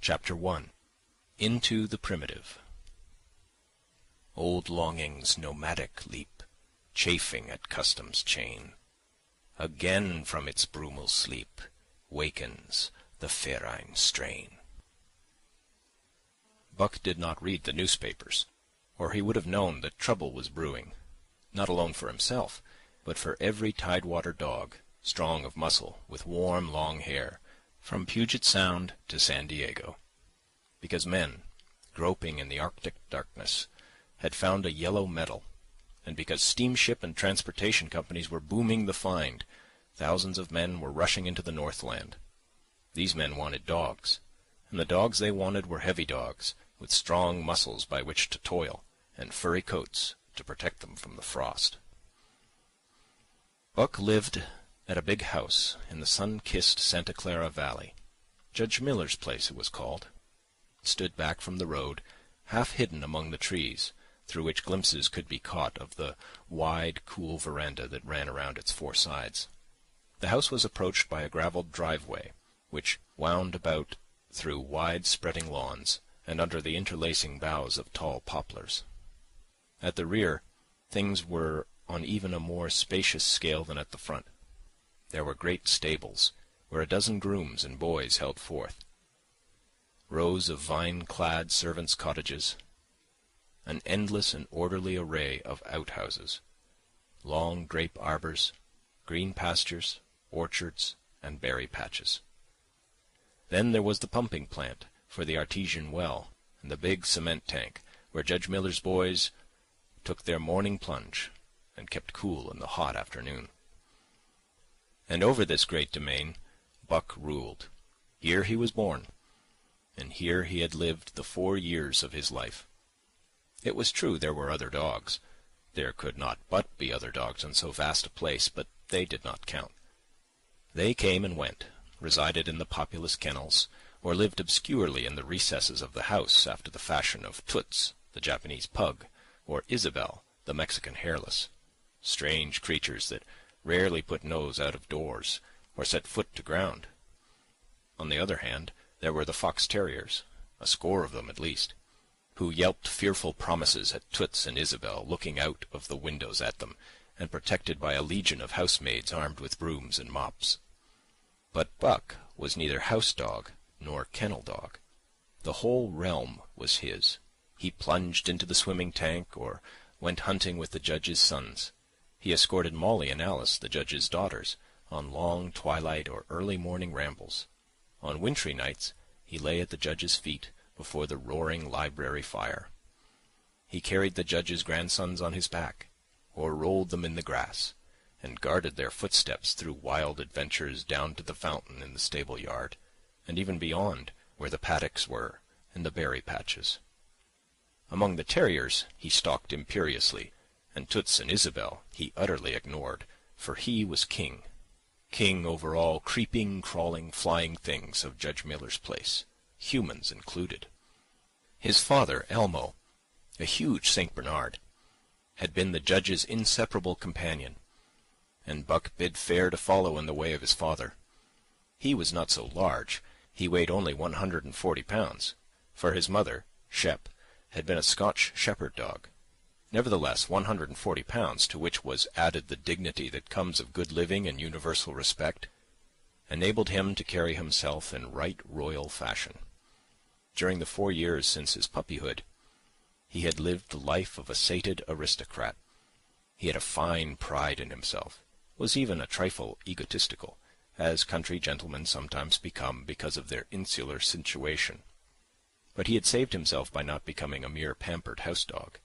Chapter 1. Into the Primitive. Old longing's nomadic leap, chafing at custom's chain, again from its brumal sleep wakens the ferine strain. Buck did not read the newspapers, or he would have known that trouble was brewing, not alone for himself, but for every tidewater dog, strong of muscle, with warm, long hair, from Puget Sound to San Diego. Because men, groping in the Arctic darkness, had found a yellow metal, and because steamship and transportation companies were booming the find, thousands of men were rushing into the Northland. These men wanted dogs, and the dogs they wanted were heavy dogs, with strong muscles by which to toil, and furry coats to protect them from the frost. Buck lived at a big house in the sun-kissed Santa Clara Valley. Judge Miller's place it was called. It stood back from the road, half hidden among the trees, through which glimpses could be caught of the wide, cool veranda that ran around its four sides. The house was approached by a gravelled driveway, which wound about through wide spreading lawns and under the interlacing boughs of tall poplars. At the rear, things were on even a more spacious scale than at the front. There were great stables, where a dozen grooms and boys held forth, rows of vine-clad servants' cottages, an endless and orderly array of outhouses, long grape arbors, green pastures, orchards, and berry patches. Then there was the pumping plant for the artesian well, and the big cement tank, where Judge Miller's boys took their morning plunge and kept cool in the hot afternoon. And over this great domain Buck ruled. Here he was born, and here he had lived the 4 years of his life. It was true there were other dogs. There could not but be other dogs on so vast a place, but they did not count. They came and went, resided in the populous kennels, or lived obscurely in the recesses of the house after the fashion of Toots, the Japanese pug, or Isabel, the Mexican hairless. Strange creatures that rarely put nose out of doors, or set foot to ground. On the other hand, there were the fox terriers, a score of them at least, who yelped fearful promises at Toots and Isabel, looking out of the windows at them, and protected by a legion of housemaids armed with brooms and mops. But Buck was neither house dog nor kennel dog. The whole realm was his. He plunged into the swimming tank, or went hunting with the judge's sons. He escorted Molly and Alice, the judge's daughters, on long twilight or early morning rambles. On wintry nights he lay at the judge's feet before the roaring library fire. He carried the judge's grandsons on his back, or rolled them in the grass, and guarded their footsteps through wild adventures down to the fountain in the stable yard, and even beyond, where the paddocks were, and the berry patches. Among the terriers he stalked imperiously, and Toots and Isabel he utterly ignored, for he was king over all creeping, crawling, flying things of Judge Miller's place, humans included. His father, Elmo, a huge St. Bernard, had been the judge's inseparable companion, and Buck bid fair to follow in the way of his father. He was not so large, he weighed only 140 pounds, for his mother, Shep, had been a Scotch shepherd dog. Nevertheless, 140 pounds, to which was added the dignity that comes of good living and universal respect, enabled him to carry himself in right royal fashion. During the 4 years since his puppyhood, he had lived the life of a sated aristocrat. He had a fine pride in himself, was even a trifle egotistical, as country gentlemen sometimes become because of their insular situation. But he had saved himself by not becoming a mere pampered house dog.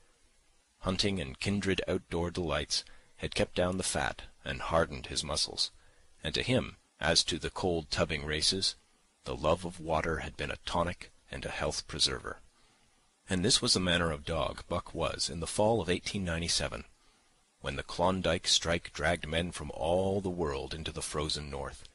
Hunting and kindred outdoor delights had kept down the fat and hardened his muscles, and to him, as to the cold tubbing races, the love of water had been a tonic and a health preserver. And this was the manner of dog Buck was in the fall of 1897, when the Klondike strike dragged men from all the world into the frozen north.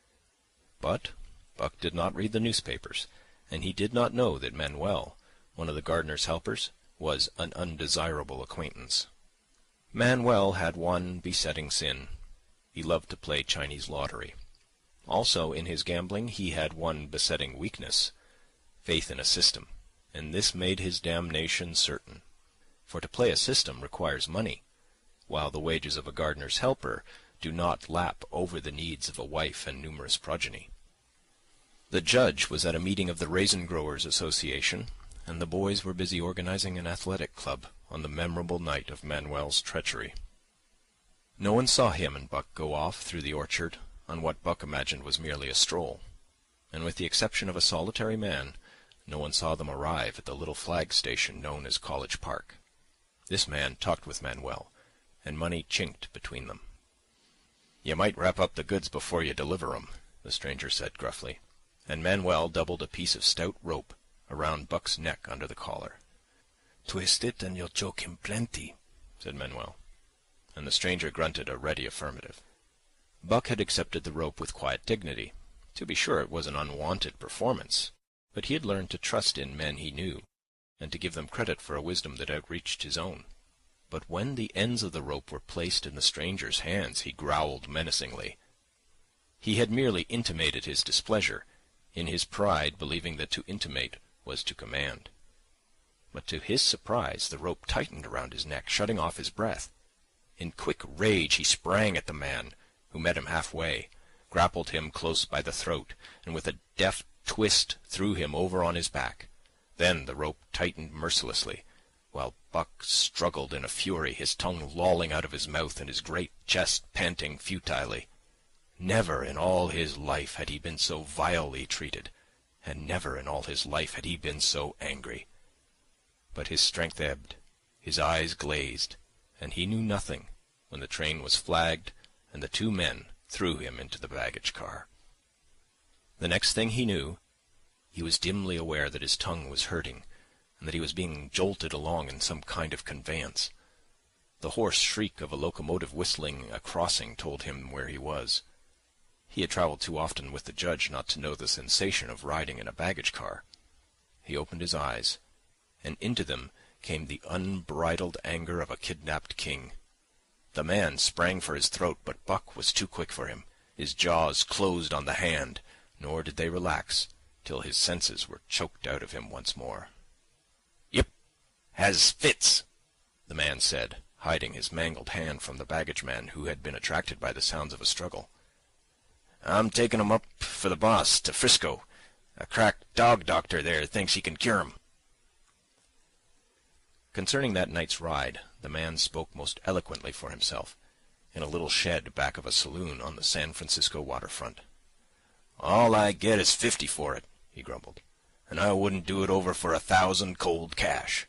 But Buck did not read the newspapers, and he did not know that Manuel, one of the gardener's helpers, was an undesirable acquaintance. Manuel had one besetting sin. He loved to play Chinese lottery. Also, in his gambling, he had one besetting weakness. faith in a system, and this made his damnation certain. For to play a system requires money, while the wages of a gardener's helper do not lap over the needs of a wife and numerous progeny. The judge was at a meeting of the Raisin Growers' Association, and the boys were busy organizing an athletic club on the memorable night of Manuel's treachery. No one saw him and Buck go off through the orchard on what Buck imagined was merely a stroll, and with the exception of a solitary man, no one saw them arrive at the little flag station known as College Park. This man talked with Manuel, and money chinked between them. "You might wrap up the goods before you deliver 'em," the stranger said gruffly, and Manuel doubled a piece of stout rope around Buck's neck under the collar. "Twist it and you'll choke him plenty," said Manuel, and the stranger grunted a ready affirmative. Buck had accepted the rope with quiet dignity. To be sure, it was an unwonted performance, but he had learned to trust in men he knew, and to give them credit for a wisdom that outreached his own. But when the ends of the rope were placed in the stranger's hands, he growled menacingly. He had merely intimated his displeasure, in his pride believing that to intimate was to command. But to his surprise the rope tightened around his neck, shutting off his breath. In quick rage he sprang at the man, who met him halfway, grappled him close by the throat, and with a deft twist threw him over on his back. Then the rope tightened mercilessly, while Buck struggled in a fury, his tongue lolling out of his mouth and his great chest panting futilely. Never in all his life had he been so vilely treated, and never in all his life had he been so angry. But his strength ebbed, his eyes glazed, and he knew nothing when the train was flagged and the two men threw him into the baggage car. The next thing he knew, he was dimly aware that his tongue was hurting, and that he was being jolted along in some kind of conveyance. The hoarse shriek of a locomotive whistling a crossing told him where he was. He had travelled too often with the judge not to know the sensation of riding in a baggage car. He opened his eyes, and into them came the unbridled anger of a kidnapped king. The man sprang for his throat, but Buck was too quick for him. His jaws closed on the hand, nor did they relax till his senses were choked out of him once more. "Yep, has fits," the man said, hiding his mangled hand from the baggage-man, who had been attracted by the sounds of a struggle. "I'm taking 'em up for the boss to Frisco. A crack dog doctor there thinks he can cure 'em." Concerning that night's ride, the man spoke most eloquently for himself, in a little shed back of a saloon on the San Francisco waterfront. "All I get is 50 for it," he grumbled, "and I wouldn't do it over for 1,000 cold cash."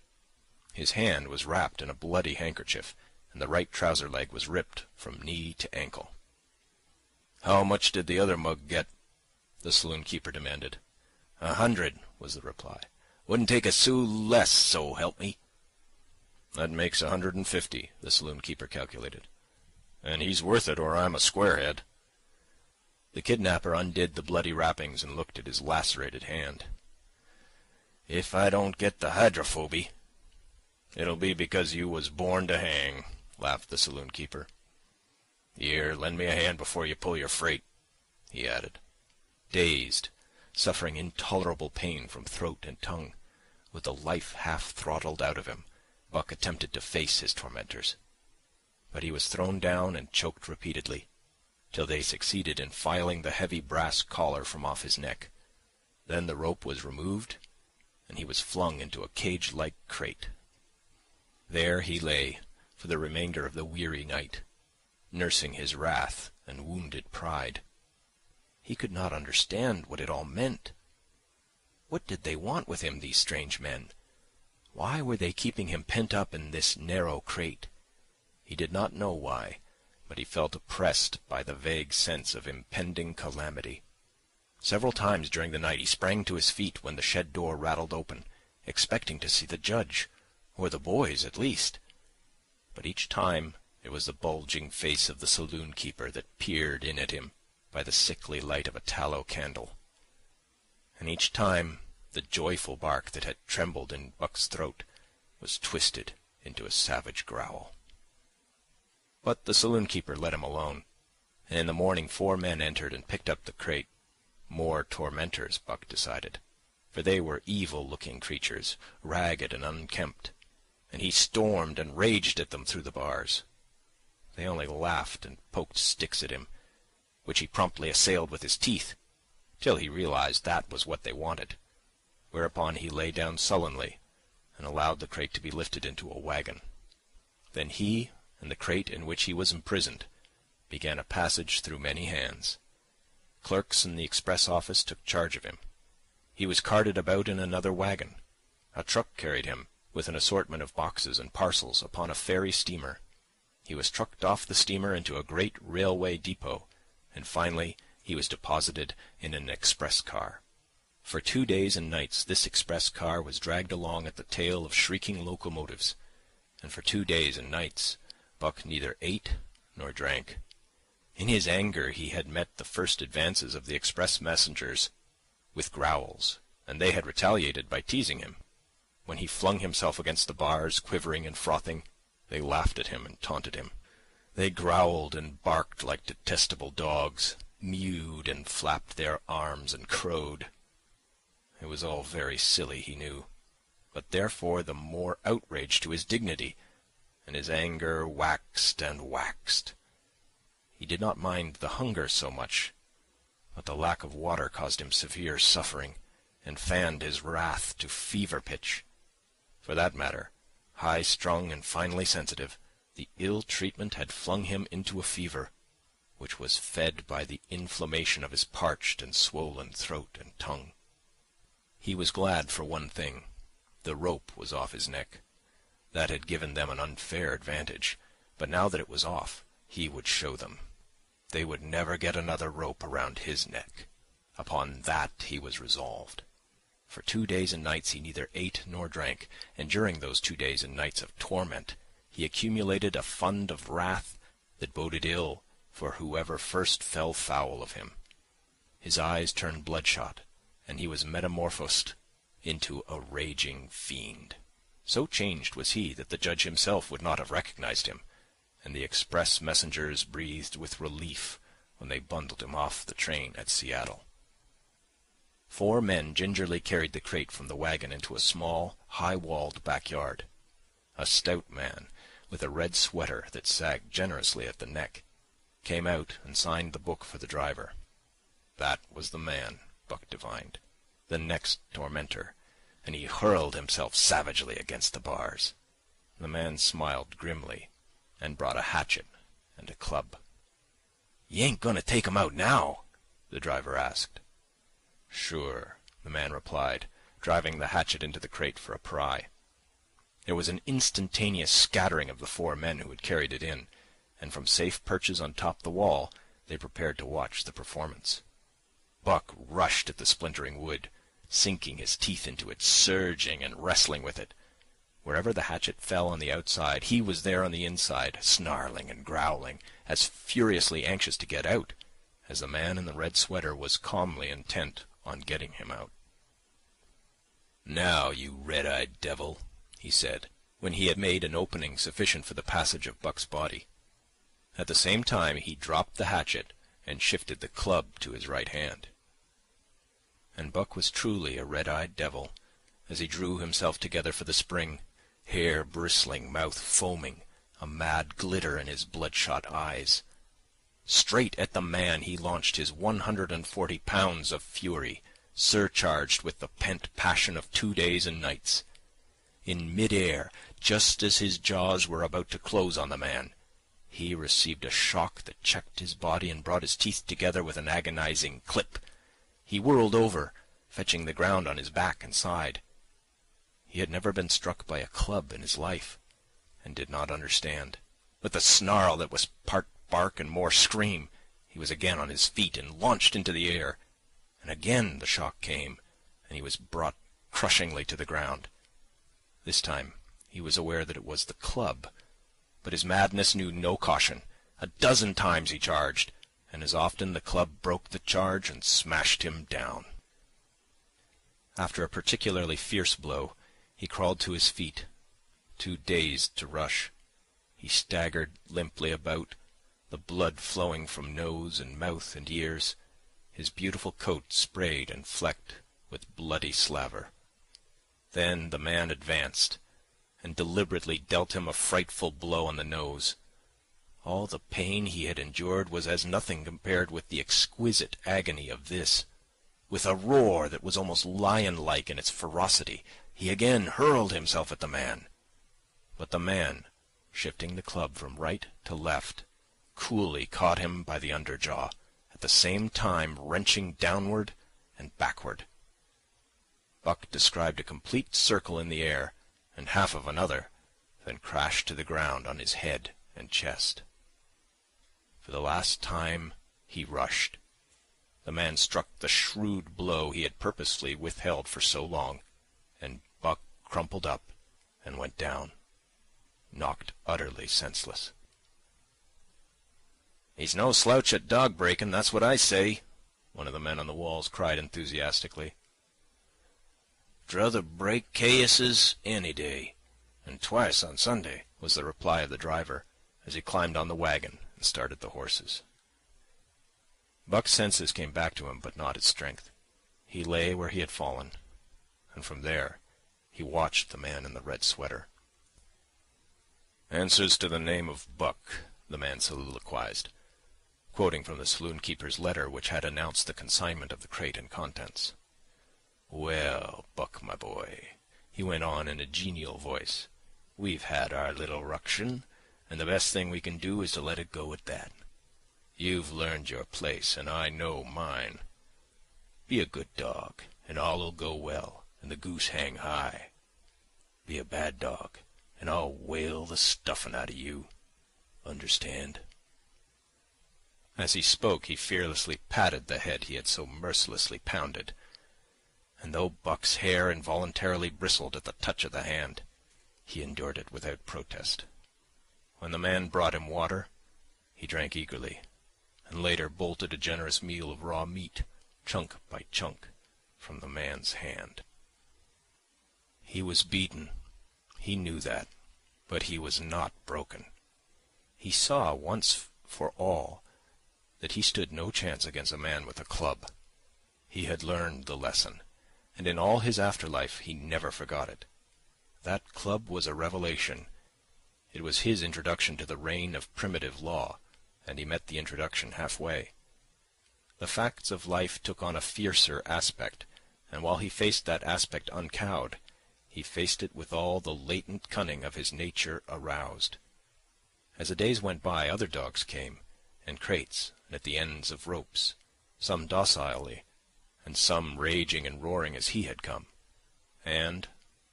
His hand was wrapped in a bloody handkerchief, and the right trouser leg was ripped from knee to ankle. "How much did the other mug get?" the saloon-keeper demanded. 100, was the reply. "Wouldn't take a sou less, so help me." "That makes 150, the saloon-keeper calculated. "And he's worth it, or I'm a squarehead." The kidnapper undid the bloody wrappings and looked at his lacerated hand. "If I don't get the hydrophoby—" "It'll be because you was born to hang," laughed the saloon-keeper. "Here, lend me a hand before you pull your freight," he added. Dazed, suffering intolerable pain from throat and tongue, with the life half throttled out of him, Buck attempted to face his tormentors. But he was thrown down and choked repeatedly, till they succeeded in filing the heavy brass collar from off his neck. Then the rope was removed, and he was flung into a cage-like crate. There he lay for the remainder of the weary night, nursing his wrath and wounded pride. He could not understand what it all meant. What did they want with him, these strange men? Why were they keeping him pent up in this narrow crate? He did not know why, but he felt oppressed by the vague sense of impending calamity. Several times during the night he sprang to his feet when the shed door rattled open, expecting to see the judge, or the boys at least. But each time it was the bulging face of the saloon-keeper that peered in at him by the sickly light of a tallow candle. And each time the joyful bark that had trembled in Buck's throat was twisted into a savage growl. But the saloon-keeper let him alone, and in the morning 4 men entered and picked up the crate. More tormentors, Buck decided. for they were evil-looking creatures, ragged and unkempt, and he stormed and raged at them through the bars. They only laughed and poked sticks at him, which he promptly assailed with his teeth, till he realized that was what they wanted, whereupon he lay down sullenly and allowed the crate to be lifted into a wagon. Then he and the crate in which he was imprisoned began a passage through many hands. Clerks in the express office took charge of him. He was carted about in another wagon. A truck carried him, with an assortment of boxes and parcels, upon a ferry steamer. He was trucked off the steamer into a great railway depot, and finally he was deposited in an express car. For 2 days and nights this express car was dragged along at the tail of shrieking locomotives, and for 2 days and nights Buck neither ate nor drank. In his anger he had met the first advances of the express messengers with growls, and they had retaliated by teasing him. When he flung himself against the bars, quivering and frothing, they laughed at him and taunted him. They growled and barked like detestable dogs, mewed and flapped their arms and crowed. It was all very silly, he knew, but therefore the more outrage to his dignity, and his anger waxed and waxed. He did not mind the hunger so much, but the lack of water caused him severe suffering, and fanned his wrath to fever pitch. For that matter, high-strung and finely sensitive, the ill treatment had flung him into a fever, which was fed by the inflammation of his parched and swollen throat and tongue. He was glad for one thing. The rope was off his neck. That had given them an unfair advantage, but now that it was off, he would show them. They would never get another rope around his neck. Upon that he was resolved. For 2 days and nights he neither ate nor drank, and during those 2 days and nights of torment he accumulated a fund of wrath that boded ill for whoever first fell foul of him. His eyes turned bloodshot, and he was metamorphosed into a raging fiend. So changed was he that the judge himself would not have recognized him, and the express messengers breathed with relief when they bundled him off the train at Seattle. 4 men gingerly carried the crate from the wagon into a small, high-walled backyard. A stout man, with a red sweater that sagged generously at the neck, came out and signed the book for the driver. That was the man, Buck divined, the next tormentor, and he hurled himself savagely against the bars. The man smiled grimly, and brought a hatchet and a club. "You ain't going to take 'em out now?" the driver asked. "Sure," the man replied, driving the hatchet into the crate for a pry. There was an instantaneous scattering of the 4 men who had carried it in, and from safe perches on top the wall they prepared to watch the performance. Buck rushed at the splintering wood, sinking his teeth into it, surging and wrestling with it. Wherever the hatchet fell on the outside, he was there on the inside, snarling and growling, as furiously anxious to get out as the man in the red sweater was calmly intent on getting him out. "Now, you red-eyed devil," he said, when he had made an opening sufficient for the passage of Buck's body. At the same time he dropped the hatchet and shifted the club to his right hand. And Buck was truly a red-eyed devil, as he drew himself together for the spring, hair bristling, mouth foaming, a mad glitter in his bloodshot eyes. Straight at the man he launched his 140 pounds of fury, surcharged with the pent passion of 2 days and nights. In mid-air, just as his jaws were about to close on the man, he received a shock that checked his body and brought his teeth together with an agonizing clip. He whirled over, fetching the ground on his back and side. He had never been struck by a club in his life, and did not understand. With a snarl that was part bark and more scream, he was again on his feet and launched into the air, and again the shock came, and he was brought crushingly to the ground. This time he was aware that it was the club, but his madness knew no caution. 12 times he charged, and as often the club broke the charge and smashed him down. After a particularly fierce blow, he crawled to his feet, too dazed to rush. He staggered limply about, the blood flowing from nose and mouth and ears, his beautiful coat sprayed and flecked with bloody slaver. Then the man advanced, and deliberately dealt him a frightful blow on the nose. All the pain he had endured was as nothing compared with the exquisite agony of this. With a roar that was almost lion-like in its ferocity, he again hurled himself at the man. But the man, shifting the club from right to left, coolly caught him by the underjaw, at the same time wrenching downward and backward. Buck described a complete circle in the air, and half of another, then crashed to the ground on his head and chest. For the last time he rushed. The man struck the shrewd blow he had purposely withheld for so long, and Buck crumpled up and went down, knocked utterly senseless. "He's no slouch at dog-breaking, that's what I say," one of the men on the walls cried enthusiastically. "Druther break cases any day, and twice on Sunday," was the reply of the driver, as he climbed on the wagon and started the horses. Buck's senses came back to him, but not his strength. He lay where he had fallen, and from there he watched the man in the red sweater. "Answers to the name of Buck," the man soliloquized, quoting from the saloon-keeper's letter which had announced the consignment of the crate and contents. "Well, Buck, my boy," he went on in a genial voice, "we've had our little ruction, and the best thing we can do is to let it go at that. You've learned your place, and I know mine. Be a good dog, and all'll go well, and the goose hang high. Be a bad dog, and I'll whale the stuffin' out of you. Understand?" As he spoke, he fearlessly patted the head he had so mercilessly pounded, and though Buck's hair involuntarily bristled at the touch of the hand, he endured it without protest. When the man brought him water, he drank eagerly, and later bolted a generous meal of raw meat, chunk by chunk, from the man's hand. He was beaten. He knew that, but he was not broken. He saw once for all that he stood no chance against a man with a club. He had learned the lesson, and in all his afterlife he never forgot it. That club was a revelation. It was his introduction to the reign of primitive law, and he met the introduction halfway. The facts of life took on a fiercer aspect, and while he faced that aspect uncowed, he faced it with all the latent cunning of his nature aroused. As the days went by, other dogs came, in crates and at the ends of ropes, some docilely, and some raging and roaring as he had come, and,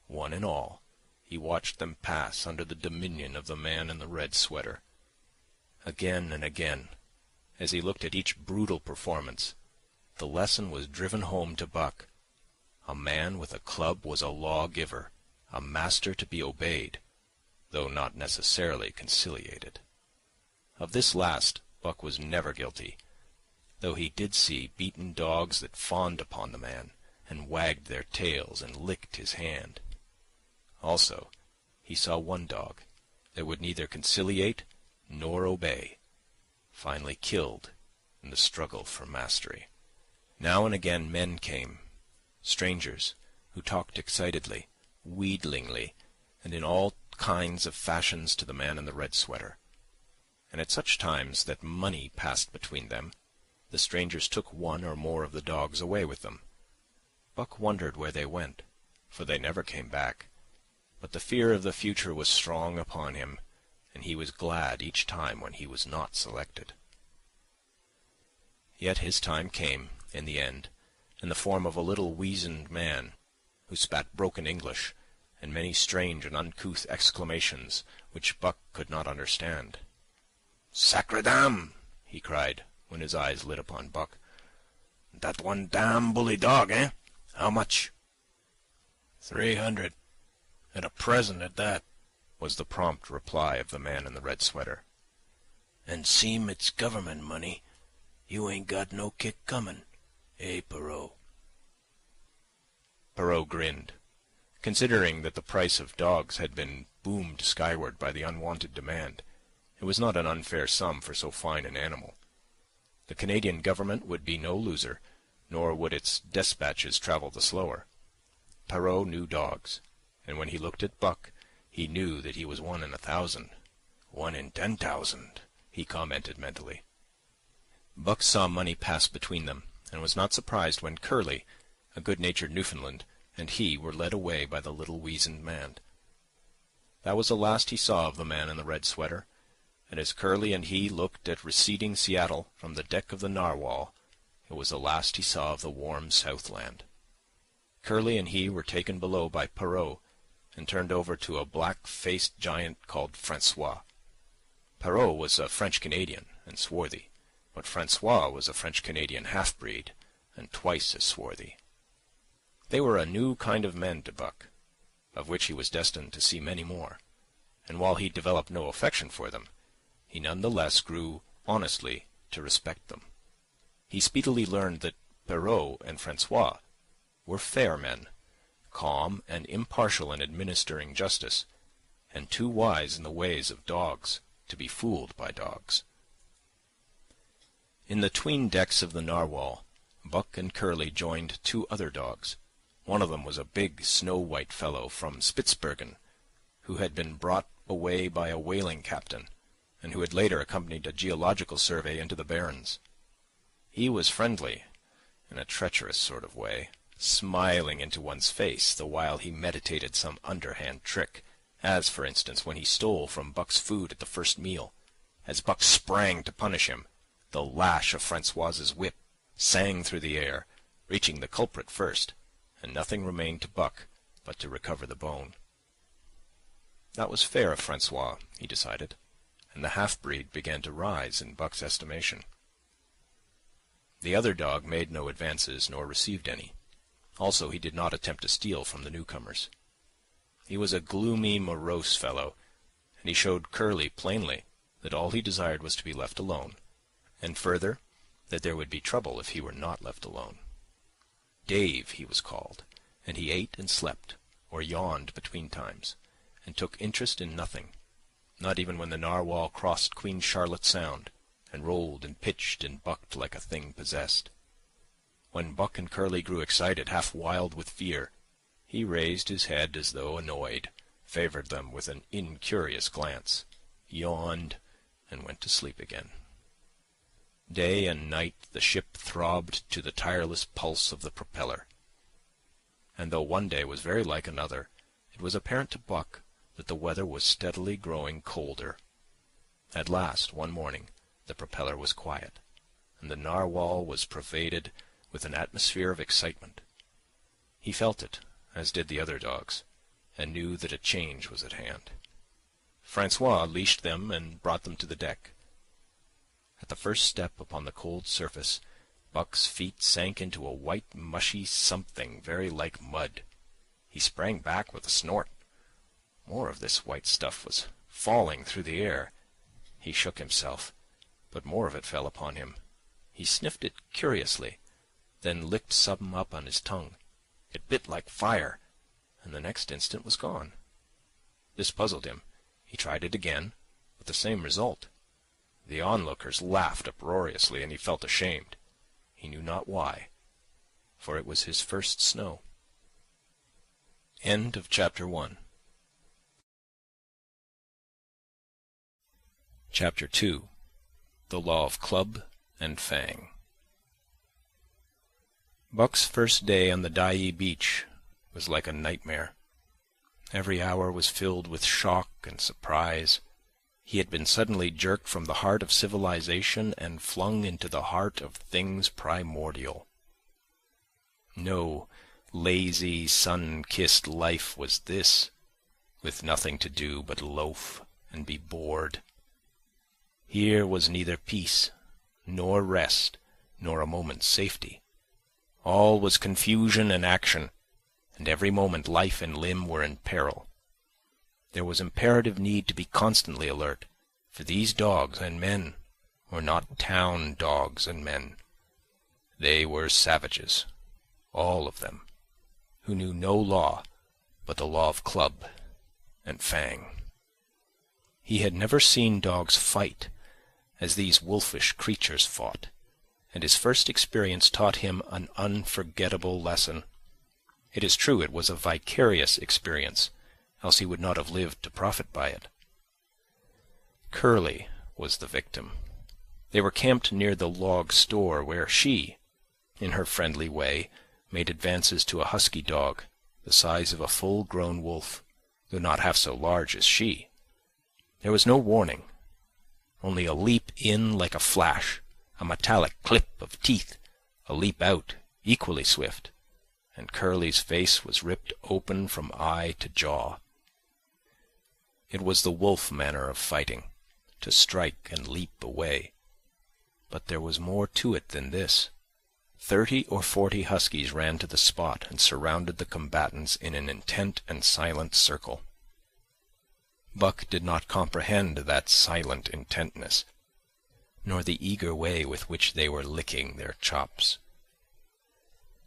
one and all, he watched them pass under the dominion of the man in the red sweater. Again and again, as he looked at each brutal performance, the lesson was driven home to Buck. A man with a club was a lawgiver, a master to be obeyed, though not necessarily conciliated. Of this last Buck was never guilty, though he did see beaten dogs that fawned upon the man, and wagged their tails and licked his hand. Also, he saw one dog that would neither conciliate nor obey, finally killed in the struggle for mastery. Now and again men came, strangers, who talked excitedly, wheedlingly, and in all kinds of fashions to the man in the red sweater. And at such times that money passed between them, the strangers took one or more of the dogs away with them. Buck wondered where they went, for they never came back, but the fear of the future was strong upon him, and he was glad each time when he was not selected. Yet his time came, in the end, in the form of a little weazened man, who spat broken English, and many strange and uncouth exclamations which Buck could not understand. "Sacredam!" he cried, when his eyes lit upon Buck. "That one damn bully dog, eh? How much?" "300, and a present at that," was the prompt reply of the man in the red sweater. "And seem it's government money. You ain't got no kick comin', eh, Perrault?" Perrault grinned. Considering that the price of dogs had been boomed skyward by the unwonted demand, it was not an unfair sum for so fine an animal. The Canadian government would be no loser, nor would its despatches travel the slower. Perrault knew dogs, and when he looked at Buck, he knew that he was 1 in 1,000. 1 in 10,000, he commented mentally. Buck saw money pass between them, and was not surprised when Curly, a good-natured Newfoundland, and he were led away by the little weazened man. That was the last he saw of the man in the red sweater, and as Curly and he looked at receding Seattle from the deck of the Narwhal, it was the last he saw of the warm Southland. Curly and he were taken below by Perrault and turned over to a black-faced giant called Francois. Perrault was a French-Canadian and swarthy, but Francois was a French-Canadian half-breed and twice as swarthy. They were a new kind of men to Buck, of which he was destined to see many more, and while he developed no affection for them, he none the less grew honestly to respect them. He speedily learned that Perrault and Francois were fair men, calm and impartial in administering justice, and too wise in the ways of dogs to be fooled by dogs. In the 'tween decks of the Narwhal, Buck and Curly joined 2 other dogs. One of them was a big, snow-white fellow from Spitzbergen, who had been brought away by a whaling captain, and who had later accompanied a geological survey into the Barrens. He was friendly, in a treacherous sort of way, smiling into one's face the while he meditated some underhand trick, as, for instance, when he stole from Buck's food at the first meal. As Buck sprang to punish him, the lash of Francois's whip sang through the air, reaching the culprit first, and nothing remained to Buck but to recover the bone. That was fair of Francois, he decided, and the half-breed began to rise in Buck's estimation. The other dog made no advances nor received any. Also, he did not attempt to steal from the newcomers. He was a gloomy, morose fellow, and he showed Curly plainly that all he desired was to be left alone, and further, that there would be trouble if he were not left alone. Dave, he was called, and he ate and slept, or yawned between times, and took interest in nothing, not even when the Narwhal crossed Queen Charlotte Sound, and rolled and pitched and bucked like a thing possessed. When Buck and Curly grew excited, half wild with fear, he raised his head as though annoyed, favoured them with an incurious glance, yawned, and went to sleep again. Day and night the ship throbbed to the tireless pulse of the propeller, and though one day was very like another, it was apparent to Buck that the weather was steadily growing colder. At last, one morning, the propeller was quiet, and the Narwhal was pervaded with an atmosphere of excitement. He felt it, as did the other dogs, and knew that a change was at hand. Francois leashed them and brought them to the deck. At the first step upon the cold surface, Buck's feet sank into a white, mushy something very like mud. He sprang back with a snort. More of this white stuff was falling through the air. He shook himself, but more of it fell upon him. He sniffed it curiously, then licked some up on his tongue. It bit like fire, and the next instant was gone. This puzzled him. He tried it again, with the same result. The onlookers laughed uproariously, and he felt ashamed. He knew not why, for it was his first snow. End of Chapter 1. Chapter 2. The Law of Club and Fang. Buck's first day on the Dyea beach was like a nightmare. Every hour was filled with shock and surprise. He had been suddenly jerked from the heart of civilization and flung into the heart of things primordial. No lazy, sun-kissed life was this, with nothing to do but loaf and be bored. Here was neither peace, nor rest, nor a moment's safety. All was confusion and action, and every moment life and limb were in peril. There was imperative need to be constantly alert, for these dogs and men were not town dogs and men. They were savages, all of them, who knew no law but the law of club and fang. He had never seen dogs fight as these wolfish creatures fought, and his first experience taught him an unforgettable lesson. It is true it was a vicarious experience, else he would not have lived to profit by it. Curly was the victim. They were camped near the log store where she, in her friendly way, made advances to a husky dog, the size of a full-grown wolf, though not half so large as she. There was no warning, only a leap in like a flash, a metallic clip of teeth, a leap out equally swift, and Curly's face was ripped open from eye to jaw. It was the wolf manner of fighting, to strike and leap away. But there was more to it than this. 30 or 40 huskies ran to the spot and surrounded the combatants in an intent and silent circle. Buck did not comprehend that silent intentness, nor the eager way with which they were licking their chops.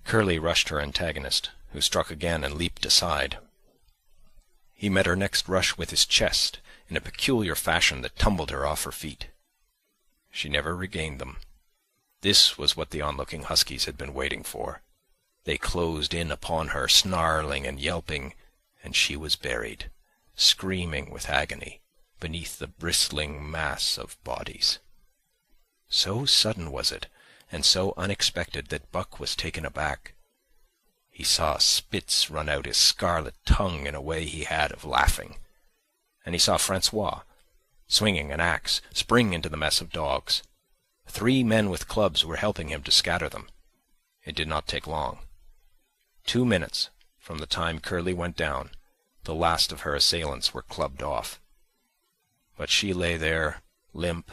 Curly rushed her antagonist, who struck again and leaped aside. He met her next rush with his chest, in a peculiar fashion that tumbled her off her feet. She never regained them. This was what the onlooking huskies had been waiting for. They closed in upon her, snarling and yelping, and she was buried, screaming with agony, beneath the bristling mass of bodies. So sudden was it, and so unexpected, that Buck was taken aback. He saw Spitz run out his scarlet tongue in a way he had of laughing, and he saw Francois, swinging an axe, spring into the mess of dogs. 3 men with clubs were helping him to scatter them. It did not take long. 2 minutes from the time Curly went down, the last of her assailants were clubbed off. But she lay there, limp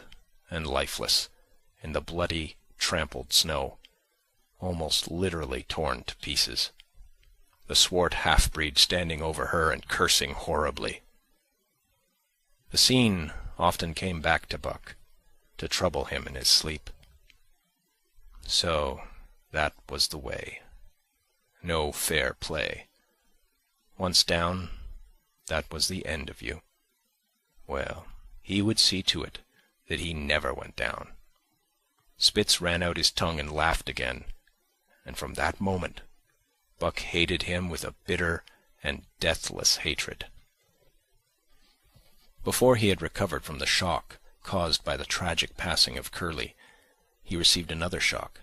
and lifeless, in the bloody, trampled snow, almost literally torn to pieces, the swart half-breed standing over her and cursing horribly. The scene often came back to Buck, to trouble him in his sleep. So that was the way. No fair play. Once down, that was the end of you. Well, he would see to it that he never went down. Spitz ran out his tongue and laughed again, and from that moment Buck hated him with a bitter and deathless hatred. Before he had recovered from the shock caused by the tragic passing of Curly, he received another shock.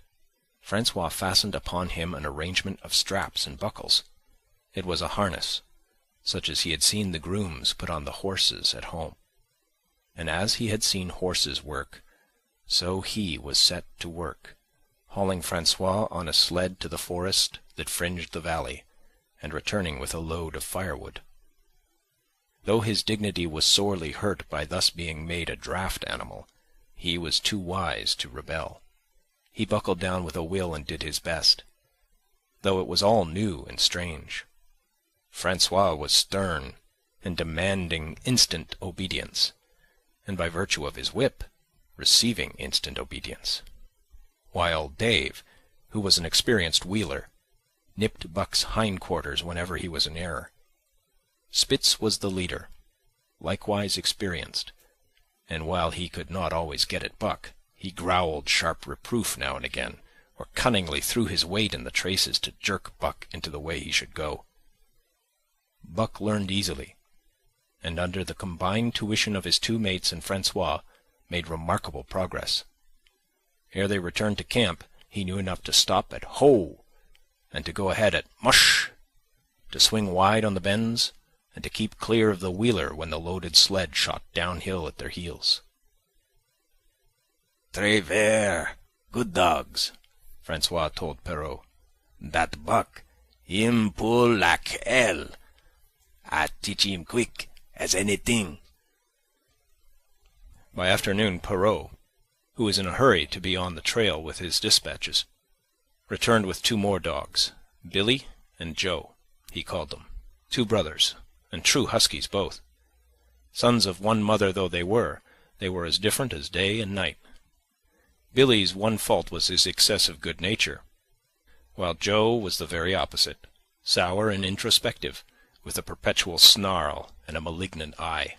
Francois fastened upon him an arrangement of straps and buckles. It was a harness, such as he had seen the grooms put on the horses at home. And as he had seen horses work, so he was set to work, hauling Francois on a sled to the forest that fringed the valley, and returning with a load of firewood. Though his dignity was sorely hurt by thus being made a draft animal, he was too wise to rebel. He buckled down with a will and did his best, though it was all new and strange. Francois was stern and demanding instant obedience, and by virtue of his whip, receiving instant obedience, while Dave, who was an experienced wheeler, nipped Buck's hindquarters whenever he was in error. Spitz was the leader, likewise experienced, and while he could not always get at Buck, he growled sharp reproof now and again, or cunningly threw his weight in the traces to jerk Buck into the way he should go. Buck learned easily, and under the combined tuition of his 2 mates and Francois, made remarkable progress. Ere they returned to camp, he knew enough to stop at "Ho!" and to go ahead at "Mush!", to swing wide on the bends, and to keep clear of the wheeler when the loaded sled shot downhill at their heels. "Très bien, good dogs," Francois told Perrault. "That Buck, him pull like hell. I teach him quick as anything." By afternoon, Perrault, who was in a hurry to be on the trail with his dispatches, returned with 2 more dogs, Billy and Joe, he called them, 2 brothers, and true huskies both. Sons of one mother though they were as different as day and night. Billy's one fault was his excessive good nature, while Joe was the very opposite, sour and introspective, with a perpetual snarl and a malignant eye.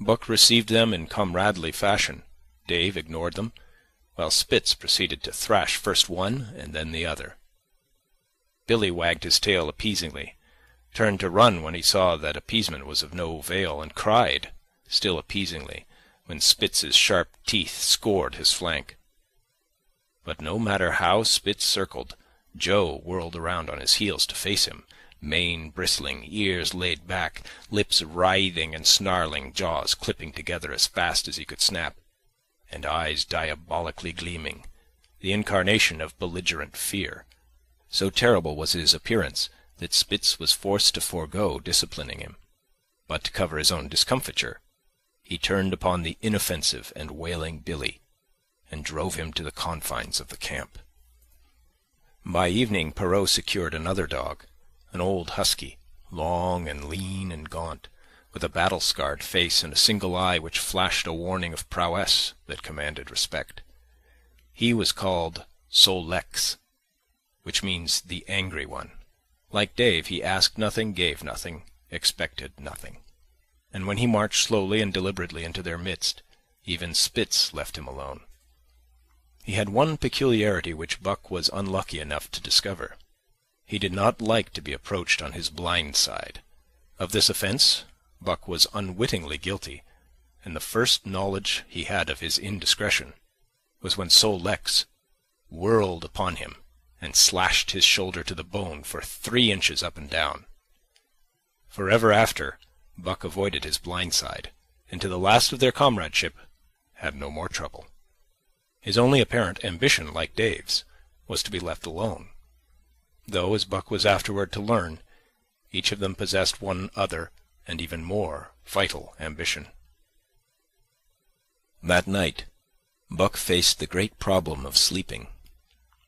Buck received them in comradely fashion. Dave ignored them, while Spitz proceeded to thrash first one and then the other. Billy wagged his tail appeasingly, turned to run when he saw that appeasement was of no avail, and cried, still appeasingly, when Spitz's sharp teeth scored his flank. But no matter how Spitz circled, Joe whirled around on his heels to face him, mane bristling, ears laid back, lips writhing and snarling, jaws clipping together as fast as he could snap, and eyes diabolically gleaming, the incarnation of belligerent fear. So terrible was his appearance that Spitz was forced to forego disciplining him. But to cover his own discomfiture, he turned upon the inoffensive and wailing Billy, and drove him to the confines of the camp. By evening Perrault secured another dog, an old husky, long and lean and gaunt, with a battle-scarred face and a single eye which flashed a warning of prowess that commanded respect. He was called Sol-Leks, which means the angry one. Like Dave, he asked nothing, gave nothing, expected nothing. And when he marched slowly and deliberately into their midst, even Spitz left him alone. He had one peculiarity which Buck was unlucky enough to discover. He did not like to be approached on his blind side. Of this offence Buck was unwittingly guilty, and the first knowledge he had of his indiscretion was when Sol-Leks whirled upon him and slashed his shoulder to the bone for 3 inches up and down. Forever after, Buck avoided his blind side, and to the last of their comradeship had no more trouble. His only apparent ambition, like Dave's, was to be left alone, though, as Buck was afterward to learn, each of them possessed one other and even more vital ambition. That night, Buck faced the great problem of sleeping.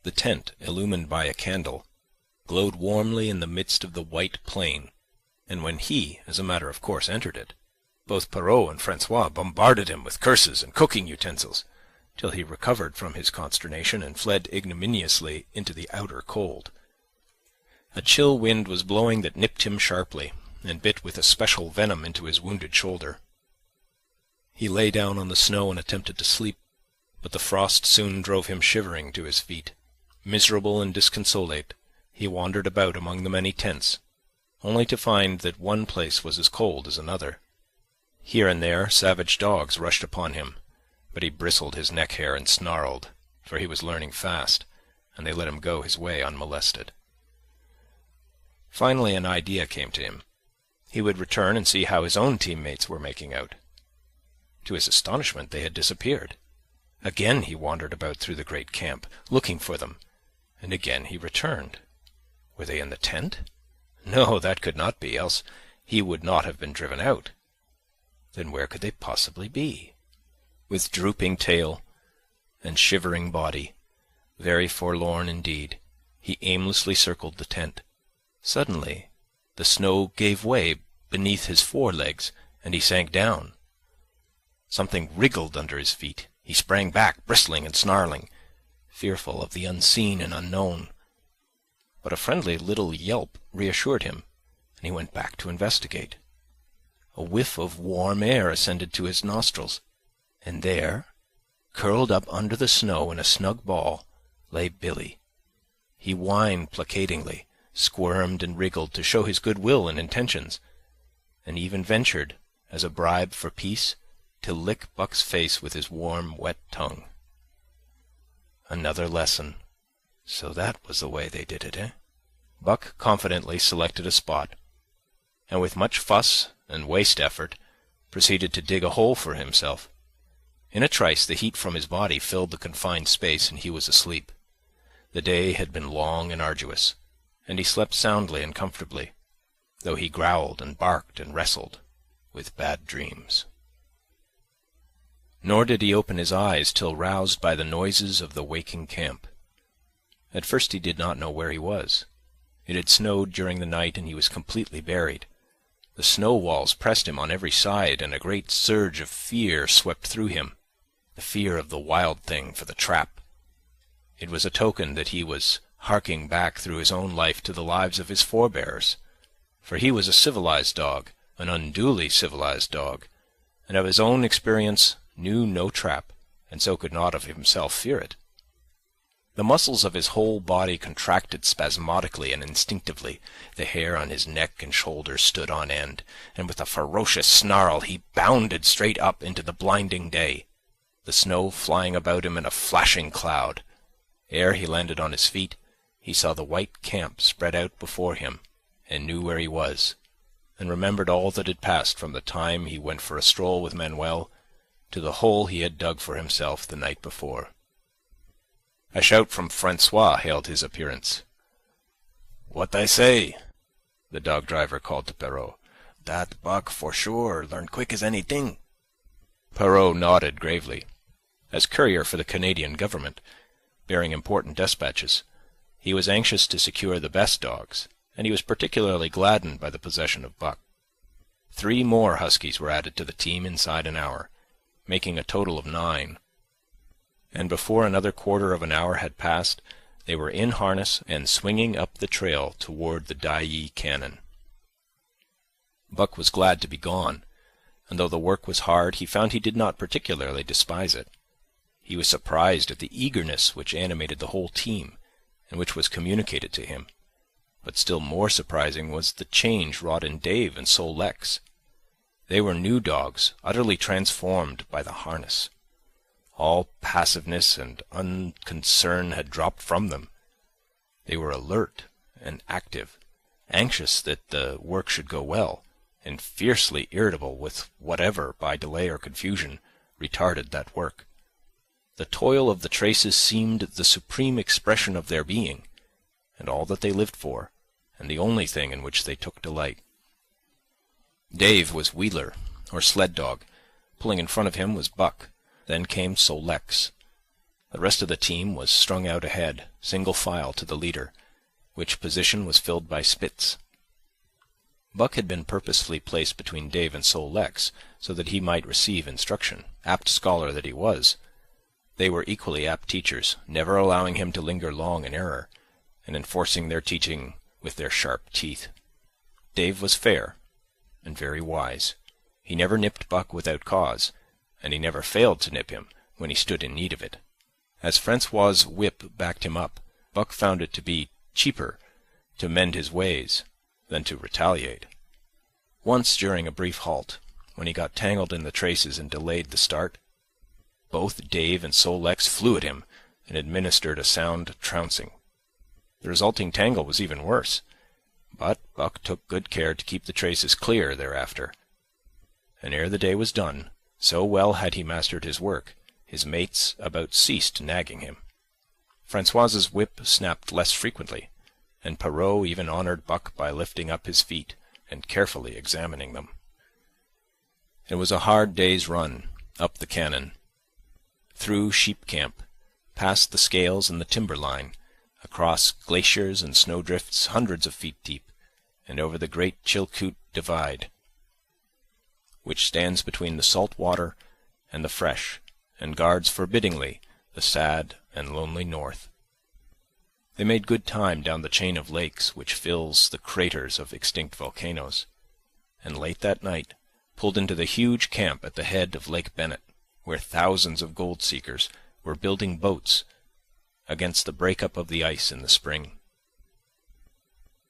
The tent, illumined by a candle, glowed warmly in the midst of the white plain, and when he, as a matter of course, entered it, both Perrault and Francois bombarded him with curses and cooking utensils, till he recovered from his consternation and fled ignominiously into the outer cold. A chill wind was blowing that nipped him sharply, and bit with especial venom into his wounded shoulder. He lay down on the snow and attempted to sleep, but the frost soon drove him shivering to his feet. Miserable and disconsolate, he wandered about among the many tents, only to find that one place was as cold as another. Here and there savage dogs rushed upon him, but he bristled his neck hair and snarled, for he was learning fast, and they let him go his way unmolested. Finally an idea came to him. He would return and see how his own teammates were making out. To his astonishment they had disappeared. Again he wandered about through the great camp, looking for them, and again he returned. Were they in the tent? No, that could not be, else he would not have been driven out. Then where could they possibly be? With drooping tail and shivering body, very forlorn indeed, he aimlessly circled the tent. Suddenly the snow gave way beneath his forelegs, and he sank down. Something wriggled under his feet. He sprang back, bristling and snarling, fearful of the unseen and unknown. But a friendly little yelp reassured him, and he went back to investigate. A whiff of warm air ascended to his nostrils, and there, curled up under the snow in a snug ball, lay Billy. He whined placatingly, squirmed and wriggled to show his good will and intentions, and even ventured, as a bribe for peace, to lick Buck's face with his warm, wet tongue. Another lesson. So that was the way they did it, eh? Buck confidently selected a spot, and with much fuss and waste effort, proceeded to dig a hole for himself. In a trice the heat from his body filled the confined space, and he was asleep. The day had been long and arduous, and he slept soundly and comfortably, though he growled and barked and wrestled with bad dreams. Nor did he open his eyes till roused by the noises of the waking camp. At first he did not know where he was. It had snowed during the night, and he was completely buried. The snow walls pressed him on every side, and a great surge of fear swept through him, the fear of the wild thing for the trap. It was a token that he was harking back through his own life to the lives of his forebears, for he was a civilized dog, an unduly civilized dog, and of his own experience knew no trap, and so could not of himself fear it. The muscles of his whole body contracted spasmodically and instinctively. The hair on his neck and shoulders stood on end, and with a ferocious snarl he bounded straight up into the blinding day, the snow flying about him in a flashing cloud. Ere he landed on his feet, he saw the white camp spread out before him, and knew where he was, and remembered all that had passed from the time he went for a stroll with Manuel to the hole he had dug for himself the night before. A shout from Francois hailed his appearance. "What I say?" the dog-driver called to Perrault. "Dat Buck for sure learn quick as anything." Perrault nodded gravely. As courier for the Canadian government, bearing important despatches, he was anxious to secure the best dogs, and he was particularly gladdened by the possession of Buck. 3 more huskies were added to the team inside an hour, making a total of 9. And before another quarter of an hour had passed, they were in harness and swinging up the trail toward the Dyea Canyon. Buck was glad to be gone, and though the work was hard, he found he did not particularly despise it. He was surprised at the eagerness which animated the whole team, and which was communicated to him. But still more surprising was the change wrought in Dave and Sol Leks. They were new dogs, utterly transformed by the harness. All passiveness and unconcern had dropped from them. They were alert and active, anxious that the work should go well, and fiercely irritable with whatever, by delay or confusion, retarded that work. The toil of the traces seemed the supreme expression of their being, and all that they lived for, and the only thing in which they took delight. Dave was wheeler, or sled dog. Pulling in front of him was Buck. Then came Sol Leks. The rest of the team was strung out ahead, single file to the leader, which position was filled by Spitz. Buck had been purposely placed between Dave and Sol Leks, so that he might receive instruction, apt scholar that he was. They were equally apt teachers, never allowing him to linger long in error, and enforcing their teaching with their sharp teeth. Dave was fair, and very wise. He never nipped Buck without cause, and he never failed to nip him when he stood in need of it. As Francois's whip backed him up, Buck found it to be cheaper to mend his ways than to retaliate. Once, during a brief halt, when he got tangled in the traces and delayed the start, both Dave and Sol Leks flew at him and administered a sound trouncing. The resulting tangle was even worse, but Buck took good care to keep the traces clear thereafter, and ere the day was done, so well had he mastered his work, his mates about ceased nagging him. Francois's whip snapped less frequently, and Perrault even honoured Buck by lifting up his feet and carefully examining them. It was a hard day's run, up the canon, through sheep camp, past the scales and the timber line, across glaciers and snowdrifts hundreds of feet deep, and over the great Chilkoot Divide, which stands between the salt water and the fresh, and guards forbiddingly the sad and lonely north. They made good time down the chain of lakes which fills the craters of extinct volcanoes, and late that night pulled into the huge camp at the head of Lake Bennett, where thousands of gold-seekers were building boats against the break-up of the ice in the spring.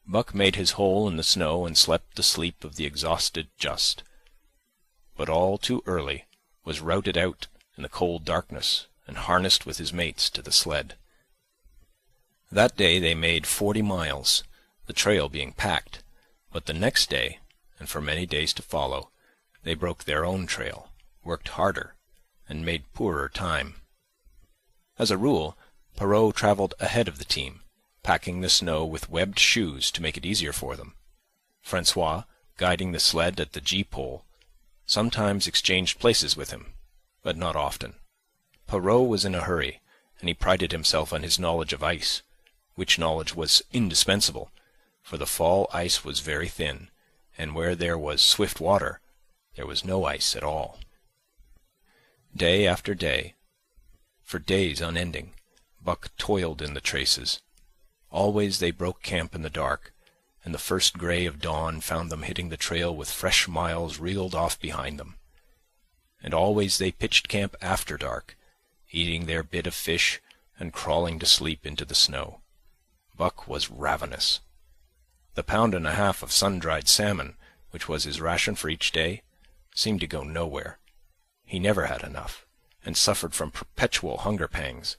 Buck made his hole in the snow and slept the sleep of the exhausted just, but all too early was routed out in the cold darkness and harnessed with his mates to the sled. That day they made 40 miles, the trail being packed, but the next day, and for many days to follow, they broke their own trail, worked harder, and made poorer time. As a rule, Perrault travelled ahead of the team, packing the snow with webbed shoes to make it easier for them. Francois, guiding the sled at the gee-pole, sometimes exchanged places with him, but not often. Perrault was in a hurry, and he prided himself on his knowledge of ice, which knowledge was indispensable, for the fall ice was very thin, and where there was swift water, there was no ice at all. Day after day, for days unending, Buck toiled in the traces. Always they broke camp in the dark, and the first grey of dawn found them hitting the trail with fresh miles reeled off behind them. And always they pitched camp after dark, eating their bit of fish and crawling to sleep into the snow. Buck was ravenous. The pound and a half of sun-dried salmon, which was his ration for each day, seemed to go nowhere. He never had enough, and suffered from perpetual hunger pangs.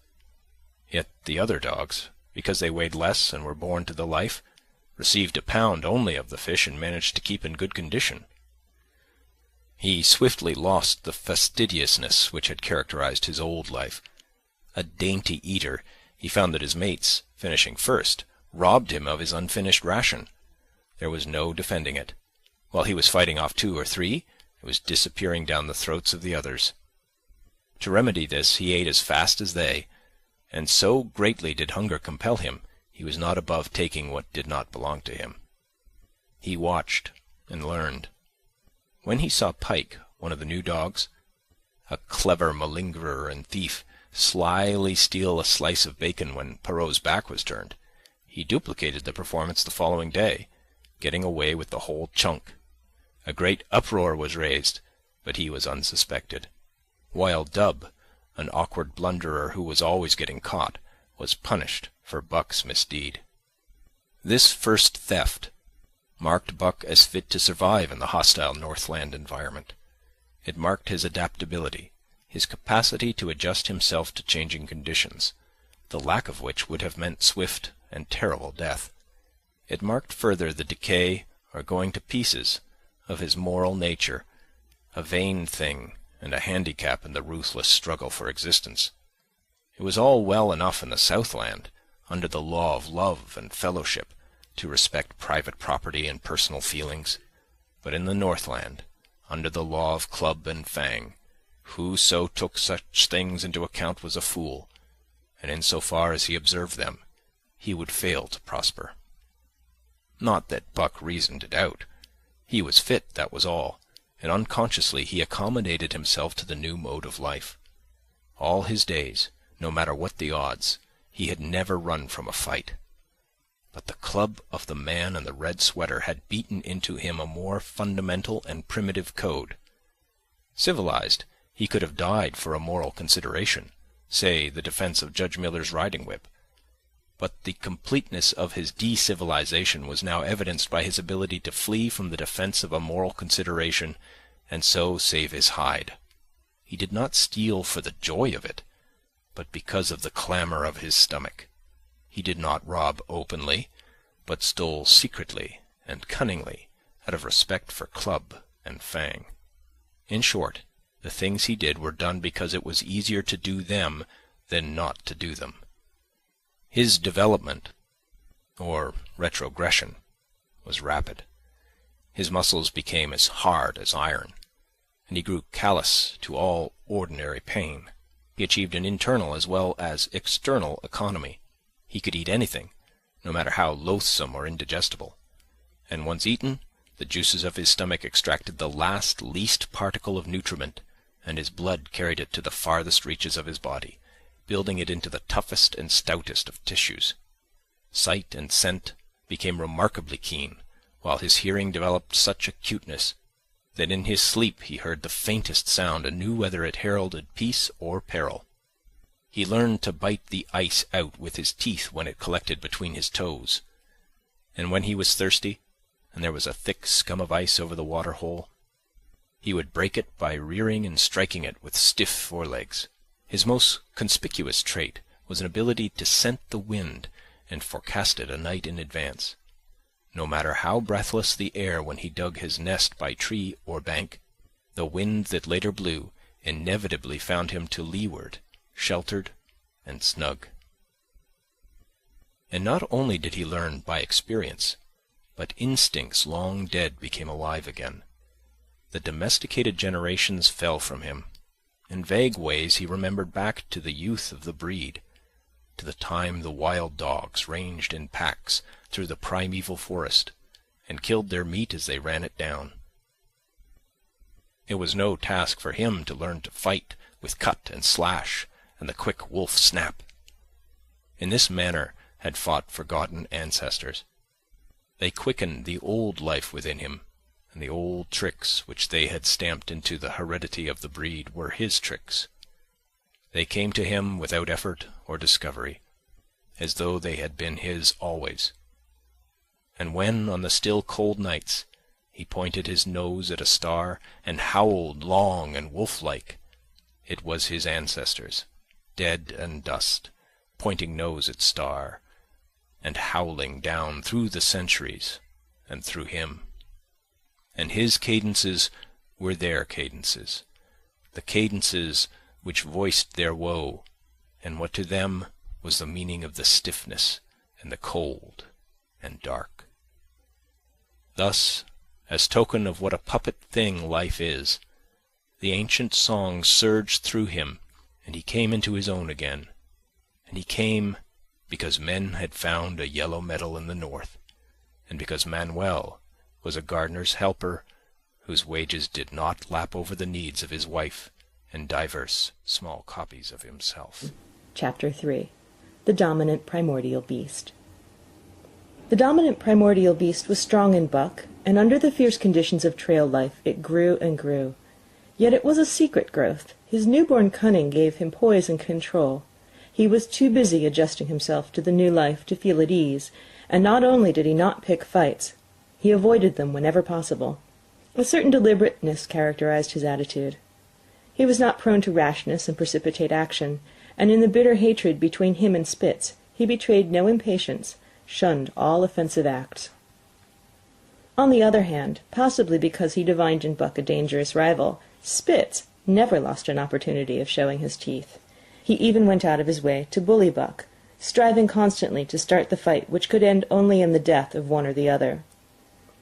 Yet the other dogs, because they weighed less and were born to the life, received a pound only of the fish and managed to keep in good condition. He swiftly lost the fastidiousness which had characterized his old life. A dainty eater, he found that his mates, finishing first, robbed him of his unfinished ration. There was no defending it. While he was fighting off 2 or 3, it was disappearing down the throats of the others. To remedy this, he ate as fast as they, and so greatly did hunger compel him, he was not above taking what did not belong to him. He watched and learned. When he saw Pike, one of the new dogs, a clever malingerer and thief, slyly steal a slice of bacon when Perrault's back was turned, he duplicated the performance the following day, getting away with the whole chunk. A great uproar was raised, but he was unsuspected. While Dub, an awkward blunderer who was always getting caught, was punished for Buck's misdeed. This first theft marked Buck as fit to survive in the hostile Northland environment. It marked his adaptability, his capacity to adjust himself to changing conditions, the lack of which would have meant swift and terrible death. It marked further the decay, or going to pieces, of his moral nature, a vain thing and a handicap in the ruthless struggle for existence. It was all well enough in the Southland, under the law of love and fellowship, to respect private property and personal feelings, but in the Northland, under the law of club and fang, whoso took such things into account was a fool, and in so far as he observed them, he would fail to prosper. Not that Buck reasoned it out. He was fit, that was all, and unconsciously he accommodated himself to the new mode of life. All his days, no matter what the odds, he had never run from a fight. But the club of the man in the red sweater had beaten into him a more fundamental and primitive code. Civilized, he could have died for a moral consideration, say the defense of Judge Miller's riding whip. But the completeness of his de-civilization was now evidenced by his ability to flee from the defense of a moral consideration, and so save his hide. He did not steal for the joy of it, but because of the clamor of his stomach. He did not rob openly, but stole secretly and cunningly, out of respect for club and fang. In short, the things he did were done because it was easier to do them than not to do them. His development, or retrogression, was rapid. His muscles became as hard as iron, and he grew callous to all ordinary pain. He achieved an internal as well as external economy. He could eat anything, no matter how loathsome or indigestible, and once eaten, the juices of his stomach extracted the last least particle of nutriment, and his blood carried it to the farthest reaches of his body, building it into the toughest and stoutest of tissues. Sight and scent became remarkably keen, while his hearing developed such acuteness that in his sleep he heard the faintest sound and knew whether it heralded peace or peril. He learned to bite the ice out with his teeth when it collected between his toes, and when he was thirsty, and there was a thick scum of ice over the water-hole, he would break it by rearing and striking it with stiff forelegs. His most conspicuous trait was an ability to scent the wind and forecast it a night in advance. No matter how breathless the air when he dug his nest by tree or bank, the wind that later blew inevitably found him to leeward, sheltered and snug. And not only did he learn by experience, but instincts long dead became alive again. The domesticated generations fell from him. In vague ways he remembered back to the youth of the breed, to the time the wild dogs ranged in packs through the primeval forest, and killed their meat as they ran it down. It was no task for him to learn to fight with cut and slash and the quick wolf snap. In this manner had fought forgotten ancestors. They quickened the old life within him, and the old tricks which they had stamped into the heredity of the breed were his tricks. They came to him without effort or discovery, as though they had been his always. And when, on the still cold nights, he pointed his nose at a star and howled long and wolf-like, it was his ancestors, dead and dust, pointing nose at star, and howling down through the centuries and through him. And his cadences were their cadences, the cadences which voiced their woe, and what to them was the meaning of the stiffness and the cold and dark. Thus, as token of what a puppet thing life is, the ancient song surged through him, and he came into his own again. And he came because men had found a yellow metal in the north, and because Manuel was a gardener's helper whose wages did not lap over the needs of his wife and divers small copies of himself. Chapter 3. The Dominant Primordial Beast. The dominant primordial beast was strong in buck, and under the fierce conditions of trail life it grew and grew. Yet it was a secret growth. His newborn cunning gave him poise and control. He was too busy adjusting himself to the new life to feel at ease, and not only did he not pick fights, he avoided them whenever possible. A certain deliberateness characterized his attitude. He was not prone to rashness and precipitate action, and in the bitter hatred between him and Spitz he betrayed no impatience, shunned all offensive acts. On the other hand, possibly because he divined in Buck a dangerous rival, Spitz never lost an opportunity of showing his teeth. He even went out of his way to bully Buck, striving constantly to start the fight which could end only in the death of one or the other.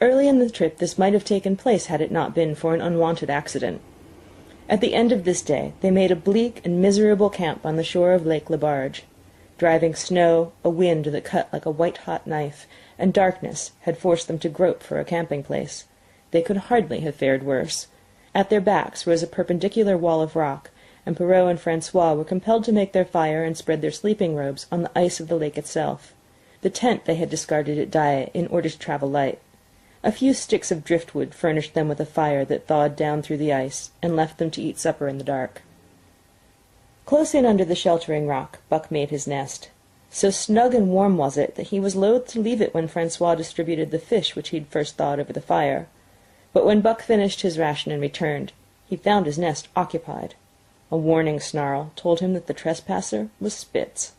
Early in the trip this might have taken place had it not been for an unwonted accident. At the end of this day they made a bleak and miserable camp on the shore of Lake Labarge. Driving snow, a wind that cut like a white-hot knife, and darkness had forced them to grope for a camping place. They could hardly have fared worse. At their backs rose a perpendicular wall of rock, and Perrault and Francois were compelled to make their fire and spread their sleeping robes on the ice of the lake itself. The tent they had discarded at Daya in order to travel light. A few sticks of driftwood furnished them with a fire that thawed down through the ice, and left them to eat supper in the dark. Close in under the sheltering rock, Buck made his nest. So snug and warm was it that he was loath to leave it when Francois distributed the fish which he had first thawed over the fire. But when Buck finished his ration and returned, he found his nest occupied. A warning snarl told him that the trespasser was Spitz.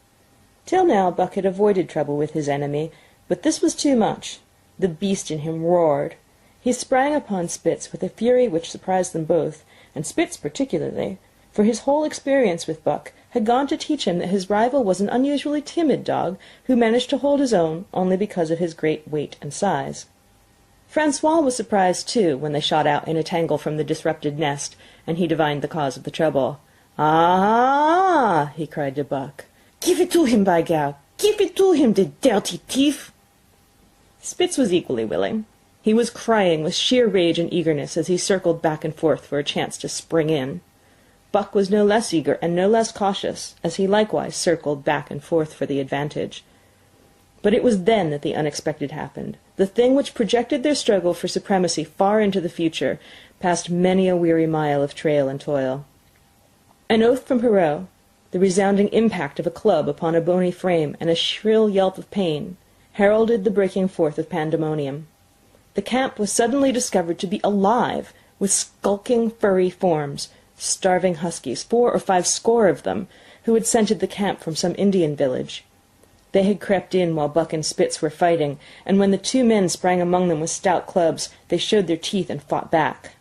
Till now Buck had avoided trouble with his enemy, but this was too much. The beast in him roared. He sprang upon Spitz with a fury which surprised them both, and Spitz particularly, for his whole experience with Buck had gone to teach him that his rival was an unusually timid dog who managed to hold his own only because of his great weight and size. Francois was surprised, too, when they shot out in a tangle from the disrupted nest, and he divined the cause of the trouble. "Ah!" he cried to Buck. "Give it to him, by Gad! Give it to him, the dirty thief!" Spitz was equally willing. He was crying with sheer rage and eagerness as he circled back and forth for a chance to spring in. Buck was no less eager and no less cautious, as he likewise circled back and forth for the advantage. But it was then that the unexpected happened, the thing which projected their struggle for supremacy far into the future, past many a weary mile of trail and toil. An oath from Perrault, the resounding impact of a club upon a bony frame, and a shrill yelp of pain, heralded the breaking forth of pandemonium. The camp was suddenly discovered to be alive with skulking furry forms, starving huskies, 4 or 5 score of them, who had scented the camp from some Indian village. They had crept in while Buck and Spitz were fighting, and when the 2 men sprang among them with stout clubs, they showed their teeth and fought back.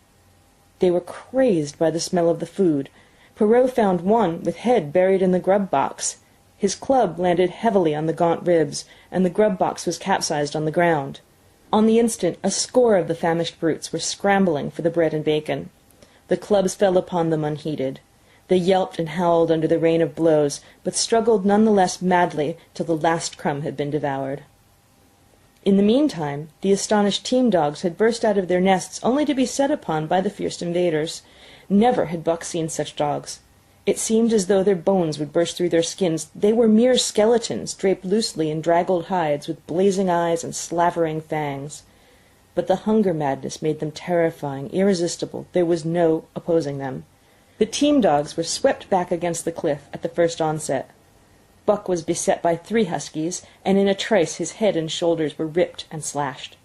They were crazed by the smell of the food. Perrault found one with head buried in the grub box. His club landed heavily on the gaunt ribs, and the grub box was capsized on the ground. On the instant a score of the famished brutes were scrambling for the bread and bacon. The clubs fell upon them unheeded. They yelped and howled under the rain of blows, but struggled none the less madly till the last crumb had been devoured. In the meantime, the astonished team-dogs had burst out of their nests only to be set upon by the fierce invaders. Never had Buck seen such dogs. It seemed as though their bones would burst through their skins. They were mere skeletons, draped loosely in draggled hides, with blazing eyes and slavering fangs. But the hunger madness made them terrifying, irresistible. There was no opposing them. The team dogs were swept back against the cliff at the first onset. Buck was beset by 3 huskies, and in a trice his head and shoulders were ripped and slashed.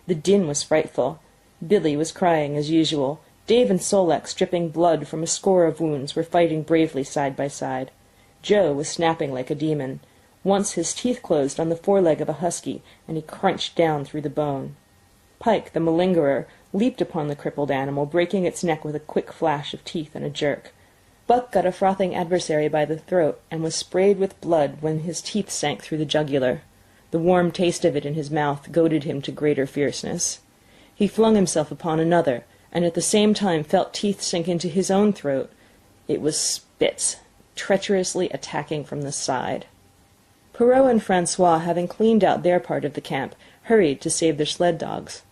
The din was frightful. Billy was crying as usual. Dave and Sol-leks, dripping blood from a score of wounds, were fighting bravely side by side. Joe was snapping like a demon. Once his teeth closed on the foreleg of a husky, and he crunched down through the bone. Pike, the malingerer, leaped upon the crippled animal, breaking its neck with a quick flash of teeth and a jerk. Buck got a frothing adversary by the throat, and was sprayed with blood when his teeth sank through the jugular. The warm taste of it in his mouth goaded him to greater fierceness. He flung himself upon another, and at the same time felt teeth sink into his own throat. It was Spitz, treacherously attacking from the side. Perrault and Francois, having cleaned out their part of the camp, hurried to save their sled dogs.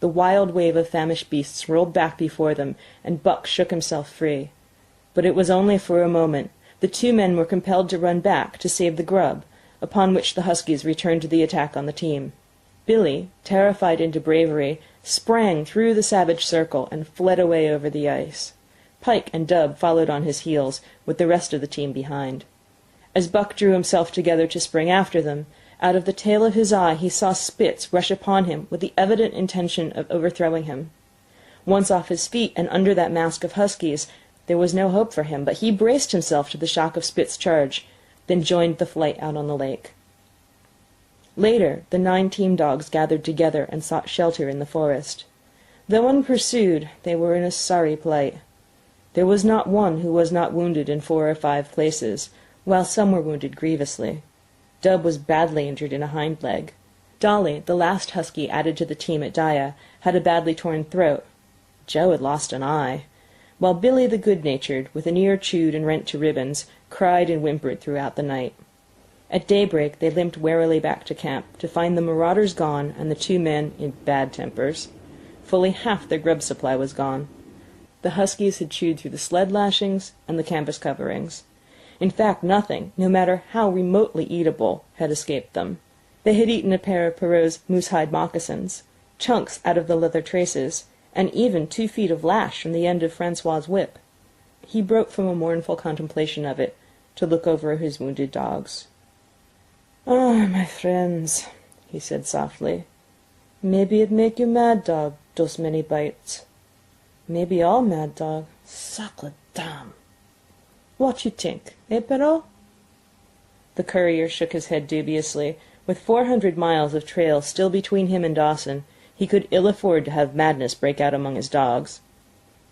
The wild wave of famished beasts rolled back before them, and Buck shook himself free. But it was only for a moment. The 2 men were compelled to run back to save the grub, upon which the huskies returned to the attack on the team. Billy, terrified into bravery, sprang through the savage circle and fled away over the ice. Pike and Dub followed on his heels, with the rest of the team behind. As Buck drew himself together to spring after them, out of the tail of his eye he saw Spitz rush upon him with the evident intention of overthrowing him. Once off his feet and under that mask of huskies, there was no hope for him, but he braced himself to the shock of Spitz's charge, then joined the flight out on the lake. Later, the 9 team dogs gathered together and sought shelter in the forest. Though unpursued, they were in a sorry plight. There was not one who was not wounded in 4 or 5 places, while some were wounded grievously. Dub was badly injured in a hind leg. Dolly, the last husky added to the team at Daya, had a badly torn throat. Joe had lost an eye, while Billy the good-natured, with an ear chewed and rent to ribbons, cried and whimpered throughout the night. At daybreak they limped warily back to camp, to find the marauders gone and the 2 men in bad tempers. Fully half their grub supply was gone. The huskies had chewed through the sled lashings and the canvas coverings. In fact, nothing, no matter how remotely eatable, had escaped them. They had eaten a pair of Perrault's moose-hide moccasins, chunks out of the leather traces, and even 2 feet of lash from the end of Francois's whip. He broke from a mournful contemplation of it, to look over his wounded dogs. "Ah, my friends," he said softly, "maybe it make you mad dog, those many bites. Maybe all mad dog. Sacre dame! What you think, eh, Perrault?" The courier shook his head dubiously. With 400 miles of trail still between him and Dawson, he could ill afford to have madness break out among his dogs.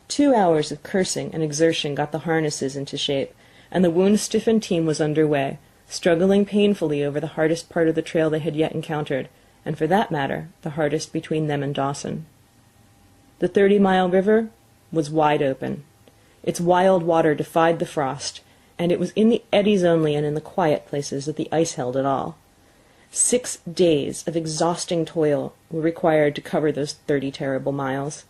2 hours of cursing and exertion got the harnesses into shape, and the wound-stiffened team was under way, struggling painfully over the hardest part of the trail they had yet encountered, and for that matter, the hardest between them and Dawson. The 30-mile river was wide open. Its wild water defied the frost, and it was in the eddies only and in the quiet places that the ice held at all. 6 days of exhausting toil were required to cover those 30 terrible miles.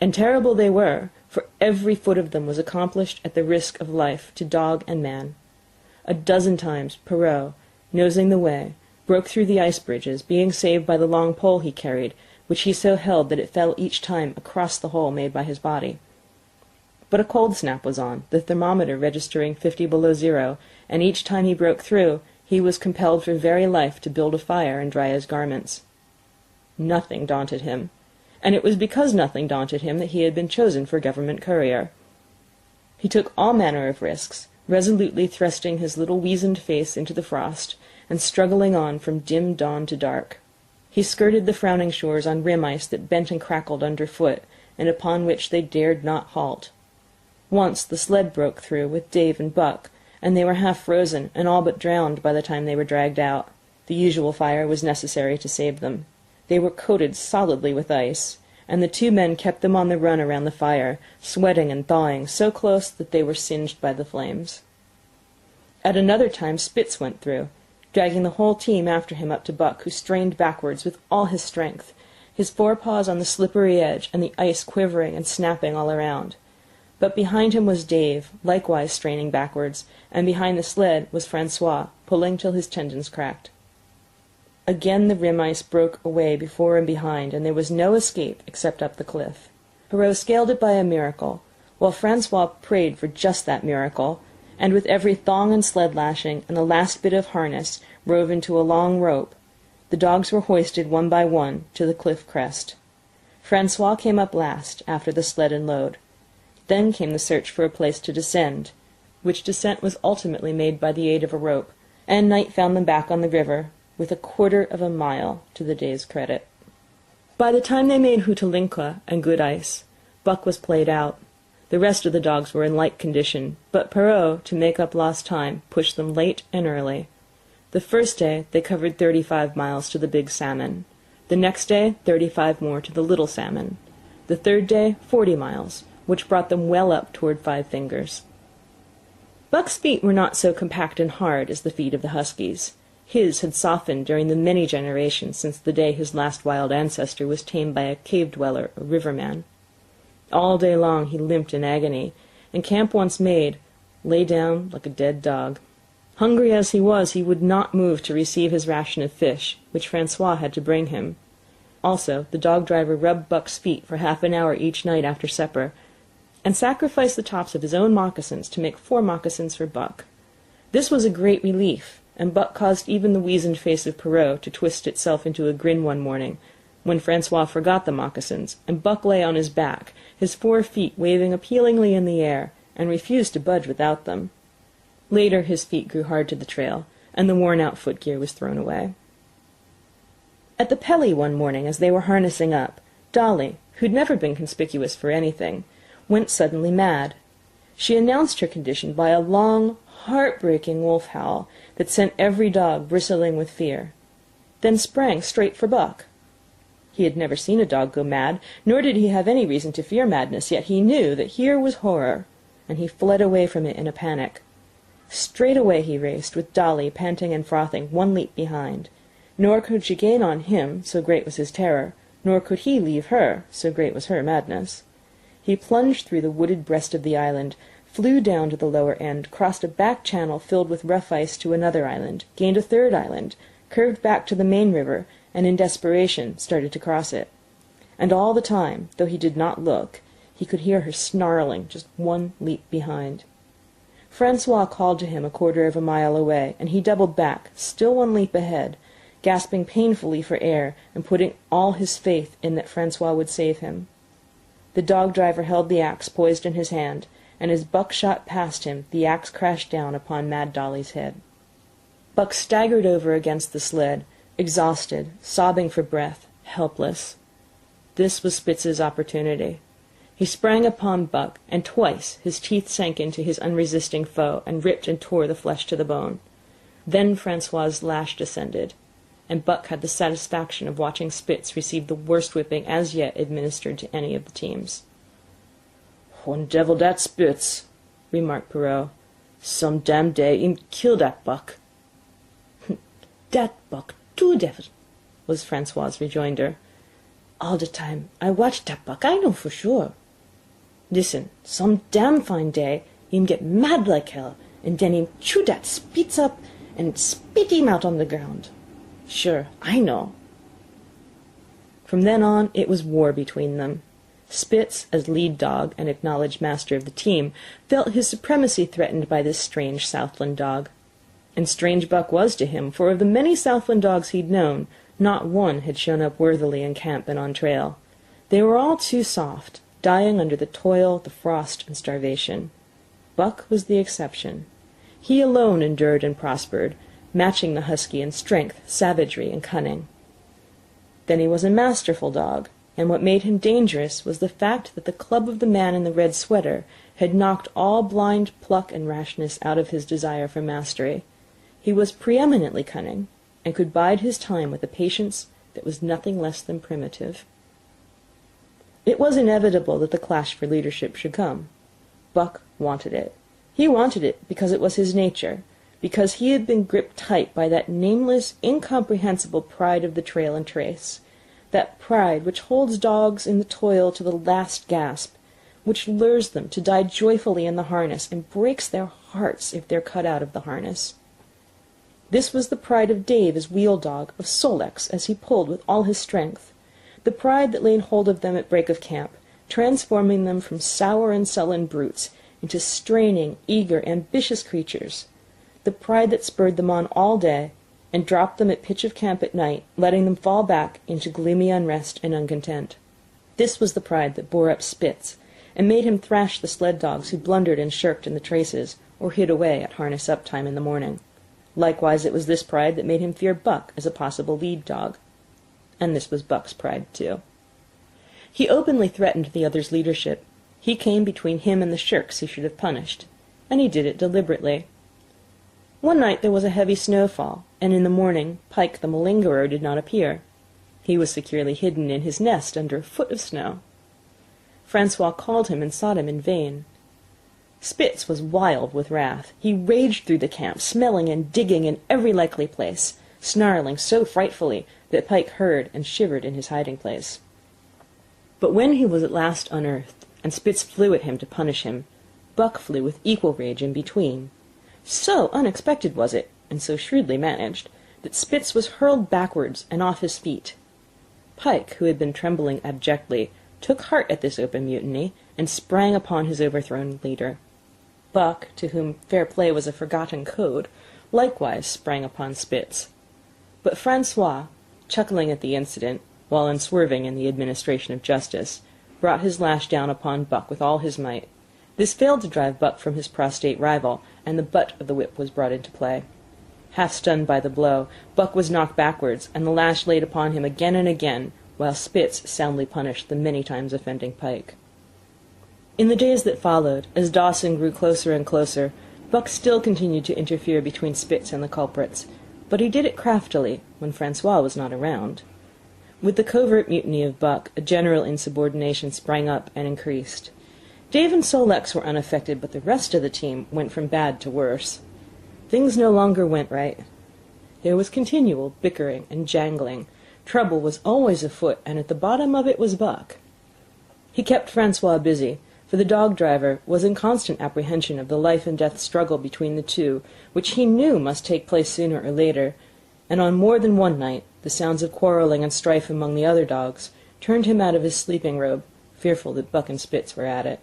And terrible they were, for every foot of them was accomplished at the risk of life to dog and man. A dozen times Perrault, nosing the way, broke through the ice bridges, being saved by the long pole he carried, which he so held that it fell each time across the hole made by his body. But a cold snap was on, the thermometer registering 50 below zero, and each time he broke through, he was compelled for very life to build a fire and dry his garments. Nothing daunted him, and it was because nothing daunted him that he had been chosen for government courier. He took all manner of risks, resolutely thrusting his little weazened face into the frost, and struggling on from dim dawn to dark. He skirted the frowning shores on rim ice that bent and crackled underfoot, and upon which they dared not halt. Once the sled broke through with Dave and Buck, and they were half frozen and all but drowned by the time they were dragged out. The usual fire was necessary to save them. They were coated solidly with ice, and the 2 men kept them on the run around the fire, sweating and thawing so close that they were singed by the flames. At another time Spitz went through, dragging the whole team after him up to Buck, who strained backwards with all his strength, his forepaws on the slippery edge and the ice quivering and snapping all around. But behind him was Dave, likewise straining backwards, and behind the sled was Francois, pulling till his tendons cracked. Again the rim ice broke away before and behind, and there was no escape except up the cliff. Perrault scaled it by a miracle, while Francois prayed for just that miracle, and with every thong and sled lashing and the last bit of harness rove into a long rope, the dogs were hoisted one by one to the cliff crest. Francois came up last, after the sled and load. Then came the search for a place to descend, which descent was ultimately made by the aid of a rope, and night found them back on the river, with a quarter of a mile to the day's credit. By the time they made Hootalinqua and good ice, Buck was played out. The rest of the dogs were in like condition, but Perrault, to make up lost time, pushed them late and early. The first day they covered 35 miles to the Big Salmon. The next day 35 more to the Little Salmon. The third day 40 miles, which brought them well up toward Five Fingers. Buck's feet were not so compact and hard as the feet of the huskies. His had softened during the many generations since the day his last wild ancestor was tamed by a cave-dweller or riverman. All day long he limped in agony, and camp once made, lay down like a dead dog. Hungry as he was, he would not move to receive his ration of fish, which Francois had to bring him. Also, the dog-driver rubbed Buck's feet for half an hour each night after supper, and sacrificed the tops of his own moccasins to make 4 moccasins for Buck. This was a great relief, and Buck caused even the weazened face of Perrault to twist itself into a grin one morning, when Francois forgot the moccasins, and Buck lay on his back, his 4 feet waving appealingly in the air, and refused to budge without them. Later his feet grew hard to the trail, and the worn-out footgear was thrown away. At the Pelly one morning, as they were harnessing up, Dolly, who'd never been conspicuous for anything, went suddenly mad. She announced her condition by a long, heartbreaking wolf howl that sent every dog bristling with fear, then sprang straight for Buck. He had never seen a dog go mad, nor did he have any reason to fear madness, yet he knew that here was horror, and he fled away from it in a panic. Straight away he raced, with Dolly panting and frothing 1 leap behind. Nor could she gain on him, so great was his terror, nor could he leave her, so great was her madness. He plunged through the wooded breast of the island, flew down to the lower end, crossed a back channel filled with rough ice to another island, gained a third island, curved back to the main river, and in desperation started to cross it. And all the time, though he did not look, he could hear her snarling just 1 leap behind. Francois called to him a quarter of a mile away, and he doubled back, still 1 leap ahead, gasping painfully for air and putting all his faith in that Francois would save him. The dog-driver held the axe poised in his hand, and as Buck shot past him, the axe crashed down upon Mad Dolly's head. Buck staggered over against the sled, exhausted, sobbing for breath, helpless. This was Spitz's opportunity. He sprang upon Buck, and twice his teeth sank into his unresisting foe and ripped and tore the flesh to the bone. Then Francois's lash descended, and Buck had the satisfaction of watching Spitz receive the worst whipping as yet administered to any of the teams. "One devil dat Spitz," remarked Perrault. "Some damn day him kill dat Buck." "Dat Buck too devil," was Francois's rejoinder. "All the time I watch dat Buck, I know for sure. Listen, some damn fine day him get mad like hell, and then him chew dat Spitz up and spit him out on the ground. Sure, I know." From then on it was war between them. Spitz, as lead dog and acknowledged master of the team, felt his supremacy threatened by this strange Southland dog. And strange Buck was to him, for of the many Southland dogs he'd known, not one had shown up worthily in camp and on trail. They were all too soft, dying under the toil, the frost, and starvation. Buck was the exception. He alone endured and prospered, matching the husky in strength, savagery, and cunning. Then he was a masterful dog, and what made him dangerous was the fact that the club of the man in the red sweater had knocked all blind pluck and rashness out of his desire for mastery. He was preeminently cunning, and could bide his time with a patience that was nothing less than primitive. It was inevitable that the clash for leadership should come. Buck wanted it. He wanted it because it was his nature, because he had been gripped tight by that nameless, incomprehensible pride of the trail and trace, that pride which holds dogs in the toil to the last gasp, which lures them to die joyfully in the harness and breaks their hearts if they're cut out of the harness. This was the pride of Dave as wheel dog, of Sol-leks as he pulled with all his strength, the pride that laid hold of them at break of camp, transforming them from sour and sullen brutes into straining, eager, ambitious creatures, the pride that spurred them on all day and dropped them at pitch of camp at night, letting them fall back into gloomy unrest and uncontent. This was the pride that bore up Spitz, and made him thrash the sled dogs who blundered and shirked in the traces, or hid away at harness-up time in the morning. Likewise it was this pride that made him fear Buck as a possible lead dog. And this was Buck's pride, too. He openly threatened the other's leadership. He came between him and the shirks he should have punished, and he did it deliberately. One night there was a heavy snowfall, and in the morning Pike the malingerer did not appear. He was securely hidden in his nest under a foot of snow. Francois called him and sought him in vain. Spitz was wild with wrath. He raged through the camp, smelling and digging in every likely place, snarling so frightfully that Pike heard and shivered in his hiding-place. But when he was at last unearthed, and Spitz flew at him to punish him, Buck flew with equal rage in between. So unexpected was it, and so shrewdly managed, that Spitz was hurled backwards and off his feet. Pike, who had been trembling abjectly, took heart at this open mutiny, and sprang upon his overthrown leader. Buck, to whom fair play was a forgotten code, likewise sprang upon Spitz. But Francois, chuckling at the incident, while unswerving in the administration of justice, brought his lash down upon Buck with all his might. This failed to drive Buck from his prostrate rival, and the butt of the whip was brought into play. Half stunned by the blow, Buck was knocked backwards, and the lash laid upon him again and again, while Spitz soundly punished the many times offending Pike. In the days that followed, as Dawson grew closer and closer, Buck still continued to interfere between Spitz and the culprits, but he did it craftily when Francois was not around. With the covert mutiny of Buck, a general insubordination sprang up and increased. Dave and Sol-leks were unaffected, but the rest of the team went from bad to worse. Things no longer went right. There was continual bickering and jangling. Trouble was always afoot, and at the bottom of it was Buck. He kept Francois busy, for the dog-driver was in constant apprehension of the life-and-death struggle between the two, which he knew must take place sooner or later, and on more than one night the sounds of quarrelling and strife among the other dogs turned him out of his sleeping robe, fearful that Buck and Spitz were at it.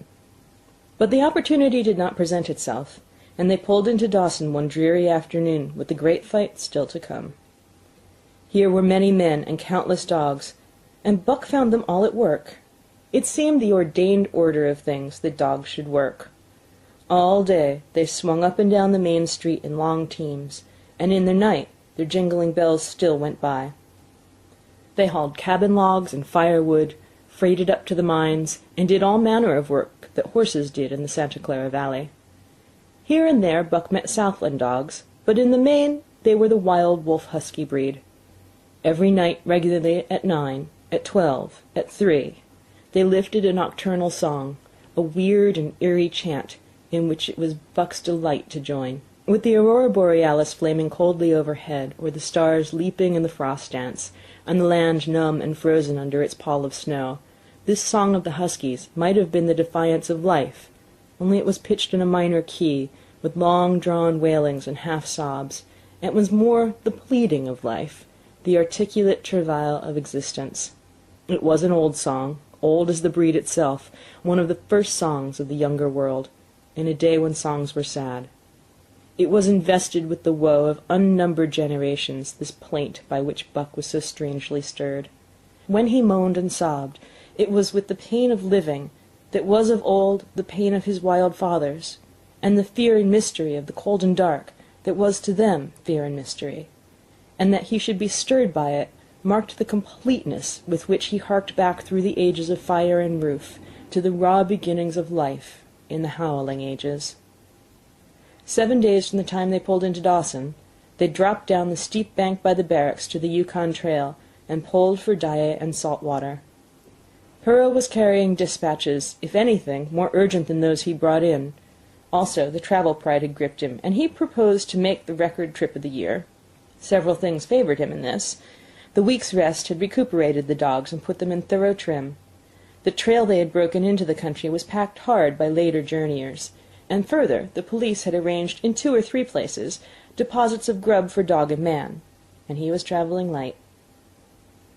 But the opportunity did not present itself, and they pulled into Dawson one dreary afternoon with the great fight still to come. Here were many men and countless dogs, and Buck found them all at work. It seemed the ordained order of things that dogs should work. All day they swung up and down the main street in long teams, and in the night their jingling bells still went by. They hauled cabin logs and firewood, freighted up to the mines, and did all manner of work that horses did in the Santa Clara Valley. Here and there Buck met Southland dogs, but in the main they were the wild wolf husky breed. Every night regularly at 9, at 12, at 3, they lifted a nocturnal song, a weird and eerie chant, in which it was Buck's delight to join. With the aurora borealis flaming coldly overhead, or the stars leaping in the frost dance, and the land numb and frozen under its pall of snow, this song of the huskies might have been the defiance of life, only it was pitched in a minor key, with long-drawn wailings and half-sobs, and it was more the pleading of life, the articulate travail of existence. It was an old song, old as the breed itself, one of the first songs of the younger world, in a day when songs were sad. It was invested with the woe of unnumbered generations, this plaint by which Buck was so strangely stirred. When he moaned and sobbed, it was with the pain of living that was of old the pain of his wild fathers, and the fear and mystery of the cold and dark that was to them fear and mystery, and that he should be stirred by it marked the completeness with which he harked back through the ages of fire and roof to the raw beginnings of life in the howling ages. 7 days from the time they pulled into Dawson, they dropped down the steep bank by the barracks to the Yukon Trail and pulled for Dyea and salt water. Hurrah was carrying dispatches, if anything, more urgent than those he brought in. Also, the travel pride had gripped him, and he proposed to make the record trip of the year. Several things favored him in this. The week's rest had recuperated the dogs and put them in thorough trim. The trail they had broken into the country was packed hard by later journeyers, and further, the police had arranged in 2 or 3 places deposits of grub for dog and man, and he was traveling light.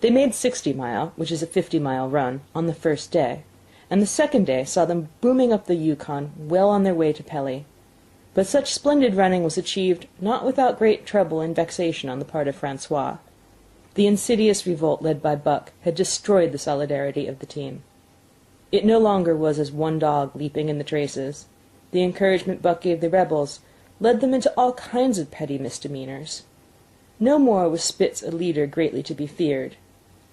They made 60 Mile, which is a 50-mile run, on the first day, and the second day saw them booming up the Yukon, well on their way to Pelly. But such splendid running was achieved not without great trouble and vexation on the part of Francois. The insidious revolt led by Buck had destroyed the solidarity of the team. It no longer was as one dog leaping in the traces. The encouragement Buck gave the rebels led them into all kinds of petty misdemeanors. No more was Spitz a leader greatly to be feared.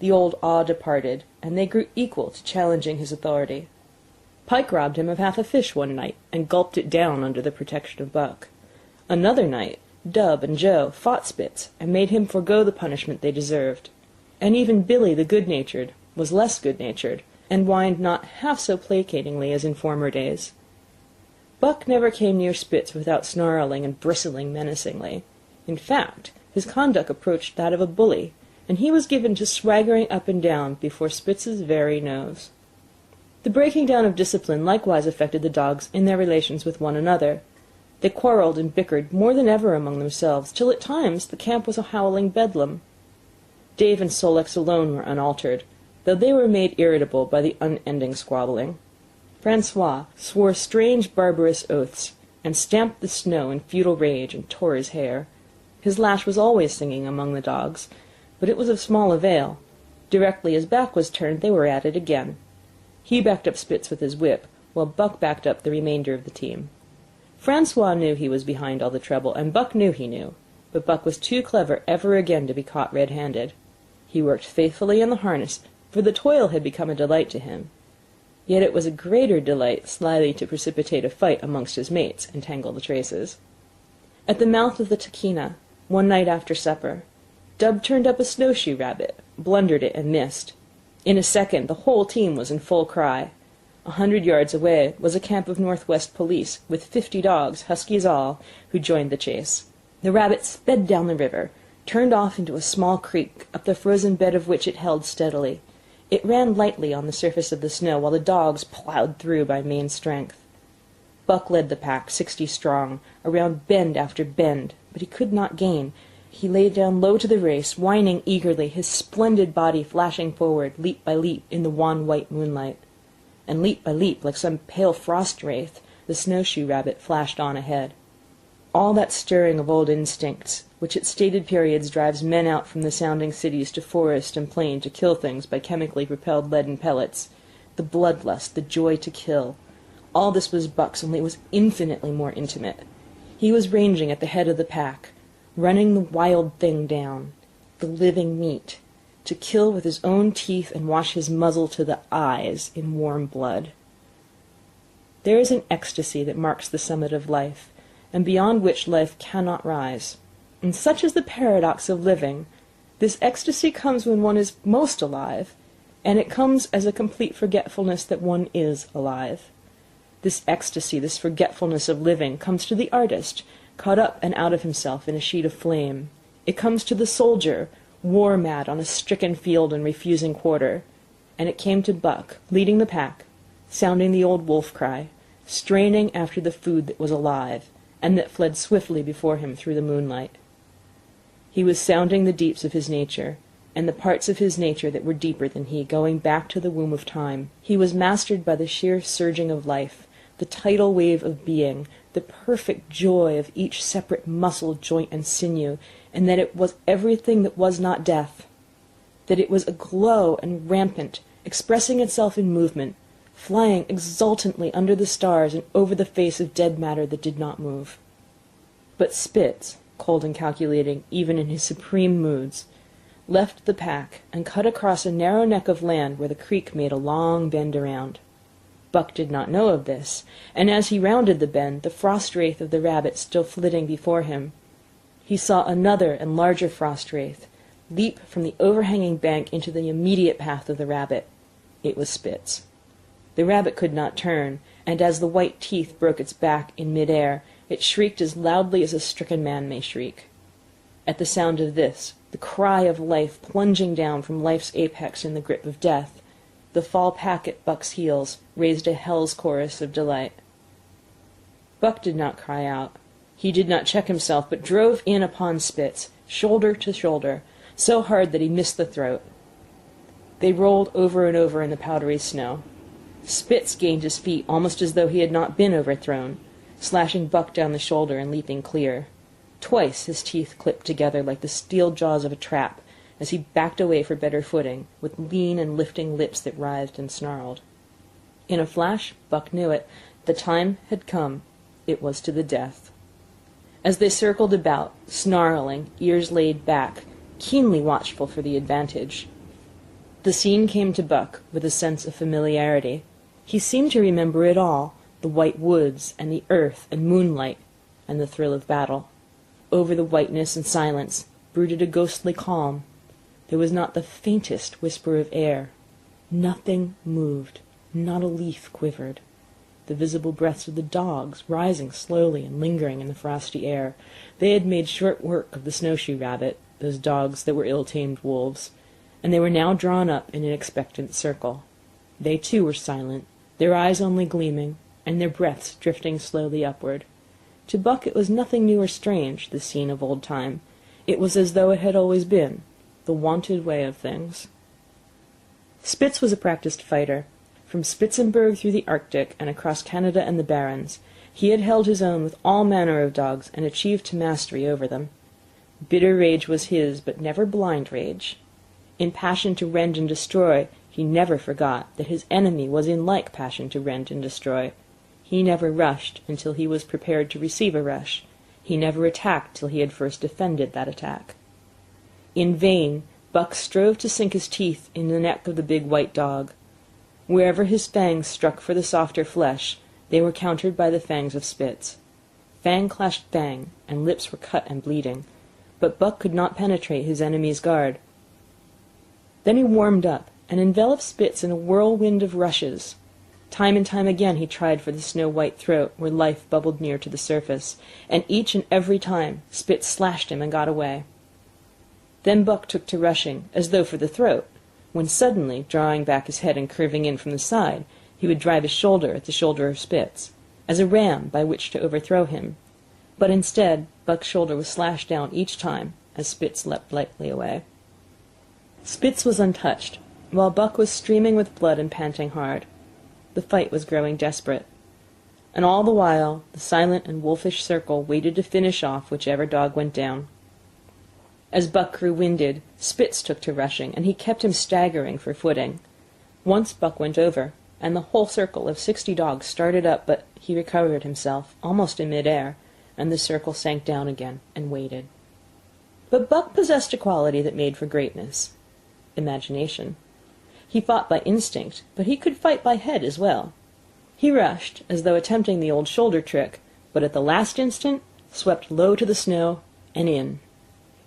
The old awe departed, and they grew equal to challenging his authority. Pike robbed him of half a fish one night, and gulped it down under the protection of Buck. Another night, Dub and Joe fought Spitz, and made him forego the punishment they deserved. And even Billy the good-natured was less good-natured, and whined not half so placatingly as in former days. Buck never came near Spitz without snarling and bristling menacingly. In fact, his conduct approached that of a bully, and he was given to swaggering up and down before Spitz's very nose. The breaking down of discipline likewise affected the dogs in their relations with one another. They quarrelled and bickered more than ever among themselves, till at times the camp was a howling bedlam. Dave and Sol-leks alone were unaltered, though they were made irritable by the unending squabbling. Francois swore strange barbarous oaths, and stamped the snow in futile rage, and tore his hair. His lash was always singing among the dogs, but it was of small avail. Directly his back was turned, they were at it again. He backed up Spitz with his whip, while Buck backed up the remainder of the team. Francois knew he was behind all the trouble, and Buck knew he knew, but Buck was too clever ever again to be caught red-handed. He worked faithfully in the harness, for the toil had become a delight to him. Yet it was a greater delight slyly to precipitate a fight amongst his mates and tangle the traces. At the mouth of the Tahkeena, one night after supper, Dub turned up a snowshoe rabbit, blundered it, and missed. In a second the whole team was in full cry. 100 yards away was a camp of Northwest police, with 50 dogs, huskies all, who joined the chase. The rabbit sped down the river, turned off into a small creek, up the frozen bed of which it held steadily. It ran lightly on the surface of the snow, while the dogs ploughed through by main strength. Buck led the pack, 60 strong, around bend after bend, but he could not gain. He lay down low to the race, whining eagerly, his splendid body flashing forward, leap by leap, in the wan white moonlight. And leap by leap, like some pale frost wraith, the snowshoe rabbit flashed on ahead. All that stirring of old instincts, which at stated periods drives men out from the sounding cities to forest and plain to kill things by chemically propelled leaden pellets, the bloodlust, the joy to kill, all this was Buck's, only it was infinitely more intimate. He was ranging at the head of the pack, running the wild thing down, the living meat, to kill with his own teeth and wash his muzzle to the eyes in warm blood. There is an ecstasy that marks the summit of life, and beyond which life cannot rise. And such is the paradox of living. This ecstasy comes when one is most alive, and it comes as a complete forgetfulness that one is alive. This ecstasy, this forgetfulness of living, comes to the artist, caught up and out of himself in a sheet of flame. It comes to the soldier, war-mad on a stricken field and refusing quarter. And it came to Buck, leading the pack, sounding the old wolf cry, straining after the food that was alive, and that fled swiftly before him through the moonlight. He was sounding the deeps of his nature, and the parts of his nature that were deeper than he, going back to the womb of time. He was mastered by the sheer surging of life, the tidal wave of being, the perfect joy of each separate muscle, joint, and sinew, and that it was everything that was not death, that it was aglow and rampant, expressing itself in movement, flying exultantly under the stars and over the face of dead matter that did not move. But Spitz, cold and calculating even in his supreme moods, left the pack and cut across a narrow neck of land where the creek made a long bend around. Buck did not know of this, and as he rounded the bend, the frost wraith of the rabbit still flitting before him, he saw another and larger frost wraith leap from the overhanging bank into the immediate path of the rabbit. It was Spitz. The rabbit could not turn, and as the white teeth broke its back in mid-air, it shrieked as loudly as a stricken man may shriek. At the sound of this, the cry of life plunging down from life's apex in the grip of death, the fall pack at Buck's heels raised a hell's chorus of delight. Buck did not cry out. He did not check himself, but drove in upon Spitz, shoulder to shoulder, so hard that he missed the throat. They rolled over and over in the powdery snow. Spitz gained his feet almost as though he had not been overthrown, slashing Buck down the shoulder and leaping clear. Twice his teeth clipped together like the steel jaws of a trap as he backed away for better footing, with lean and lifting lips that writhed and snarled. In a flash, Buck knew it. The time had come. It was to the death. As they circled about, snarling, ears laid back, keenly watchful for the advantage, the scene came to Buck with a sense of familiarity. He seemed to remember it all, the white woods, and the earth and moonlight, and the thrill of battle. Over the whiteness and silence brooded a ghostly calm. There was not the faintest whisper of air. Nothing moved. Not a leaf quivered. The visible breaths of the dogs, rising slowly and lingering in the frosty air. They had made short work of the snowshoe rabbit, those dogs that were ill-tamed wolves, and they were now drawn up in an expectant circle. They too were silent, their eyes only gleaming, and their breaths drifting slowly upward. To Buck it was nothing new or strange, this scene of old time. It was as though it had always been, the wonted way of things. Spitz was a practised fighter. From Spitzenberg through the Arctic and across Canada and the Barrens, he had held his own with all manner of dogs and achieved to mastery over them. Bitter rage was his, but never blind rage. In passion to rend and destroy, he never forgot that his enemy was in like passion to rend and destroy. He never rushed until he was prepared to receive a rush. He never attacked till he had first defended that attack. In vain, Buck strove to sink his teeth in the neck of the big white dog. Wherever his fangs struck for the softer flesh, they were countered by the fangs of Spitz. Fang clashed fang, and lips were cut and bleeding, but Buck could not penetrate his enemy's guard. Then he warmed up, and enveloped Spitz in a whirlwind of rushes. Time and time again he tried for the snow-white throat, where life bubbled near to the surface, and each and every time Spitz slashed him and got away. Then Buck took to rushing, as though for the throat, when suddenly, drawing back his head and curving in from the side, he would drive his shoulder at the shoulder of Spitz, as a ram by which to overthrow him. But instead, Buck's shoulder was slashed down each time, as Spitz leapt lightly away. Spitz was untouched, while Buck was streaming with blood and panting hard. The fight was growing desperate. And all the while, the silent and wolfish circle waited to finish off whichever dog went down. As Buck grew winded, Spitz took to rushing, and he kept him staggering for footing. Once Buck went over, and the whole circle of 60 dogs started up, but he recovered himself, almost in mid-air, and the circle sank down again and waited. But Buck possessed a quality that made for greatness: imagination. He fought by instinct, but he could fight by head as well. He rushed, as though attempting the old shoulder trick, but at the last instant swept low to the snow and in.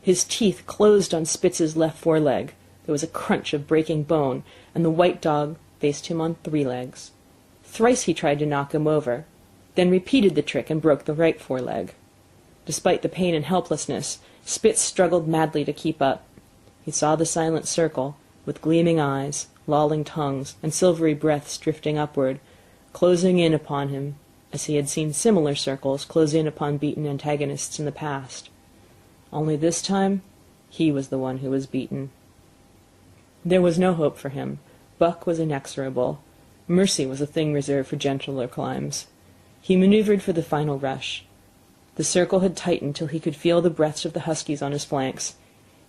His teeth closed on Spitz's left foreleg. There was a crunch of breaking bone, and the white dog faced him on 3 legs. Thrice he tried to knock him over, then repeated the trick and broke the right foreleg. Despite the pain and helplessness, Spitz struggled madly to keep up. He saw the silent circle, with gleaming eyes, lolling tongues, and silvery breaths drifting upward, closing in upon him, as he had seen similar circles close in upon beaten antagonists in the past. Only this time, he was the one who was beaten. There was no hope for him. Buck was inexorable. Mercy was a thing reserved for gentler climes. He maneuvered for the final rush. The circle had tightened till he could feel the breaths of the huskies on his flanks.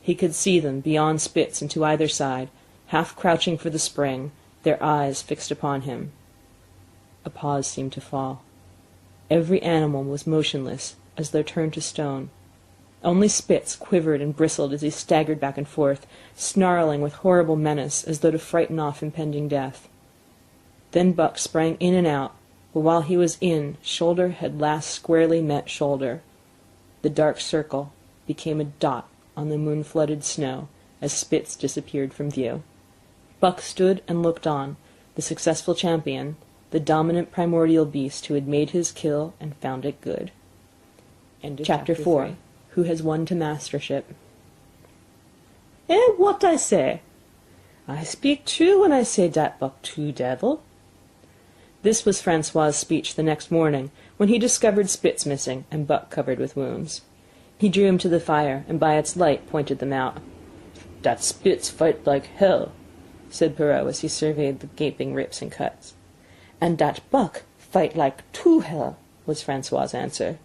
He could see them, beyond Spitz and to either side, half crouching for the spring, their eyes fixed upon him. A pause seemed to fall. Every animal was motionless, as though turned to stone. Only Spitz quivered and bristled as he staggered back and forth, snarling with horrible menace, as though to frighten off impending death. Then Buck sprang in and out, but while he was in, shoulder had last squarely met shoulder. The dark circle became a dot on the moon-flooded snow as Spitz disappeared from view. Buck stood and looked on, the successful champion, the dominant primordial beast who had made his kill and found it good. Chapter 4. Who has won to mastership. What I say? I speak true when I say dat Buck too devil. This was Francois's speech the next morning, when he discovered Spitz missing and Buck covered with wounds. He drew him to the fire, and by its light pointed them out. "Dat Spitz fight like hell," said Perrault as he surveyed the gaping rips and cuts. "And dat Buck fight like two hell," was Francois's answer.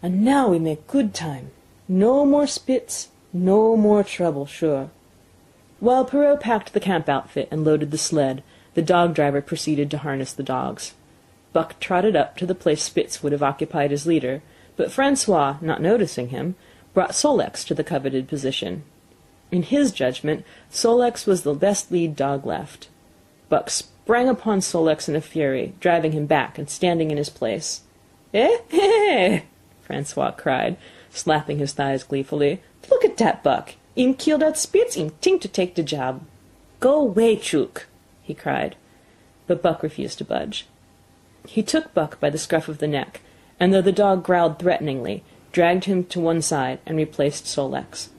"And now we make good time. No more Spitz, no more trouble, sure." While Perrault packed the camp outfit and loaded the sled, the dog-driver proceeded to harness the dogs. Buck trotted up to the place Spitz would have occupied as leader, but Francois, not noticing him, brought Sol-leks to the coveted position. In his judgment, Sol-leks was the best lead dog left. Buck sprang upon Sol-leks in a fury, driving him back and standing in his place. "Eh, eh!" Francois cried, slapping his thighs gleefully. "Look at dat Buck! Him kill dat Spitz, him think to take de job. Go away, Chook!" he cried. But Buck refused to budge. He took Buck by the scruff of the neck, and though the dog growled threateningly, dragged him to one side and replaced Sol-leks.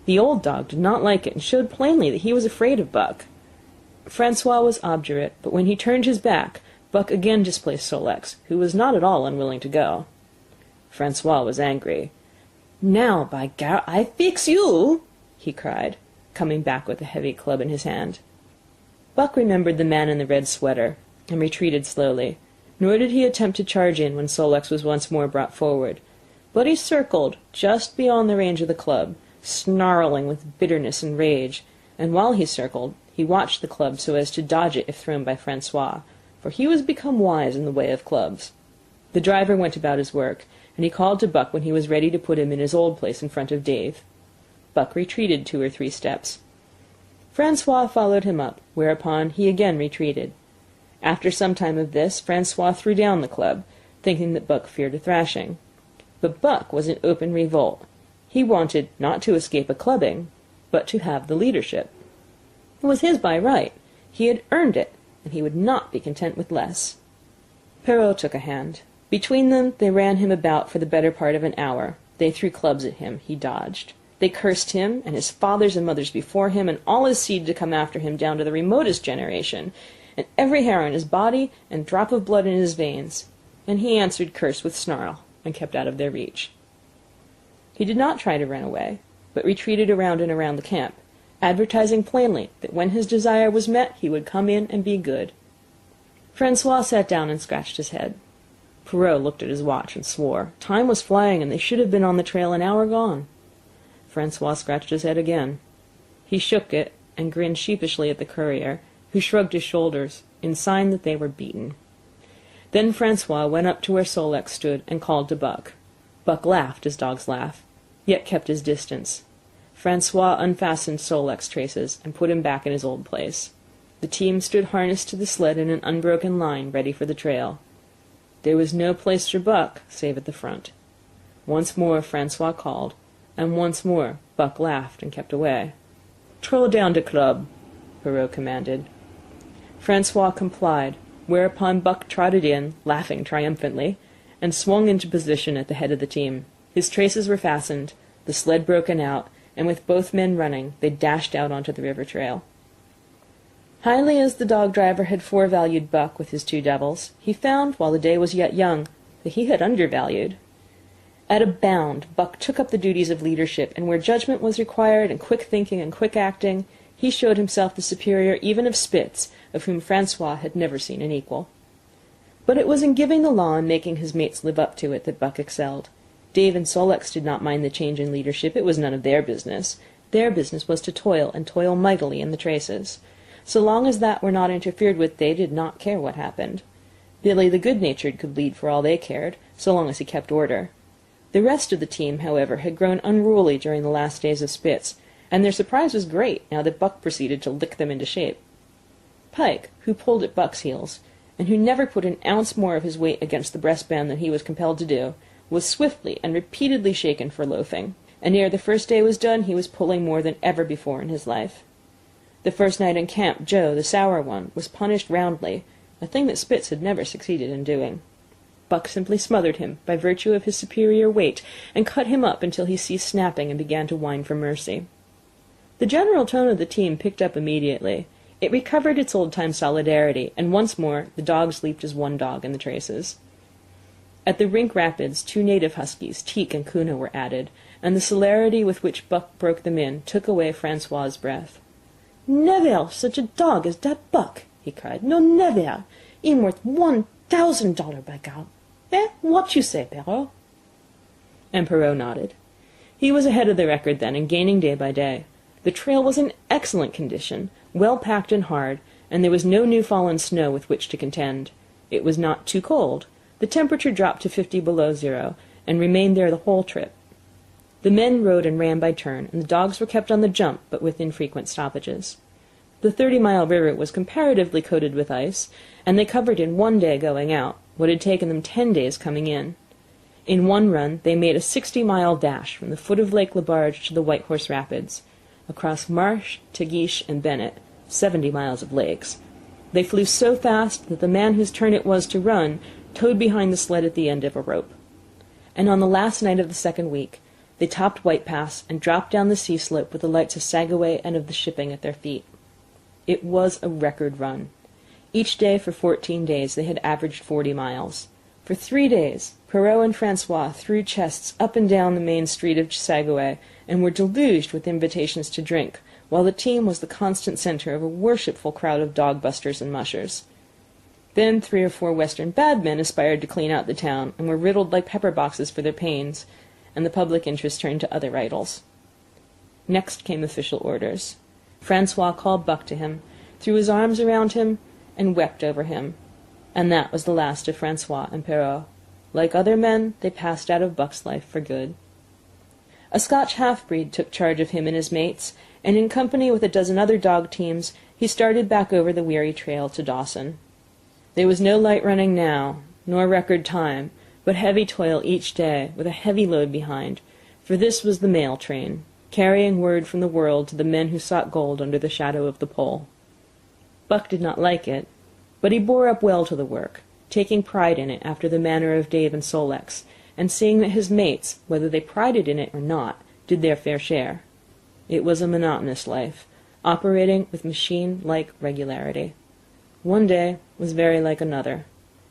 The old dog did not like it and showed plainly that he was afraid of Buck. Francois was obdurate, but when he turned his back, Buck again displaced Sol-leks, who was not at all unwilling to go. Francois was angry. "Now, by gar, I fix you!" he cried, coming back with a heavy club in his hand. Buck remembered the man in the red sweater, and retreated slowly, nor did he attempt to charge in when Sol-leks was once more brought forward, but he circled just beyond the range of the club, snarling with bitterness and rage, and while he circled, he watched the club so as to dodge it if thrown by Francois, for he was become wise in the way of clubs. The driver went about his work, and he called to Buck when he was ready to put him in his old place in front of Dave. Buck retreated 2 or 3 steps. Francois followed him up, whereupon he again retreated. After some time of this, Francois threw down the club, thinking that Buck feared a thrashing. But Buck was in open revolt. He wanted not to escape a clubbing, but to have the leadership. It was his by right. He had earned it, and he would not be content with less. Perrault took a hand. Between them, they ran him about for the better part of an hour. They threw clubs at him. He dodged. They cursed him, and his fathers and mothers before him, and all his seed to come after him down to the remotest generation, and every hair on his body and drop of blood in his veins. And he answered curse with snarl, and kept out of their reach. He did not try to run away, but retreated around and around the camp, advertising plainly that when his desire was met he would come in and be good. Francois sat down and scratched his head. Perrault looked at his watch and swore. Time was flying, and they should have been on the trail an hour gone. Francois scratched his head again. He shook it, and grinned sheepishly at the courier, who shrugged his shoulders, in sign that they were beaten. Then Francois went up to where Sol-leks stood, and called to Buck. Buck laughed, as dogs laugh, yet kept his distance. Francois unfastened Sol-leks' traces, and put him back in his old place. The team stood harnessed to the sled in an unbroken line, ready for the trail. There was no place for Buck, save at the front. Once more Francois called, and once more Buck laughed and kept away. "Throw down the club," Perrault commanded. Francois complied, whereupon Buck trotted in, laughing triumphantly, and swung into position at the head of the team. His traces were fastened, the sled broken out, and with both men running, they dashed out onto the river trail. Highly as the dog-driver had forevalued Buck with his 2 devils, he found, while the day was yet young, that he had undervalued. At a bound, Buck took up the duties of leadership, and where judgment was required, and quick thinking and quick acting, he showed himself the superior even of Spitz, of whom Francois had never seen an equal. But it was in giving the law and making his mates live up to it that Buck excelled. Dave and Sol-leks did not mind the change in leadership. It was none of their business. Their business was to toil, and toil mightily in the traces. So long as that were not interfered with, they did not care what happened. Billy the good-natured could lead for all they cared, so long as he kept order. The rest of the team, however, had grown unruly during the last days of Spitz, and their surprise was great now that Buck proceeded to lick them into shape. Pike, who pulled at Buck's heels, and who never put an ounce more of his weight against the breastband than he was compelled to do, was swiftly and repeatedly shaken for loafing, and ere the first day was done he was pulling more than ever before in his life. The first night in camp, Joe, the sour one, was punished roundly, a thing that Spitz had never succeeded in doing. Buck simply smothered him by virtue of his superior weight, and cut him up until he ceased snapping and began to whine for mercy. The general tone of the team picked up immediately. It recovered its old-time solidarity, and once more the dogs leaped as one dog in the traces. At the Rink Rapids 2 native huskies, Teek and Kuna, were added, and the celerity with which Buck broke them in took away Francois's breath. "Never such a dog as dat Buck!" he cried. "No, never! "'Im worth $1,000, by God! Eh, what you say, Perrault?" And Perrault nodded. He was ahead of the record then, and gaining day by day. The trail was in excellent condition, well packed and hard, and there was no new fallen snow with which to contend. It was not too cold. The temperature dropped to 50 below zero, and remained there the whole trip. The men rode and ran by turn, and the dogs were kept on the jump, but with infrequent stoppages. The 30-mile river was comparatively coated with ice, and they covered in one day going out what had taken them 10 days coming in. In one run they made a 60-mile dash from the foot of Lake Lebarge to the White Horse Rapids, across Marsh, Tagish, and Bennett, 70 miles of lakes. They flew so fast that the man whose turn it was to run towed behind the sled at the end of a rope. And on the last night of the second week they topped White Pass and dropped down the sea slope with the lights of Sagaway and of the shipping at their feet. It was a record run. Each day for 14 days they had averaged 40 miles. For 3 days Perrault and Francois threw chests up and down the main street of Sagaway and were deluged with invitations to drink, while the team was the constant center of a worshipful crowd of dog-busters and mushers. Then 3 or 4 Western bad men aspired to clean out the town, and were riddled like pepper-boxes for their pains, and the public interest turned to other idols. Next came official orders. Francois called Buck to him, threw his arms around him, and wept over him. And that was the last of Francois and Perrault. Like other men, they passed out of Buck's life for good. A Scotch half-breed took charge of him and his mates, and in company with a dozen other dog teams, he started back over the weary trail to Dawson. There was no light running now, nor record time, but heavy toil each day, with a heavy load behind, for this was the mail train, carrying word from the world to the men who sought gold under the shadow of the pole. Buck did not like it, but he bore up well to the work, taking pride in it after the manner of Dave and Sol-leks, and seeing that his mates, whether they prided in it or not, did their fair share. It was a monotonous life, operating with machine-like regularity. One day was very like another.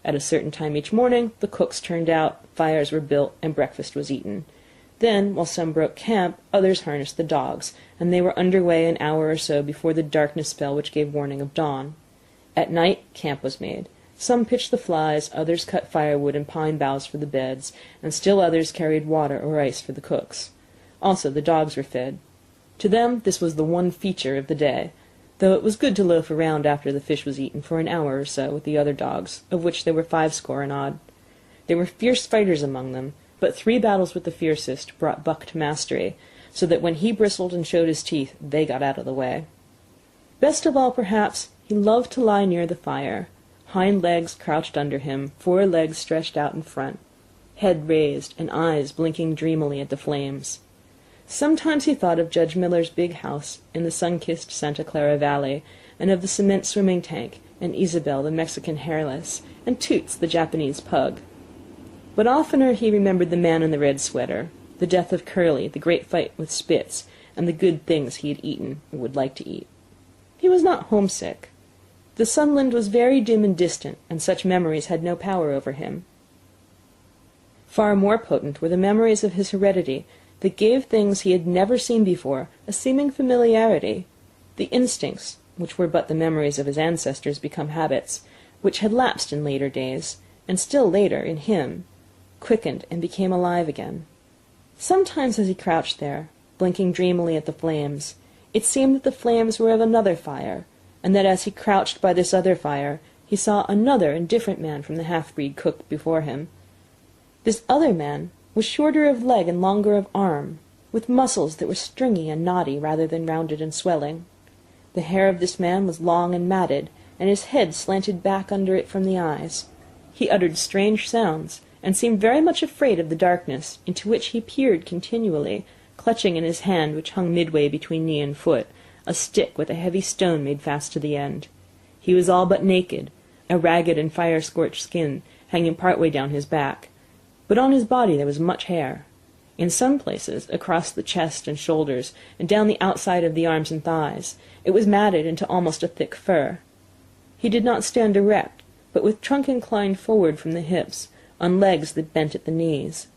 At a certain time each morning the cooks turned out, fires were built, and breakfast was eaten. Then, while some broke camp, others harnessed the dogs, and they were under way an hour or so before the darkness fell which gave warning of dawn. At night camp was made. Some pitched the flies, others cut firewood and pine boughs for the beds, and still others carried water or ice for the cooks. Also the dogs were fed. To them this was the one feature of the day, though it was good to loaf around after the fish was eaten for an hour or so with the other dogs, of which there were 50 and odd. There were fierce fighters among them, but 3 battles with the fiercest brought Buck to mastery, so that when he bristled and showed his teeth, they got out of the way. Best of all, perhaps, he loved to lie near the fire, hind legs crouched under him, 4 legs stretched out in front, head raised and eyes blinking dreamily at the flames. Sometimes he thought of Judge Miller's big house in the sun-kissed Santa Clara Valley, and of the cement swimming tank, and Isabel the Mexican hairless, and Toots the Japanese pug. But oftener he remembered the man in the red sweater, the death of Curly, the great fight with Spitz, and the good things he had eaten or would like to eat. He was not homesick. The sunland was very dim and distant, and such memories had no power over him. Far more potent were the memories of his heredity, that gave things he had never seen before a seeming familiarity, the instincts, which were but the memories of his ancestors become habits, which had lapsed in later days, and still later, in him, quickened and became alive again. Sometimes as he crouched there, blinking dreamily at the flames, it seemed that the flames were of another fire, and that as he crouched by this other fire, he saw another and different man from the half-breed cook before him. This other man was shorter of leg and longer of arm, with muscles that were stringy and knotty rather than rounded and swelling. The hair of this man was long and matted, and his head slanted back under it from the eyes. He uttered strange sounds, and seemed very much afraid of the darkness, into which he peered continually, clutching in his hand, which hung midway between knee and foot, a stick with a heavy stone made fast to the end. He was all but naked, a ragged and fire-scorched skin hanging part way down his back, but on his body there was much hair. In some places, across the chest and shoulders, and down the outside of the arms and thighs, it was matted into almost a thick fur. He did not stand erect, but with trunk inclined forward from the hips, on legs that bent at the knees.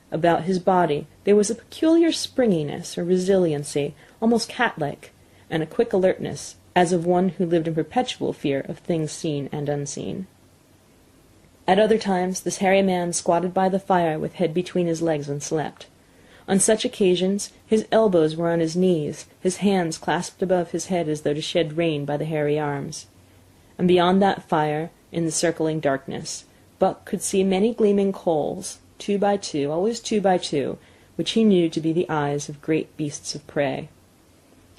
About his body there was a peculiar springiness or resiliency, almost cat-like, and a quick alertness, as of one who lived in perpetual fear of things seen and unseen. At other times this hairy man squatted by the fire with head between his legs and slept. On such occasions his elbows were on his knees, his hands clasped above his head as though to shed rain by the hairy arms. And beyond that fire, in the circling darkness, Buck could see many gleaming coals, 2 by 2, always 2 by 2, which he knew to be the eyes of great beasts of prey.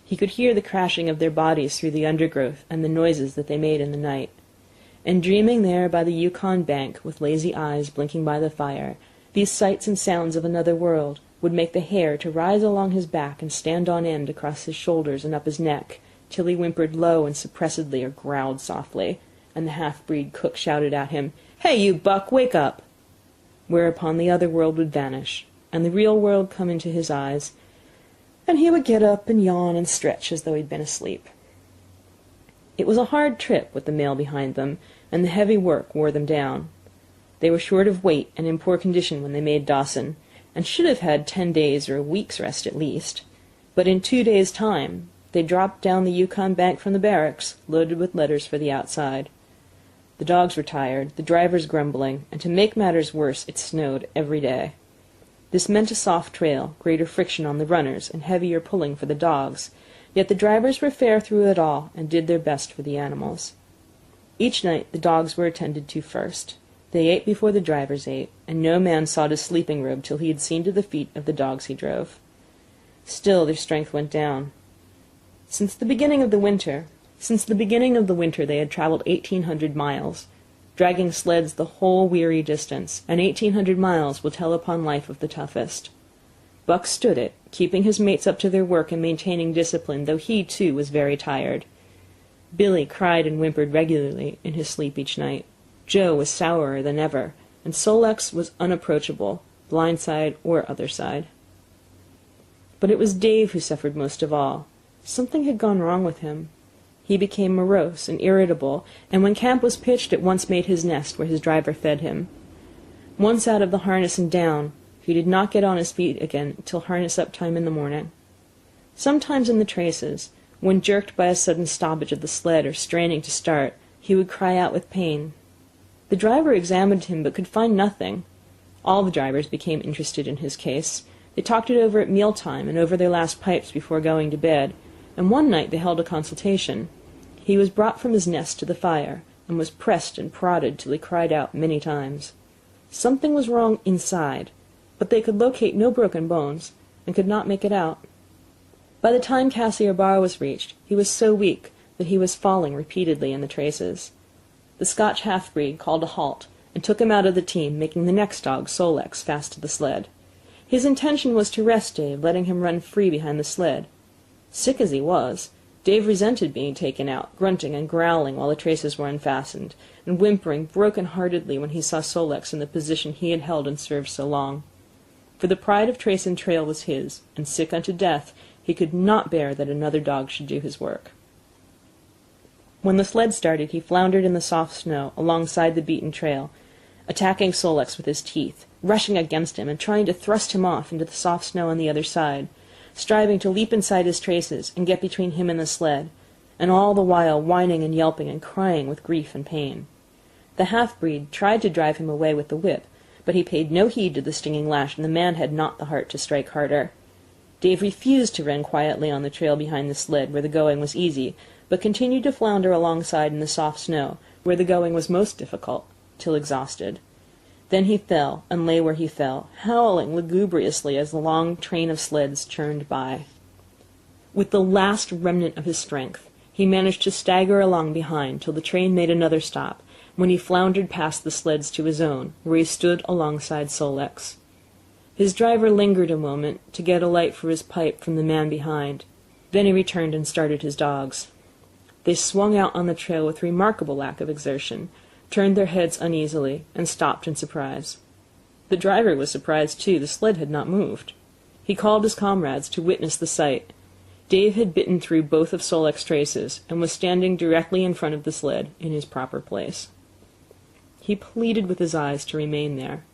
He could hear the crashing of their bodies through the undergrowth and the noises that they made in the night. And dreaming there by the Yukon bank, with lazy eyes blinking by the fire, these sights and sounds of another world would make the hair to rise along his back and stand on end across his shoulders and up his neck, till he whimpered low and suppressedly or growled softly, and the half-breed cook shouted at him, "Hey, you Buck, wake up!" Whereupon the other world would vanish, and the real world come into his eyes, and he would get up and yawn and stretch as though he'd been asleep. It was a hard trip with the mail behind them, and the heavy work wore them down. They were short of weight and in poor condition when they made Dawson, and should have had 10 days or a week's rest at least. But in 2 days' time they dropped down the Yukon bank from the barracks, loaded with letters for the outside. The dogs were tired, the drivers grumbling, and to make matters worse it snowed every day. This meant a soft trail, greater friction on the runners, and heavier pulling for the dogs, yet the drivers were fair through it all, and did their best for the animals. Each night the dogs were attended to first. They ate before the drivers ate, and no man sought his sleeping robe till he had seen to the feet of the dogs he drove. Still their strength went down. Since the beginning of the winter they had travelled 1,800 miles, dragging sleds the whole weary distance, and 1,800 miles will tell upon life of the toughest. Buck stood it, keeping his mates up to their work and maintaining discipline, though he, too, was very tired. Billy cried and whimpered regularly in his sleep each night. Joe was sourer than ever, and Sol-leks was unapproachable, blind side or other side. But it was Dave who suffered most of all. Something had gone wrong with him. He became morose and irritable, and when camp was pitched at once made his nest where his driver fed him. Once out of the harness and down, he did not get on his feet again till harness-up time in the morning. Sometimes in the traces, when jerked by a sudden stoppage of the sled or straining to start, he would cry out with pain. The driver examined him but could find nothing. All the drivers became interested in his case. They talked it over at meal-time and over their last pipes before going to bed, and one night they held a consultation. He was brought from his nest to the fire, and was pressed and prodded till he cried out many times. Something was wrong inside, but they could locate no broken bones, and could not make it out. By the time Cassiar Bar was reached, he was so weak that he was falling repeatedly in the traces. The Scotch half-breed called a halt, and took him out of the team, making the next dog, Sol-leks, fast to the sled. His intention was to rest Dave, letting him run free behind the sled. Sick as he was, Dave resented being taken out, grunting and growling while the traces were unfastened, and whimpering broken-heartedly when he saw Sol-leks in the position he had held and served so long. For the pride of trace and trail was his, and sick unto death, he could not bear that another dog should do his work. When the sled started, he floundered in the soft snow alongside the beaten trail, attacking Sol-leks with his teeth, rushing against him and trying to thrust him off into the soft snow on the other side, striving to leap inside his traces and get between him and the sled, and all the while whining and yelping and crying with grief and pain. The half-breed tried to drive him away with the whip, but he paid no heed to the stinging lash, and the man had not the heart to strike harder. Dave refused to run quietly on the trail behind the sled, where the going was easy, but continued to flounder alongside in the soft snow, where the going was most difficult, till exhausted. Then he fell, and lay where he fell, howling lugubriously as the long train of sleds churned by. With the last remnant of his strength, he managed to stagger along behind till the train made another stop, when he floundered past the sleds to his own, where he stood alongside Sol-leks. His driver lingered a moment to get a light for his pipe from the man behind. Then he returned and started his dogs. They swung out on the trail with remarkable lack of exertion, turned their heads uneasily, and stopped in surprise. The driver was surprised too. The sled had not moved. He called his comrades to witness the sight. Dave had bitten through both of Sol-leks' traces, and was standing directly in front of the sled, in his proper place. He pleaded with his eyes to remain there.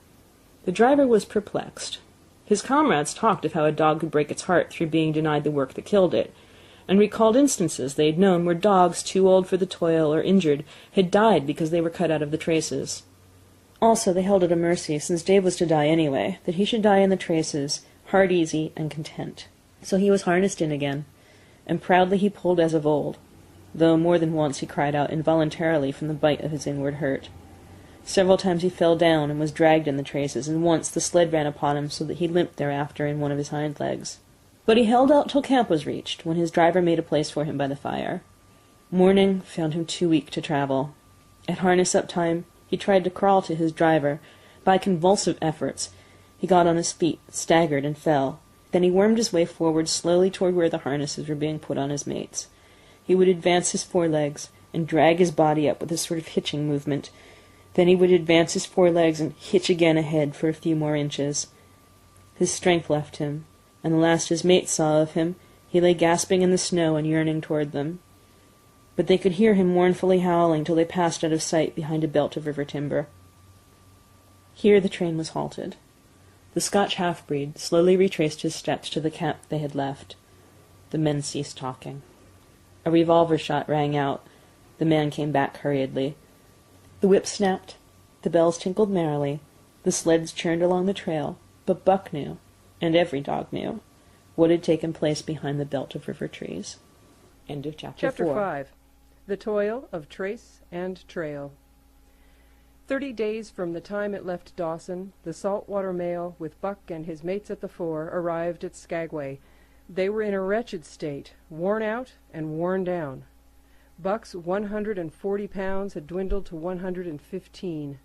The driver was perplexed. His comrades talked of how a dog could break its heart through being denied the work that killed it, and recalled instances they had known where dogs, too old for the toil or injured, had died because they were cut out of the traces. Also, they held it a mercy, since Dave was to die anyway, that he should die in the traces, heart easy and content. So he was harnessed in again, and proudly he pulled as of old, though more than once he cried out involuntarily from the bite of his inward hurt. Several times he fell down and was dragged in the traces, and once the sled ran upon him so that he limped thereafter in one of his hind legs. But he held out till camp was reached, when his driver made a place for him by the fire. Morning found him too weak to travel. At harness-up time he tried to crawl to his driver. By convulsive efforts he got on his feet, staggered, and fell. Then he wormed his way forward slowly toward where the harnesses were being put on his mates. He would advance his forelegs and drag his body up with a sort of hitching movement. Then he would advance his forelegs and hitch again ahead for a few more inches. His strength left him, and the last his mates saw of him, he lay gasping in the snow and yearning toward them. But they could hear him mournfully howling till they passed out of sight behind a belt of river timber. Here the train was halted. The Scotch half-breed slowly retraced his steps to the camp they had left. The men ceased talking. A revolver shot rang out. The man came back hurriedly. The whip snapped. The bells tinkled merrily. The sleds churned along the trail. But Buck knew, and every dog knew, what had taken place behind the belt of river trees. End of chapter 4. 5. The Toil of Trace and Trail. 30 days from the time it left Dawson, the saltwater mail, with Buck and his mates at the fore, arrived at Skagway. They were in a wretched state, worn out and worn down. Buck's 140 pounds had dwindled to 115.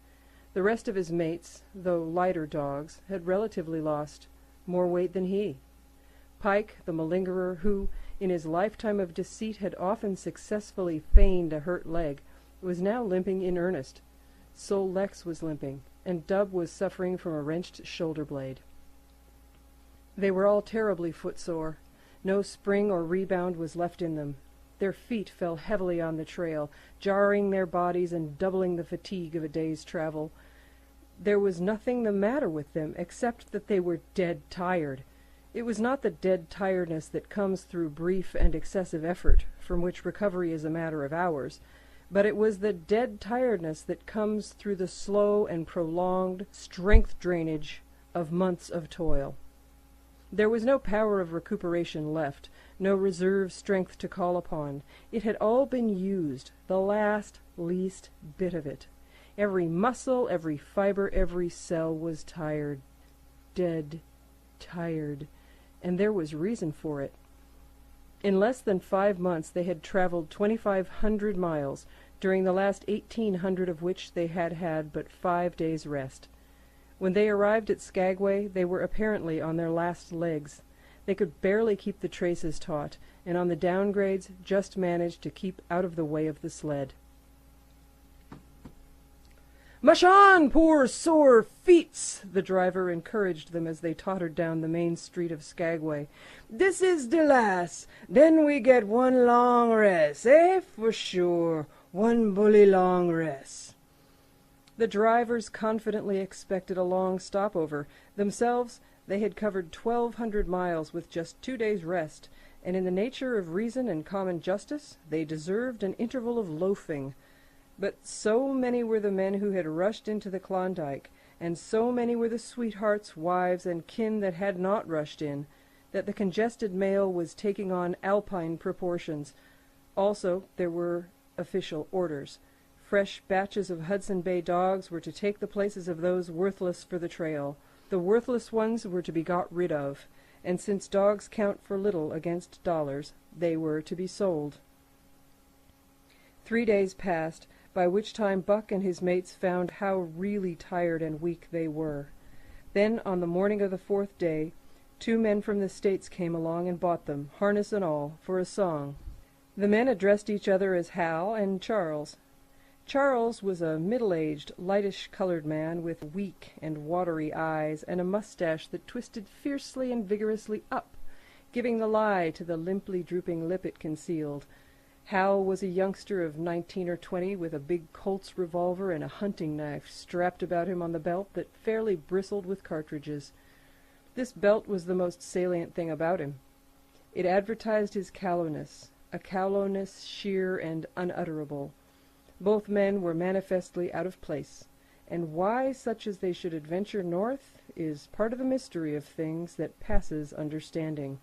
The rest of his mates, though lighter dogs, had relatively lost more weight than he. Pike, the malingerer, who, in his lifetime of deceit, had often successfully feigned a hurt leg, was now limping in earnest. Sol Leks was limping, and Dub was suffering from a wrenched shoulder-blade. They were all terribly footsore. No spring or rebound was left in them. Their feet fell heavily on the trail, jarring their bodies and doubling the fatigue of a day's travel. There was nothing the matter with them except that they were dead tired. It was not the dead tiredness that comes through brief and excessive effort, from which recovery is a matter of hours, but it was the dead tiredness that comes through the slow and prolonged strength drainage of months of toil. There was no power of recuperation left, no reserve strength to call upon. It had all been used, the last, least bit of it. Every muscle, every fiber, every cell was tired, dead, tired, and there was reason for it. In less than 5 months they had traveled 2,500 miles, during the last 1,800 of which they had had but 5 days' rest. When they arrived at Skagway, they were apparently on their last legs. They could barely keep the traces taut, and on the downgrades just managed to keep out of the way of the sled. "Mush on, poor sore feets!" the driver encouraged them as they tottered down the main street of Skagway. "This is de last. Then we get one long rest, eh, for sure. One bully long rest." The drivers confidently expected a long stopover. Themselves, they had covered 1,200 miles with just 2 days' rest, and in the nature of reason and common justice, they deserved an interval of loafing. But so many were the men who had rushed into the Klondike, and so many were the sweethearts, wives, and kin that had not rushed in, that the congested mail was taking on Alpine proportions. Also, there were official orders. Fresh batches of Hudson Bay dogs were to take the places of those worthless for the trail. The worthless ones were to be got rid of, and since dogs count for little against dollars, they were to be sold. 3 days passed, by which time Buck and his mates found how really tired and weak they were. Then, on the morning of the 4th day, 2 men from the States came along and bought them, harness and all, for a song. The men addressed each other as Hal and Charles. Charles was a middle-aged, lightish-colored man with weak and watery eyes and a mustache that twisted fiercely and vigorously up, giving the lie to the limply drooping lip it concealed. Hal was a youngster of 19 or 20 with a big Colt's revolver and a hunting knife strapped about him on the belt that fairly bristled with cartridges. This belt was the most salient thing about him. It advertised his callowness, a callowness sheer and unutterable. Both men were manifestly out of place, and why such as they should adventure north is part of the mystery of things that passes understanding.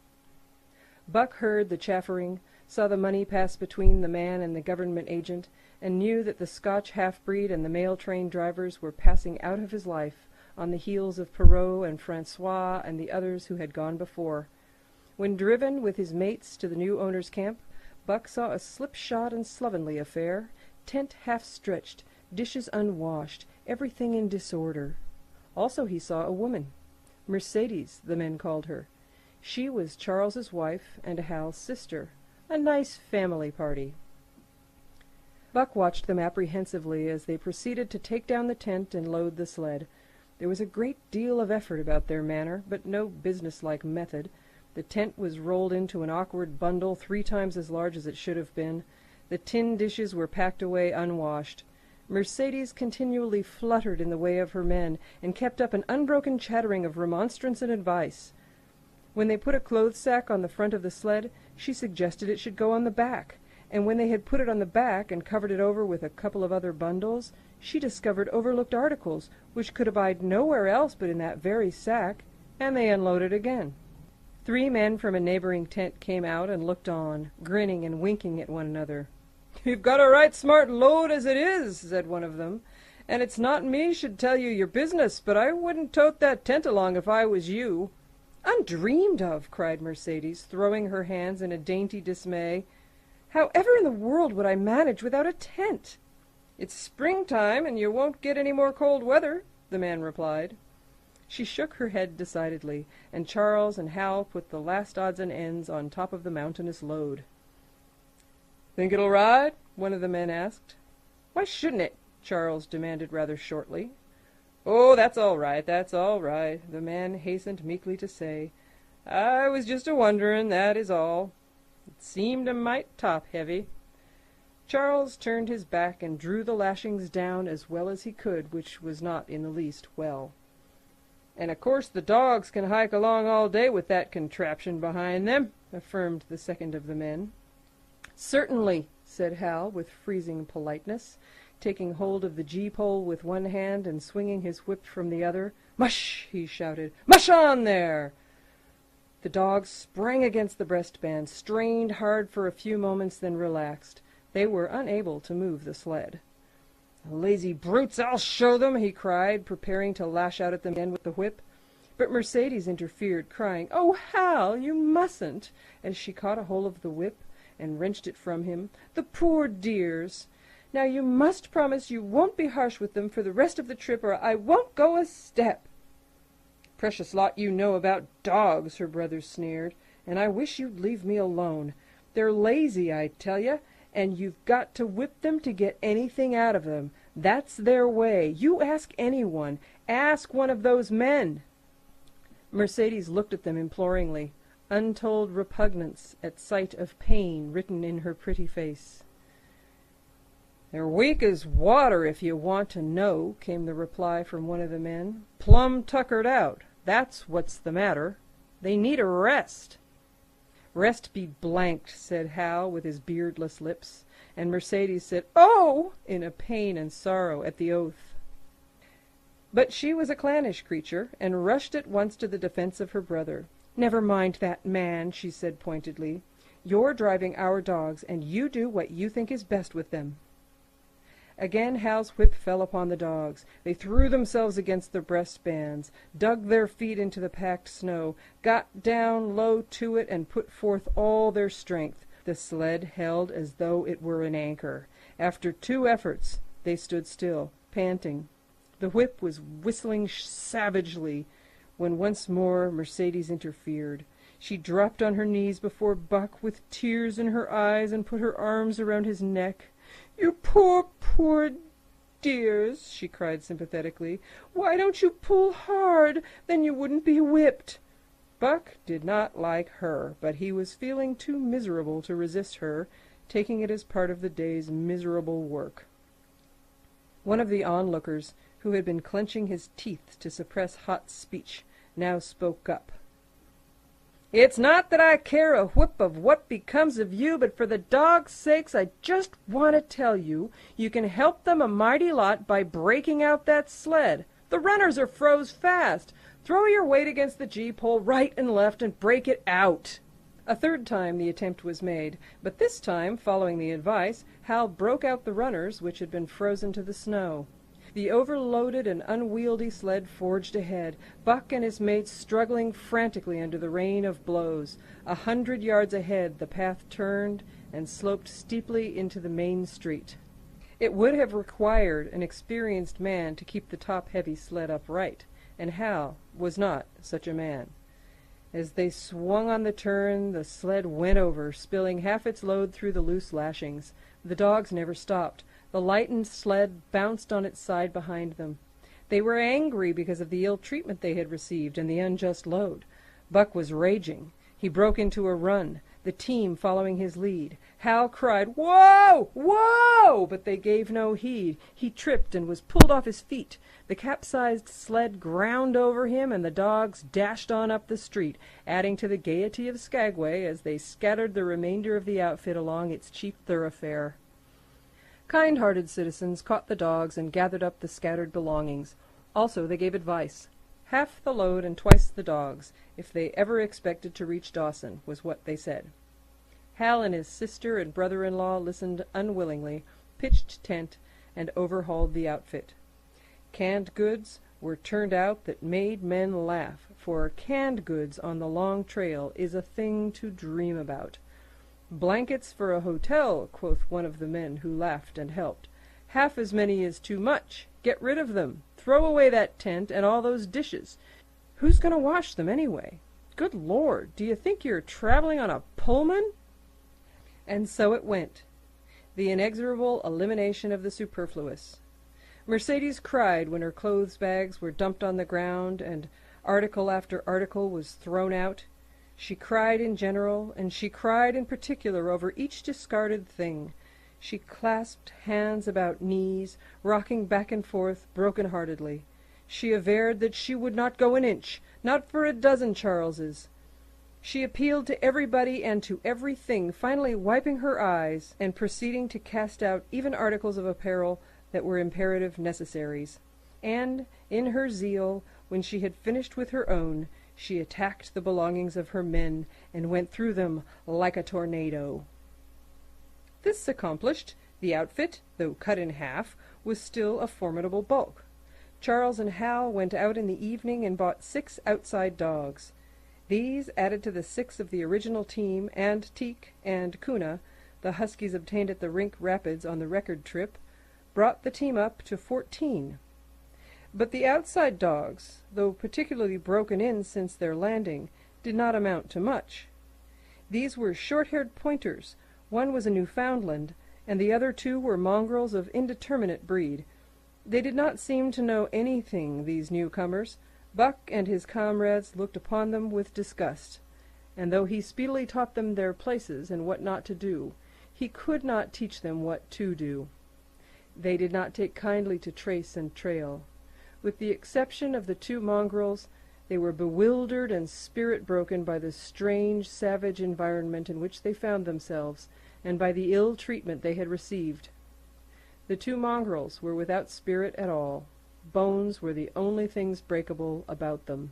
Buck heard the chaffering, saw the money pass between the man and the government agent, and knew that the Scotch half-breed and the mail train drivers were passing out of his life on the heels of Perrault and Francois and the others who had gone before. When driven with his mates to the new owner's camp, Buck saw a slipshod and slovenly affair, tent half-stretched, dishes unwashed, everything in disorder. Also he saw a woman. Mercedes, the men called her. She was Charles's wife and Hal's sister. A nice family party. Buck watched them apprehensively as they proceeded to take down the tent and load the sled. There was a great deal of effort about their manner, but no business-like method. The tent was rolled into an awkward bundle 3 times as large as it should have been. The tin dishes were packed away unwashed. Mercedes continually fluttered in the way of her men, and kept up an unbroken chattering of remonstrance and advice. When they put a clothes sack on the front of the sled, she suggested it should go on the back, and when they had put it on the back and covered it over with a couple of other bundles, she discovered overlooked articles which could abide nowhere else but in that very sack, and they unloaded again. 3 men from a neighboring tent came out and looked on, grinning and winking at one another. "You've got a right smart load as it is," said one of them, "and it's not me should tell you your business, but I wouldn't tote that tent along if I was you." "Undreamed of!" cried Mercedes, throwing her hands in a dainty dismay. "However in the world would I manage without a tent?" "It's springtime, and you won't get any more cold weather," the man replied. She shook her head decidedly, and Charles and Hal put the last odds and ends on top of the mountainous load. "Think it'll ride?" one of the men asked. "Why shouldn't it?" Charles demanded rather shortly. "Oh, that's all right, the man hastened meekly to say. "I was just a-wonderin', that is all. It seemed a mite top-heavy." Charles turned his back and drew the lashings down as well as he could, which was not in the least well. "And of course the dogs can hike along all day with that contraption behind them," affirmed the second of the men. "Certainly," said Hal, with freezing politeness, taking hold of the gee-pole with one hand and swinging his whip from the other. "Mush!" he shouted. "Mush on there!" The dogs sprang against the breastband, strained hard for a few moments, then relaxed. They were unable to move the sled. "Lazy brutes, I'll show them!" he cried, preparing to lash out at them again with the whip. But Mercedes interfered, crying, "Oh, Hal, you mustn't!" as she caught a hold of the whip and wrenched it from him. "The poor dears! Now you must promise you won't be harsh with them for the rest of the trip, or I won't go a step." "Precious lot you know about dogs," her brother sneered, "and I wish you'd leave me alone. They're lazy, I tell you, and you've got to whip them to get anything out of them. That's their way. You ask anyone. Ask one of those men." Mercedes looked at them imploringly, untold repugnance at sight of pain written in her pretty face. "They're weak as water, if you want to know," came the reply from one of the men. "Plumb tuckered out. That's what's the matter. They need a rest." "Rest be blanked," said Hal with his beardless lips, and Mercedes said, "Oh!" in a pain and sorrow at the oath. But she was a clannish creature, and rushed at once to the defense of her brother. "Never mind that man," she said pointedly. "You're driving our dogs, and you do what you think is best with them." Again Hal's whip fell upon the dogs. They threw themselves against the breastbands, dug their feet into the packed snow, got down low to it, and put forth all their strength. The sled held as though it were an anchor. After 2 efforts, they stood still, panting. The whip was whistling savagely when once more Mercedes interfered. She dropped on her knees before Buck with tears in her eyes and put her arms around his neck. "You poor, poor dears," she cried sympathetically. "Why don't you pull hard? Then you wouldn't be whipped." Buck did not like her, but he was feeling too miserable to resist her, taking it as part of the day's miserable work. One of the onlookers, who had been clenching his teeth to suppress hot speech, now spoke up. "It's not that I care a whip of what becomes of you, but for the dog's sakes I just want to tell you, you can help them a mighty lot by breaking out that sled. The runners are froze fast. Throw your weight against the gee-pole right and left and break it out." A third time the attempt was made, but this time, following the advice, Hal broke out the runners, which had been frozen to the snow. The overloaded and unwieldy sled forged ahead, Buck and his mates struggling frantically under the rain of blows. 100 yards ahead the path turned and sloped steeply into the main street. It would have required an experienced man to keep the top-heavy sled upright, and Hal was not such a man. As they swung on the turn, the sled went over, spilling half its load through the loose lashings. The dogs never stopped. The lightened sled bounced on its side behind them. They were angry because of the ill treatment they had received and the unjust load. Buck was raging. He broke into a run, the team following his lead. Hal cried, "Whoa! Whoa!" but they gave no heed. He tripped and was pulled off his feet. The capsized sled ground over him, and the dogs dashed on up the street, adding to the gaiety of Skagway as they scattered the remainder of the outfit along its chief thoroughfare. Kind-hearted citizens caught the dogs and gathered up the scattered belongings. Also they gave advice. Half the load and twice the dogs, if they ever expected to reach Dawson, was what they said. Hal and his sister and brother-in-law listened unwillingly, pitched tent, and overhauled the outfit. Canned goods were turned out that made men laugh, for canned goods on the long trail is a thing to dream about. "Blankets for a hotel," quoth one of the men who laughed and helped. "Half as many is too much. Get rid of them. Throw away that tent and all those dishes. Who's going to wash them anyway? Good Lord, do you think you're traveling on a Pullman?" And so it went. The inexorable elimination of the superfluous. Mercedes cried when her clothes bags were dumped on the ground and article after article was thrown out. She cried in general, and she cried in particular over each discarded thing. She clasped hands about knees, rocking back and forth broken-heartedly. She averred that she would not go an inch, not for a dozen Charleses. She appealed to everybody and to everything, finally wiping her eyes and proceeding to cast out even articles of apparel that were imperative necessaries. And, in her zeal, when she had finished with her own, she attacked the belongings of her men and went through them like a tornado. This accomplished, the outfit, though cut in half, was still a formidable bulk. Charles and Hal went out in the evening and bought 6 outside dogs. These, added to the 6 of the original team, and Teek and Kuna, the huskies obtained at the Rink Rapids on the record trip, brought the team up to 14. But the outside dogs, though particularly broken in since their landing, did not amount to much. These were short-haired pointers. One was a Newfoundland, and the other 2 were mongrels of indeterminate breed. They did not seem to know anything, these newcomers. Buck and his comrades looked upon them with disgust, and though he speedily taught them their places and what not to do, he could not teach them what to do. They did not take kindly to trace and trail. With the exception of the 2 mongrels, they were bewildered and spirit-broken by the strange, savage environment in which they found themselves, and by the ill treatment they had received. The 2 mongrels were without spirit at all. Bones were the only things breakable about them.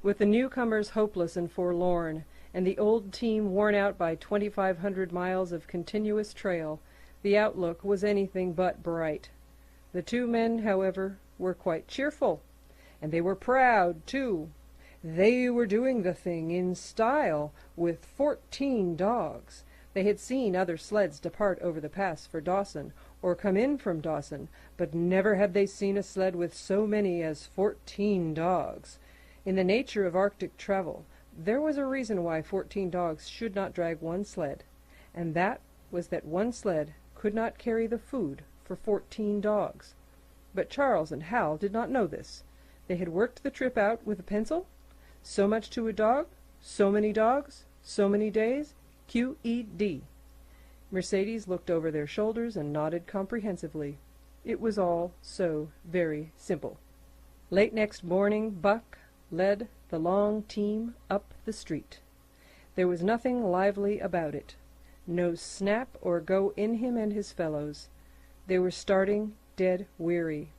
With the newcomers hopeless and forlorn, and the old team worn out by 2,500 miles of continuous trail, the outlook was anything but bright. The 2 men, however, were quite cheerful, and they were proud, too. They were doing the thing in style, with 14 dogs. They had seen other sleds depart over the pass for Dawson, or come in from Dawson, but never had they seen a sled with so many as 14 dogs. In the nature of Arctic travel, there was a reason why 14 dogs should not drag one sled, and that was that one sled could not carry the food for 14 dogs. But Charles and Hal did not know this. They had worked the trip out with a pencil. So much to a dog, so many dogs, so many days, QED. Mercedes looked over their shoulders and nodded comprehensively. It was all so very simple. Late next morning, Buck, led the long team up the street. There was nothing lively about it, no snap or go in him and his fellows. They were starting dead weary.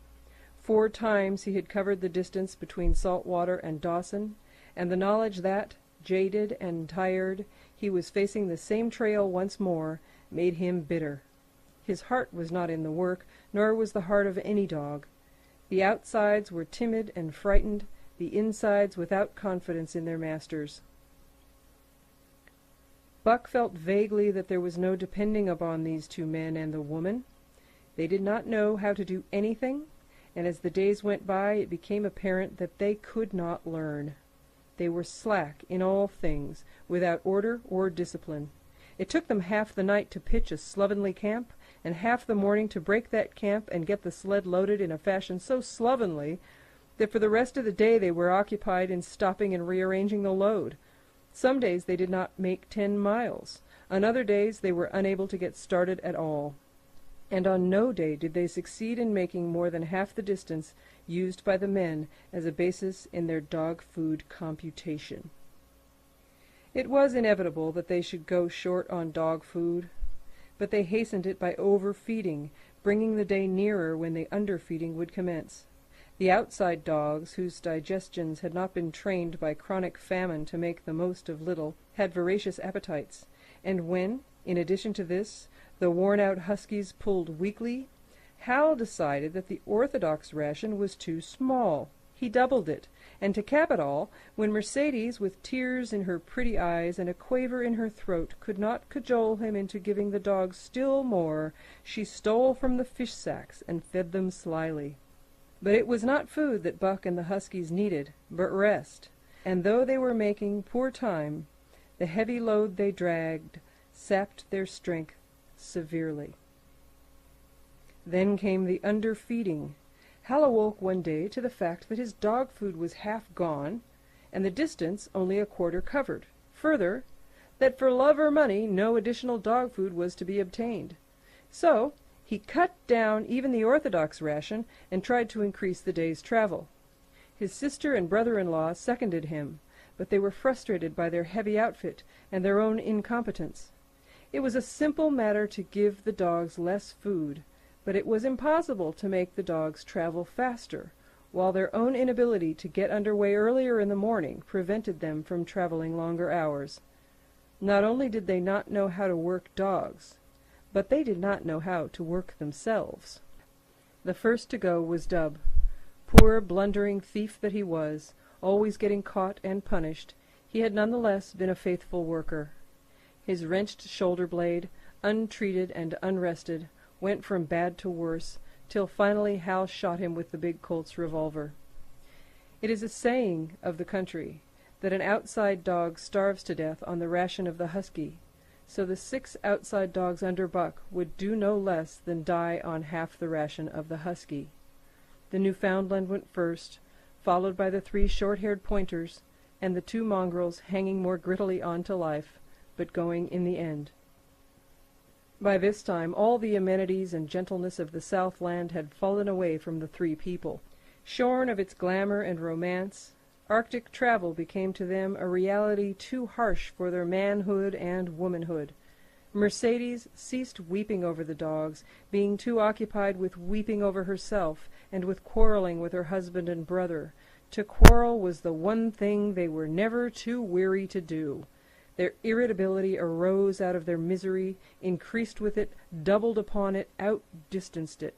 4 times he had covered the distance between Saltwater and Dawson, and the knowledge that, jaded and tired, he was facing the same trail once more made him bitter. His heart was not in the work, nor was the heart of any dog. The outsides were timid and frightened, the insides without confidence in their masters. Buck felt vaguely that there was no depending upon these 2 men and the woman. They did not know how to do anything, and as the days went by it became apparent that they could not learn. They were slack in all things, without order or discipline. It took them half the night to pitch a slovenly camp, and half the morning to break that camp and get the sled loaded in a fashion so slovenly that for the rest of the day they were occupied in stopping and rearranging the load. Some days they did not make 10 miles. On other days they were unable to get started at all. And on no day did they succeed in making more than half the distance used by the men as a basis in their dog food computation. It was inevitable that they should go short on dog food, but they hastened it by overfeeding, bringing the day nearer when the underfeeding would commence. The outside dogs, whose digestions had not been trained by chronic famine to make the most of little, had voracious appetites, and when, in addition to this, the worn-out huskies pulled weakly, Hal decided that the orthodox ration was too small. He doubled it, and to cap it all, when Mercedes, with tears in her pretty eyes and a quaver in her throat, could not cajole him into giving the dogs still more, she stole from the fish sacks and fed them slyly. But it was not food that Buck and the huskies needed, but rest, and though they were making poor time, the heavy load they dragged sapped their strength severely. Then came the underfeeding. Hal awoke one day to the fact that his dog food was half gone, and the distance only a quarter covered. Further, that for love or money no additional dog food was to be obtained. So he cut down even the orthodox ration and tried to increase the day's travel. His sister and brother-in-law seconded him, but they were frustrated by their heavy outfit and their own incompetence. It was a simple matter to give the dogs less food, but it was impossible to make the dogs travel faster, while their own inability to get under way earlier in the morning prevented them from traveling longer hours. Not only did they not know how to work dogs, but they did not know how to work themselves. The first to go was Dub. Poor blundering thief that he was, always getting caught and punished, he had none the less been a faithful worker. His wrenched shoulder-blade, untreated and unrested, went from bad to worse, till finally Hal shot him with the big Colt's revolver. It is a saying of the country that an outside dog starves to death on the ration of the husky, so the 6 outside dogs under Buck would do no less than die on half the ration of the husky. The Newfoundland went first, followed by the 3 short-haired pointers, and the 2 mongrels hanging more grittily on to life, but going in the end. By this time all the amenities and gentleness of the Southland had fallen away from the 3 people. Shorn of its glamour and romance, Arctic travel became to them a reality too harsh for their manhood and womanhood. Mercedes ceased weeping over the dogs, being too occupied with weeping over herself and with quarreling with her husband and brother. To quarrel was the one thing they were never too weary to do. Their irritability arose out of their misery, increased with it, doubled upon it, outdistanced it.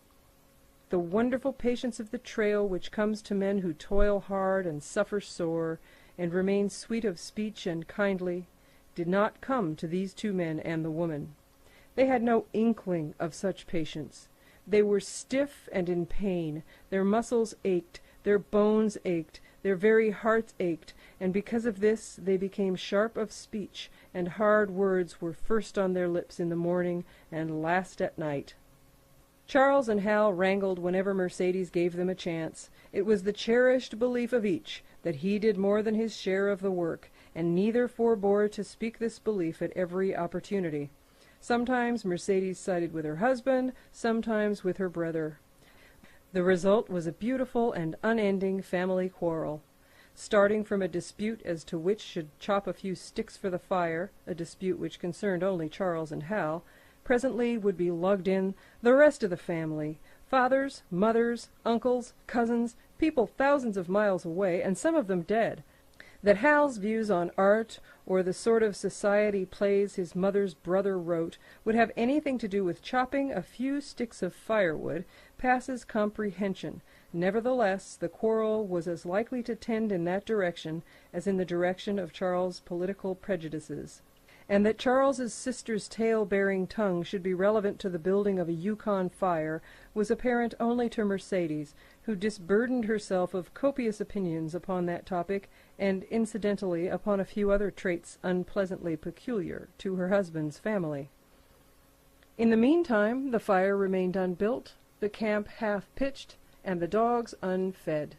The wonderful patience of the trail which comes to men who toil hard and suffer sore, and remain sweet of speech and kindly, did not come to these 2 men and the woman. They had no inkling of such patience. They were stiff and in pain. Their muscles ached, their bones ached, their very hearts ached, and because of this they became sharp of speech, and hard words were first on their lips in the morning and last at night. Charles and Hal wrangled whenever Mercedes gave them a chance. It was the cherished belief of each that he did more than his share of the work, and neither forbore to speak this belief at every opportunity. Sometimes Mercedes sided with her husband, sometimes with her brother. The result was a beautiful and unending family quarrel. starting from a dispute as to which should chop a few sticks for the fire, a dispute which concerned only Charles and Hal, presently would be lugged in the rest of the family, fathers, mothers, uncles, cousins, people thousands of miles away, and some of them dead. That Hal's views on art, or the sort of society plays his mother's brother wrote, would have anything to do with chopping a few sticks of firewood passes comprehension. Nevertheless, the quarrel was as likely to tend in that direction as in the direction of Charles's political prejudices. And that Charles's sister's tale-bearing tongue should be relevant to the building of a Yukon fire was apparent only to Mercedes, who disburdened herself of copious opinions upon that topic, and incidentally upon a few other traits unpleasantly peculiar to her husband's family. In the meantime, the fire remained unbuilt, the camp half-pitched, and the dogs unfed.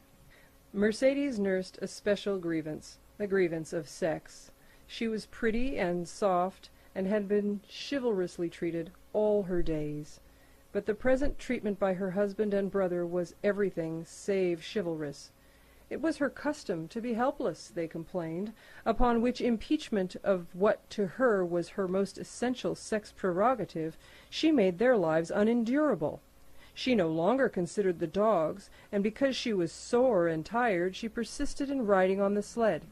Mercedes nursed a special grievance, the grievance of sex. She was pretty and soft, and had been chivalrously treated all her days. But the present treatment by her husband and brother was everything save chivalrous. It was her custom to be helpless, they complained, upon which impeachment of what to her was her most essential sex prerogative, she made their lives unendurable. She no longer considered the dogs, and because she was sore and tired, she persisted in riding on the sled.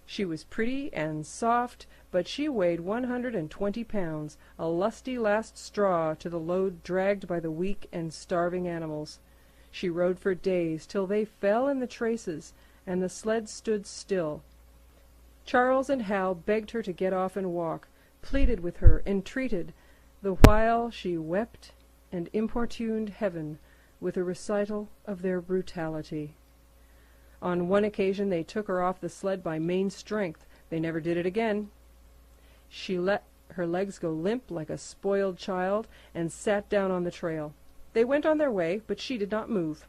She was pretty and soft, but she weighed 120 pounds, a lusty last straw to the load dragged by the weak and starving animals. She rode for days, till they fell in the traces, and the sled stood still. Charles and Hal begged her to get off and walk, pleaded with her, entreated, the while she wept and importuned heaven with a recital of their brutality. On one occasion they took her off the sled by main strength. They never did it again. She let her legs go limp like a spoiled child, and sat down on the trail. They went on their way, but she did not move.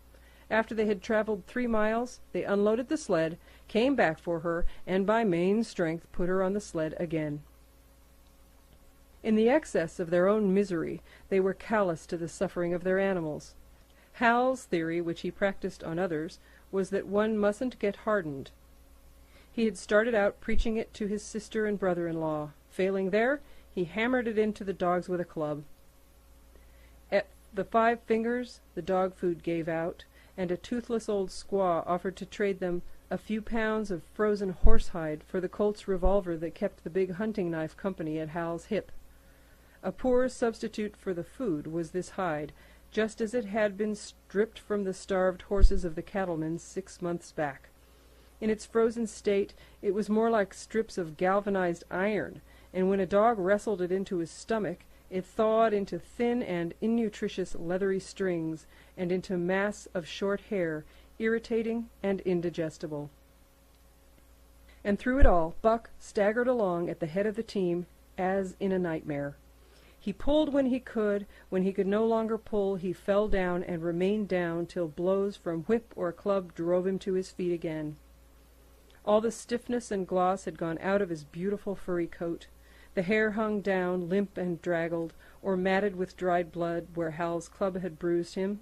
After they had traveled 3 miles, they unloaded the sled, came back for her, and by main strength put her on the sled again. In the excess of their own misery, they were callous to the suffering of their animals. Hal's theory, which he practiced on others, was that one mustn't get hardened. He had started out preaching it to his sister and brother-in-law. Failing there, he hammered it into the dogs with a club. At the 5 fingers, the dog food gave out, and a toothless old squaw offered to trade them a few pounds of frozen horsehide for the Colt's revolver that kept the big hunting knife company at Hal's hip. A poor substitute for the food was this hide, just as it had been stripped from the starved horses of the cattlemen 6 months back. In its frozen state, it was more like strips of galvanized iron, and when a dog wrestled it into his stomach, it thawed into thin and innutritious leathery strings, and into mass of short hair, irritating and indigestible. And through it all, Buck staggered along at the head of the team, as in a nightmare. He pulled when he could no longer pull, he fell down and remained down till blows from whip or club drove him to his feet again. All the stiffness and gloss had gone out of his beautiful furry coat. The hair hung down, limp and draggled, or matted with dried blood where Hal's club had bruised him.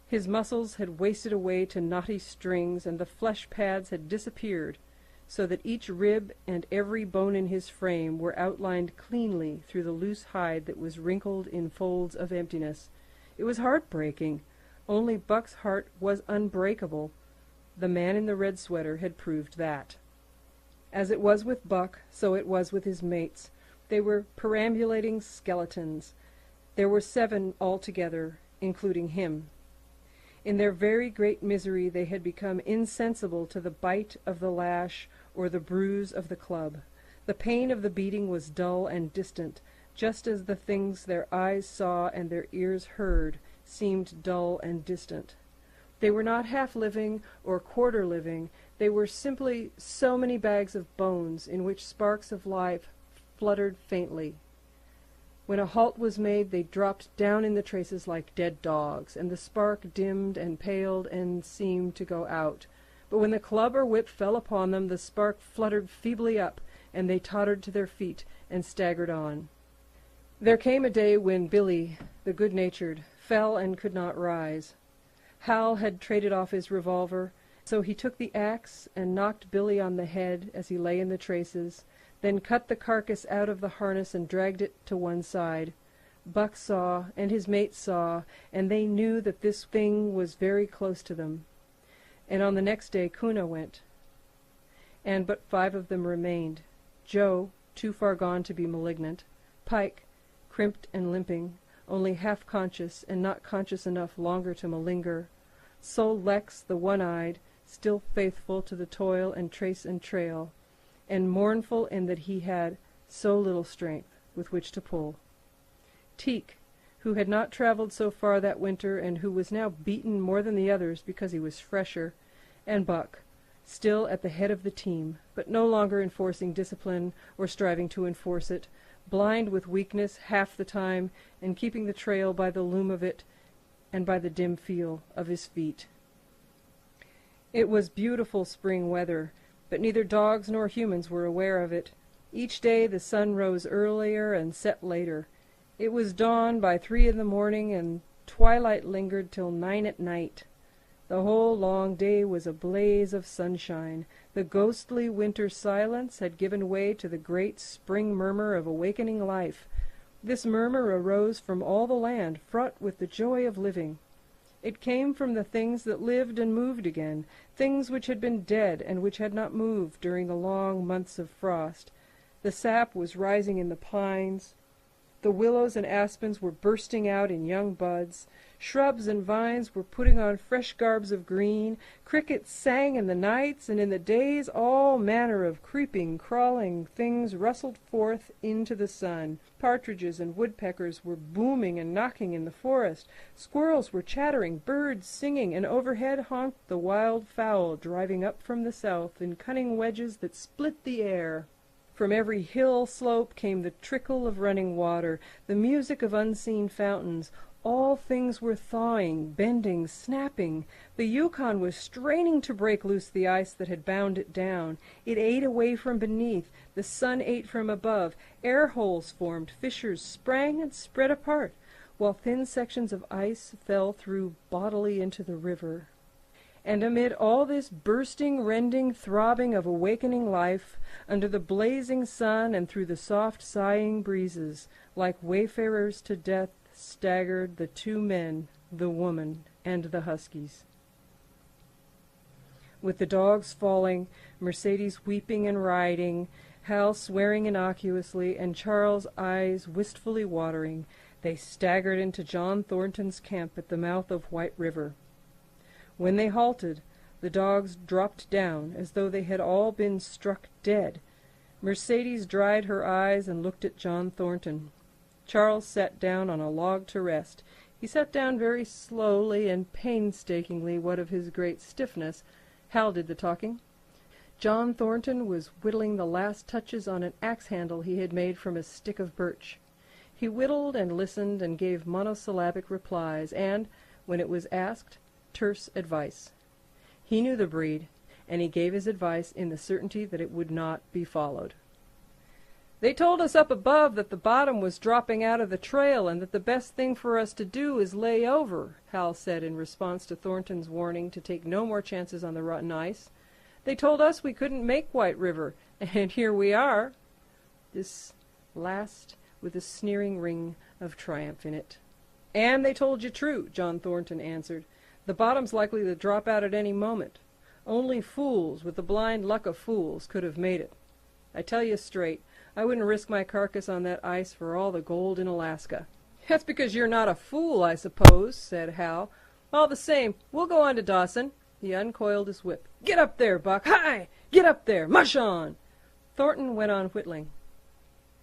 His muscles had wasted away to knotty strings, and the flesh pads had disappeared, so that each rib and every bone in his frame were outlined cleanly through the loose hide that was wrinkled in folds of emptiness. It was heartbreaking. Only Buck's heart was unbreakable. The man in the red sweater had proved that. As it was with Buck, so it was with his mates. They were perambulating skeletons. There were 7 altogether, including him. In their very great misery they had become insensible to the bite of the lash or the bruise of the club. The pain of the beating was dull and distant, just as the things their eyes saw and their ears heard seemed dull and distant. They were not half-living or quarter-living. They were simply so many bags of bones in which sparks of life fluttered faintly. When a halt was made, they dropped down in the traces like dead dogs, and the spark dimmed and paled and seemed to go out. But when the club or whip fell upon them, the spark fluttered feebly up, and they tottered to their feet and staggered on. There came a day when Billy, the good-natured, fell and could not rise. Hal had traded off his revolver, So he took the axe and knocked Billy on the head as he lay in the traces, then cut the carcass out of the harness and dragged it to one side. Buck saw, and his mates saw, and they knew that this thing was very close to them. And on the next day Kuna went, and but 5 of them remained. Joe, too far gone to be malignant, Pike, crimped and limping, only half conscious and not conscious enough longer to malinger, Sol Lex the one-eyed, still faithful to the toil and trace and trail, and mournful in that he had so little strength with which to pull. Teek, who had not travelled so far that winter and who was now beaten more than the others because he was fresher, and Buck, still at the head of the team, but no longer enforcing discipline or striving to enforce it, blind with weakness half the time and keeping the trail by the loom of it and by the dim feel of his feet. It was beautiful spring weather, but neither dogs nor humans were aware of it. Each day the sun rose earlier and set later. It was dawn by 3 in the morning, and twilight lingered till 9 at night. The whole long day was a blaze of sunshine. The ghostly winter silence had given way to the great spring murmur of awakening life. This murmur arose from all the land, fraught with the joy of living. It came from the things that lived and moved again, things which had been dead and which had not moved during the long months of frost. The sap was rising in the pines. The willows and aspens were bursting out in young buds. Shrubs and vines were putting on fresh garbs of green. Crickets sang in the nights, and in the days all manner of creeping, crawling things rustled forth into the sun. Partridges and woodpeckers were booming and knocking in the forest. Squirrels were chattering, birds singing, and overhead honked the wild fowl driving up from the south in cunning wedges that split the air. From every hill slope came the trickle of running water, the music of unseen fountains. All things were thawing, bending, snapping. The Yukon was straining to break loose the ice that had bound it down. It ate away from beneath. The sun ate from above. Air holes formed. Fissures sprang and spread apart, while thin sections of ice fell through bodily into the river. And amid all this bursting, rending, throbbing of awakening life, under the blazing sun and through the soft sighing breezes, like wayfarers to death, staggered the 2 men, the woman, and the huskies. With the dogs falling, Mercedes weeping and riding, Hal swearing innocuously, and Charles' eyes wistfully watering, they staggered into John Thornton's camp at the mouth of White River. When they halted, the dogs dropped down as though they had all been struck dead. Mercedes dried her eyes and looked at John Thornton. Charles sat down on a log to rest. He sat down very slowly and painstakingly, what of his great stiffness. Hal did the talking. John Thornton was whittling the last touches on an axe handle he had made from a stick of birch. He whittled and listened and gave monosyllabic replies, and, when it was asked, terse advice. He knew the breed, and he gave his advice in the certainty that it would not be followed. "They told us up above that the bottom was dropping out of the trail, and that the best thing for us to do is lay over," Hal said in response to Thornton's warning to take no more chances on the rotten ice. "They told us we couldn't make White River, and here we are." This last with a sneering ring of triumph in it. "And they told you true," John Thornton answered. "The bottom's likely to drop out at any moment. Only fools, with the blind luck of fools, could have made it. I tell you straight, I wouldn't risk my carcass on that ice for all the gold in Alaska." "That's because you're not a fool, I suppose," said Hal. "All the same, we'll go on to Dawson." He uncoiled his whip. "Get up there, Buck! Hi! Get up there! Mush on!" Thornton went on whittling.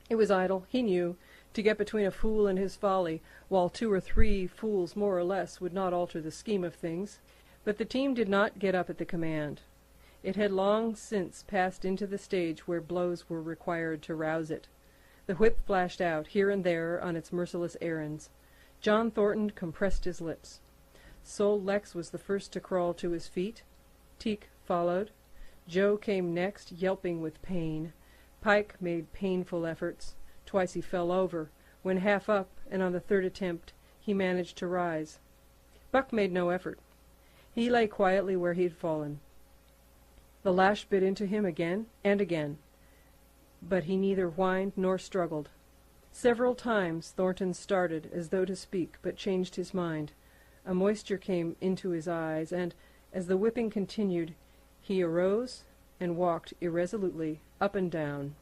It was idle, he knew, to get between a fool and his folly, while 2 or 3 fools more or less would not alter the scheme of things. But the team did not get up at the command. It had long since passed into the stage where blows were required to rouse it. The whip flashed out, here and there, on its merciless errands. John Thornton compressed his lips. Sol Lex was the first to crawl to his feet. Teek followed. Joe came next, yelping with pain. Pike made painful efforts. Twice he fell over. When half up, and on the 3rd attempt, he managed to rise. Buck made no effort. He lay quietly where he had fallen. The lash bit into him again and again, but he neither whined nor struggled. Several times Thornton started as though to speak, but changed his mind. A moisture came into his eyes, and, as the whipping continued, he arose and walked irresolutely up and down.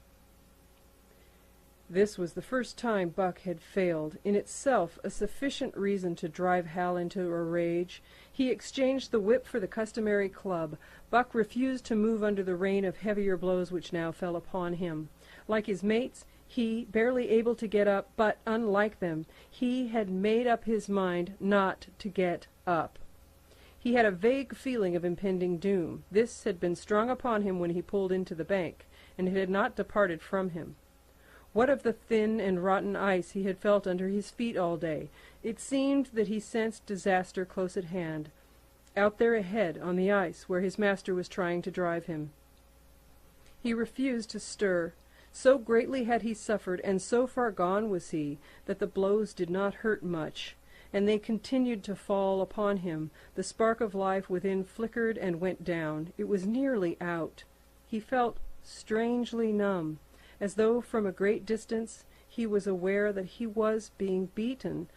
This was the first time Buck had failed, in itself a sufficient reason to drive Hal into a rage. He exchanged the whip for the customary club. Buck refused to move under the rain of heavier blows which now fell upon him. Like his mates, he, barely able to get up, but, unlike them, he had made up his mind not to get up. He had a vague feeling of impending doom. This had been strong upon him when he pulled into the bank, and it had not departed from him. What of the thin and rotten ice he had felt under his feet all day? It seemed that he sensed disaster close at hand, out there ahead on the ice where his master was trying to drive him. He refused to stir. So greatly had he suffered, and so far gone was he, that the blows did not hurt much, and they continued to fall upon him. The spark of life within flickered and went down. It was nearly out. He felt strangely numb, as though from a great distance he was aware that he was being beaten.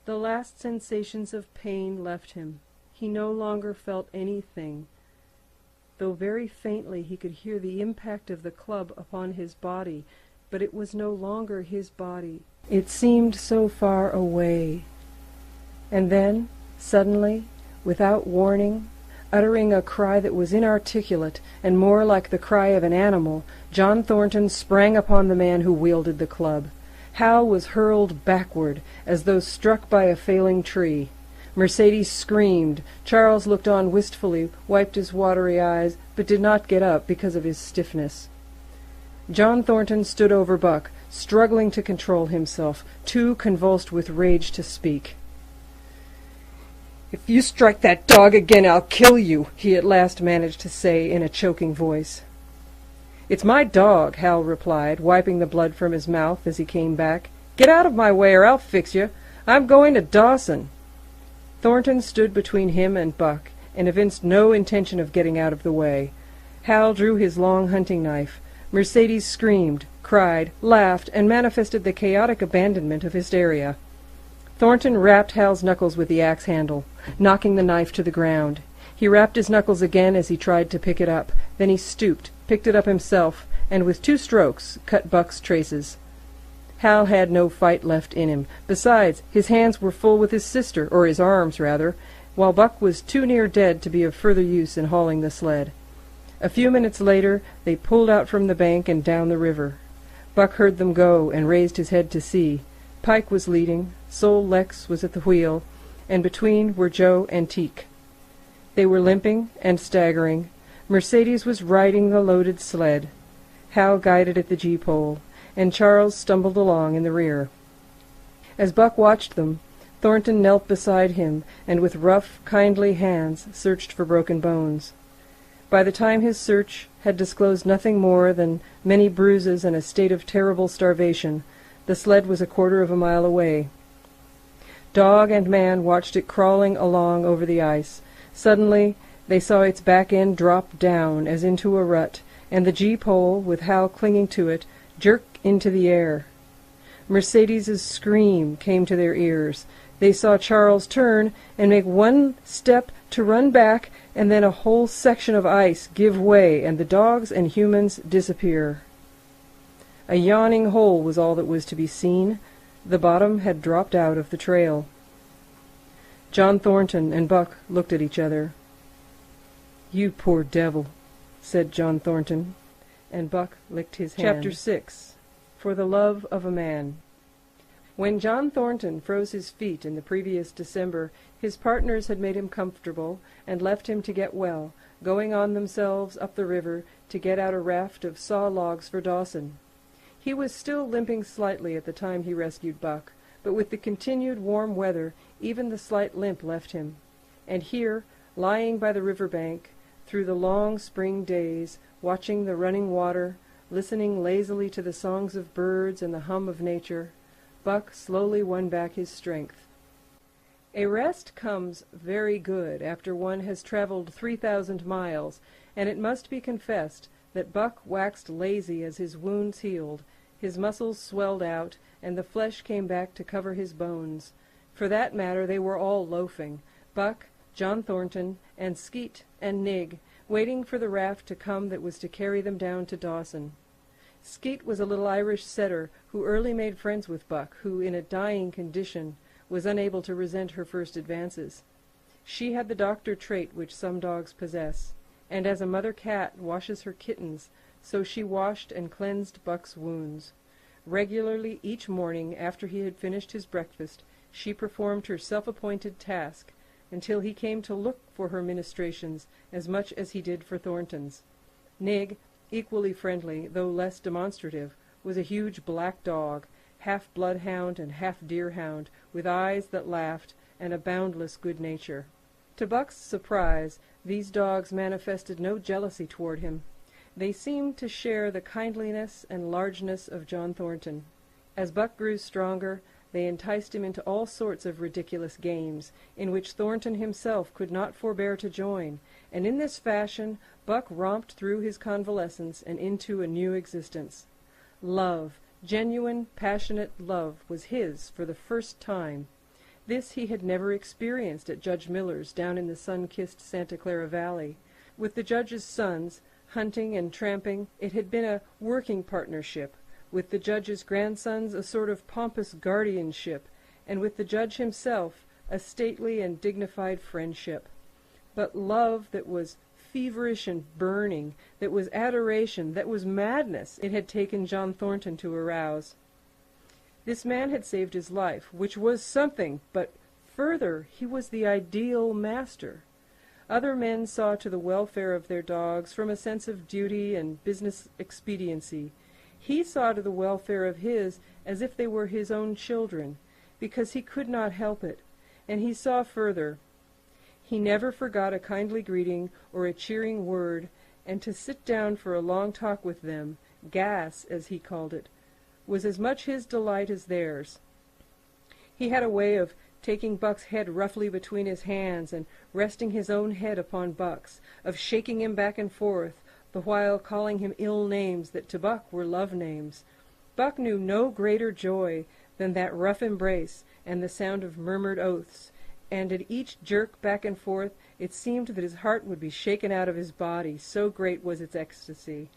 The last sensations of pain left him. He no longer felt anything. Though very faintly he could hear the impact of the club upon his body, but it was no longer his body. It seemed so far away. And then, suddenly, without warning, uttering a cry that was inarticulate and more like the cry of an animal, John Thornton sprang upon the man who wielded the club. Hal was hurled backward, as though struck by a failing tree. Mercedes screamed. Charles looked on wistfully, wiped his watery eyes, but did not get up because of his stiffness. John Thornton stood over Buck, struggling to control himself, too convulsed with rage to speak. "If you strike that dog again, I'll kill you," he at last managed to say in a choking voice. "It's my dog," Hal replied, wiping the blood from his mouth as he came back. "Get out of my way or I'll fix you. I'm going to Dawson." Thornton stood between him and Buck, and evinced no intention of getting out of the way. Hal drew his long hunting knife. Mercedes screamed, cried, laughed, and manifested the chaotic abandonment of hysteria. Thornton rapped Hal's knuckles with the axe handle, knocking the knife to the ground. He rapped his knuckles again as he tried to pick it up. Then he stooped, picked it up himself, and with 2 strokes cut Buck's traces. Hal had no fight left in him. Besides, his hands were full with his sister, or his arms, rather, while Buck was too near dead to be of further use in hauling the sled. A few minutes later they pulled out from the bank and down the river. Buck heard them go and raised his head to see. Pike was leading, Sol Lex was at the wheel, and between were Joe and Teek. They were limping and staggering. Mercedes was riding the loaded sled. Hal guided at the gee-pole, and Charles stumbled along in the rear. As Buck watched them, Thornton knelt beside him, and with rough, kindly hands searched for broken bones. By the time his search had disclosed nothing more than many bruises and a state of terrible starvation, the sled was 1/4 of a mile away. Dog and man watched it crawling along over the ice. Suddenly they saw its back end drop down as into a rut, and the gee-pole, with Hal clinging to it, jerk into the air. Mercedes's scream came to their ears. They saw Charles turn and make 1 step to run back, and then a whole section of ice give way, and the dogs and humans disappear. A yawning hole was all that was to be seen. The bottom had dropped out of the trail. John Thornton and Buck looked at each other. "You poor devil," said John Thornton, and Buck licked his hand. Chapter 6. For the Love of a Man. When John Thornton froze his feet in the previous December, his partners had made him comfortable and left him to get well, going on themselves up the river to get out a raft of saw logs for Dawson. He was still limping slightly at the time he rescued Buck, but with the continued warm weather even the slight limp left him. And here, lying by the river bank, through the long spring days, watching the running water, listening lazily to the songs of birds and the hum of nature, Buck slowly won back his strength. A rest comes very good after one has traveled 3,000 miles, and it must be confessed that Buck waxed lazy as his wounds healed, his muscles swelled out, and the flesh came back to cover his bones. For that matter, they were all loafing, Buck, John Thornton, and Skeet and Nig, waiting for the raft to come that was to carry them down to Dawson. Skeet was a little Irish setter who early made friends with Buck, who, in a dying condition, was unable to resent her first advances. She had the doctor trait which some dogs possess, and as a mother cat washes her kittens, so she washed and cleansed Buck's wounds. Regularly each morning, after he had finished his breakfast, she performed her self-appointed task, until he came to look for her ministrations as much as he did for Thornton's. Nig, equally friendly, though less demonstrative, was a huge black dog, half bloodhound and half deerhound, with eyes that laughed, and a boundless good nature. To Buck's surprise, these dogs manifested no jealousy toward him. They seemed to share the kindliness and largeness of John Thornton. As Buck grew stronger, they enticed him into all sorts of ridiculous games, in which Thornton himself could not forbear to join, and in this fashion Buck romped through his convalescence and into a new existence. Love, genuine, passionate love, was his for the first time. This he had never experienced at Judge Miller's down in the sun-kissed Santa Clara Valley. With the judge's sons, hunting and tramping, it had been a working partnership, with the judge's grandsons a sort of pompous guardianship, and with the judge himself a stately and dignified friendship. But love that was feverish and burning, that was adoration, that was madness, it had taken John Thornton to arouse. This man had saved his life, which was something, but further, he was the ideal master. Other men saw to the welfare of their dogs from a sense of duty and business expediency. He saw to the welfare of his as if they were his own children, because he could not help it, and he saw further. He never forgot a kindly greeting or a cheering word, and to sit down for a long talk with them, gas, as he called it, was as much his delight as theirs. He had a way of taking Buck's head roughly between his hands and resting his own head upon Buck's, of shaking him back and forth, the while calling him ill names that to Buck were love names. Buck knew no greater joy than that rough embrace and the sound of murmured oaths, and at each jerk back and forth it seemed that his heart would be shaken out of his body, so great was its ecstasy.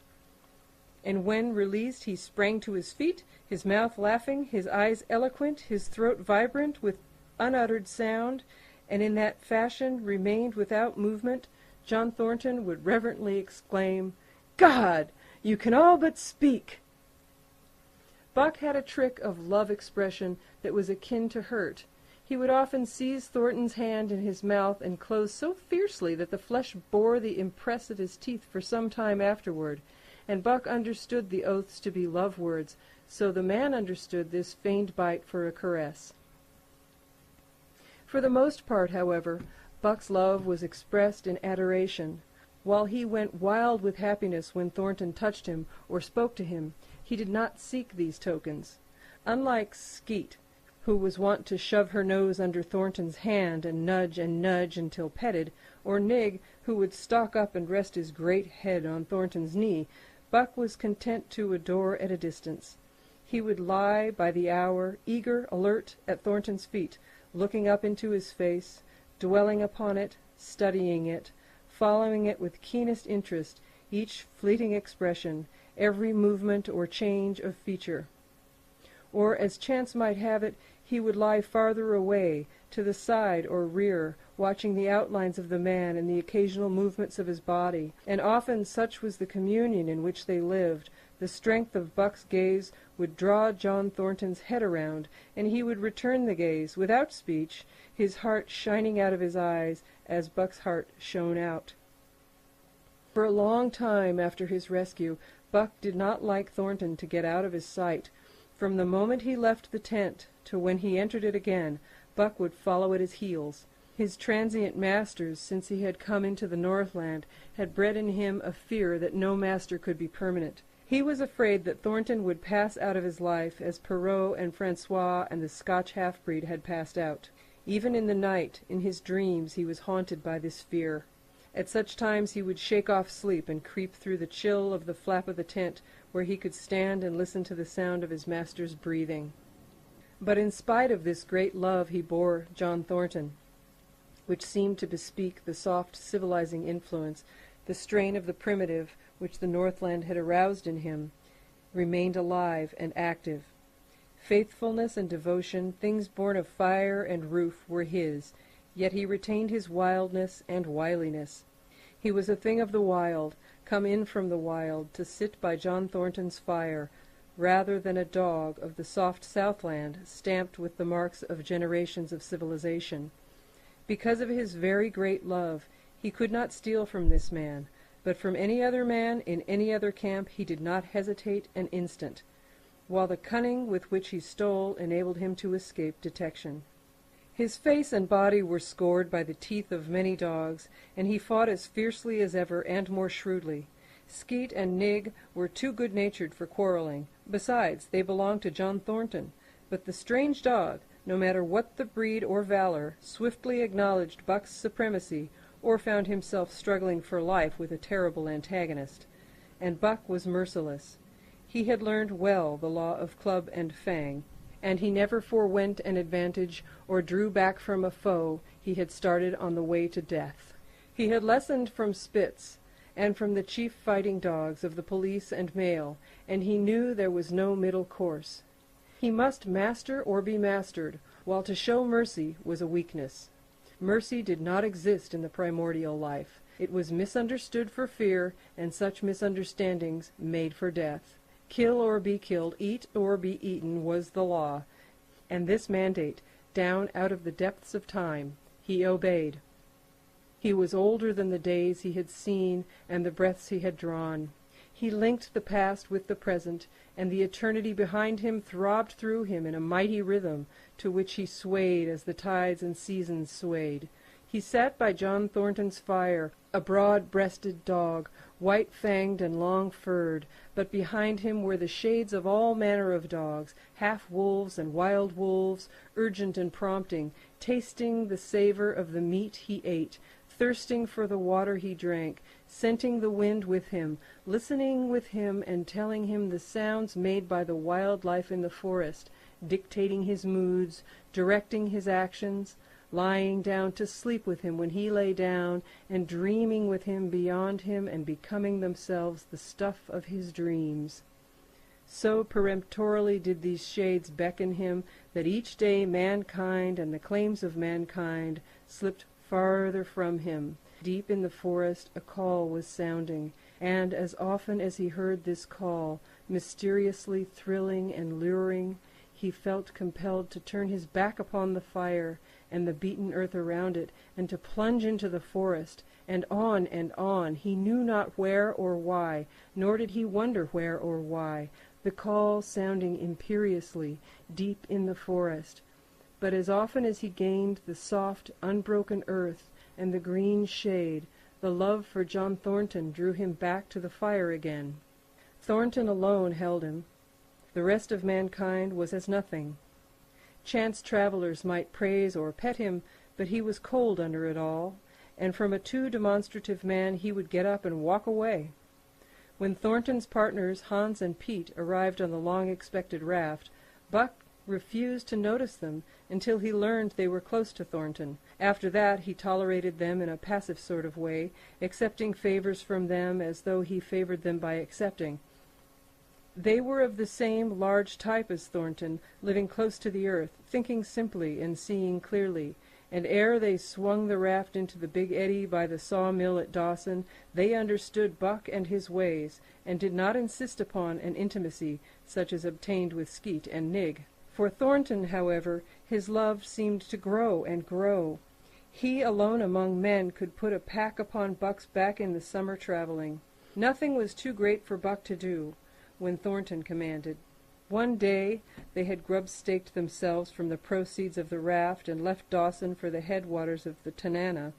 And when released he sprang to his feet, his mouth laughing, his eyes eloquent, his throat vibrant with unuttered sound, and in that fashion remained without movement. John Thornton would reverently exclaim, "God, you can all but speak!" Buck had a trick of love expression that was akin to hurt. He would often seize Thornton's hand in his mouth and close so fiercely that the flesh bore the impress of his teeth for some time afterward, and Buck understood the oaths to be love words, so the man understood this feigned bite for a caress. For the most part, however, Buck's love was expressed in adoration. While he went wild with happiness when Thornton touched him or spoke to him, he did not seek these tokens. Unlike Skeet, who was wont to shove her nose under Thornton's hand and nudge until petted, or Nig, who would stalk up and rest his great head on Thornton's knee, Buck was content to adore at a distance. He would lie by the hour, eager, alert, at Thornton's feet, looking up into his face, dwelling upon it, studying it, following it with keenest interest, each fleeting expression, every movement or change of feature. Or, as chance might have it, he would lie farther away, to the side or rear, watching the outlines of the man and the occasional movements of his body, and often such was the communion in which they lived, the strength of Buck's gaze would draw John Thornton's head around, and he would return the gaze, without speech, his heart shining out of his eyes as Buck's heart shone out. For a long time after his rescue, Buck did not like Thornton to get out of his sight. From the moment he left the tent to when he entered it again, Buck would follow at his heels. His transient masters, since he had come into the Northland, had bred in him a fear that no master could be permanent. He was afraid that Thornton would pass out of his life as Perrault and Francois and the Scotch half-breed had passed out. Even in the night, in his dreams, he was haunted by this fear. At such times he would shake off sleep and creep through the chill of the flap of the tent, where he could stand and listen to the sound of his master's breathing. But in spite of this great love he bore John Thornton, which seemed to bespeak the soft, civilizing influence, the strain of the primitive which the Northland had aroused in him, remained alive and active. Faithfulness and devotion, things born of fire and roof, were his, yet he retained his wildness and wiliness. He was a thing of the wild, come in from the wild, to sit by John Thornton's fire, rather than a dog of the soft Southland, stamped with the marks of generations of civilization. Because of his very great love, he could not steal from this man, but from any other man in any other camp he did not hesitate an instant, while the cunning with which he stole enabled him to escape detection. His face and body were scored by the teeth of many dogs, and he fought as fiercely as ever and more shrewdly. Skeet and Nig were too good-natured for quarreling. Besides, they belonged to John Thornton. But the strange dog, no matter what the breed or valor, swiftly acknowledged Buck's supremacy, or found himself struggling for life with a terrible antagonist. And Buck was merciless. He had learned well the law of club and fang, and he never forewent an advantage or drew back from a foe he had started on the way to death. He had lessoned from Spitz, and from the chief fighting dogs of the police and mail, and he knew there was no middle course. He must master or be mastered, while to show mercy was a weakness. Mercy did not exist in the primordial life. It was misunderstood for fear, and such misunderstandings made for death. Kill or be killed, eat or be eaten was the law, and this mandate, down out of the depths of time, he obeyed. He was older than the days he had seen and the breaths he had drawn. He linked the past with the present, and the eternity behind him throbbed through him in a mighty rhythm, to which he swayed as the tides and seasons swayed. He sat by John Thornton's fire, a broad-breasted dog, white-fanged and long-furred, but behind him were the shades of all manner of dogs, half-wolves and wild wolves, urgent and prompting, tasting the savor of the meat he ate, thirsting for the water he drank, scenting the wind with him, listening with him and telling him the sounds made by the wild life in the forest, dictating his moods, directing his actions, lying down to sleep with him when he lay down, and dreaming with him beyond him and becoming themselves the stuff of his dreams. So peremptorily did these shades beckon him that each day mankind and the claims of mankind slipped farther from him. Deep in the forest a call was sounding, and as often as he heard this call, mysteriously thrilling and luring, he felt compelled to turn his back upon the fire and the beaten earth around it, and to plunge into the forest, and on, he knew not where or why, nor did he wonder where or why, the call sounding imperiously deep in the forest. But as often as he gained the soft, unbroken earth and the green shade, the love for John Thornton drew him back to the fire again. Thornton alone held him. The rest of mankind was as nothing. Chance travelers might praise or pet him, but he was cold under it all, and from a too demonstrative man he would get up and walk away. When Thornton's partners, Hans and Pete, arrived on the long-expected raft, Buck refused to notice them until he learned they were close to Thornton. After that he tolerated them in a passive sort of way, accepting favors from them as though he favored them by accepting. They were of the same large type as Thornton, living close to the earth, thinking simply and seeing clearly, and ere they swung the raft into the big eddy by the sawmill at Dawson, they understood Buck and his ways, and did not insist upon an intimacy such as obtained with Skeet and Nig. For Thornton, however, his love seemed to grow and grow. He alone among men could put a pack upon Buck's back in the summer traveling. Nothing was too great for Buck to do when Thornton commanded. One day they had grub-staked themselves from the proceeds of the raft and left Dawson for the headwaters of the Tanana.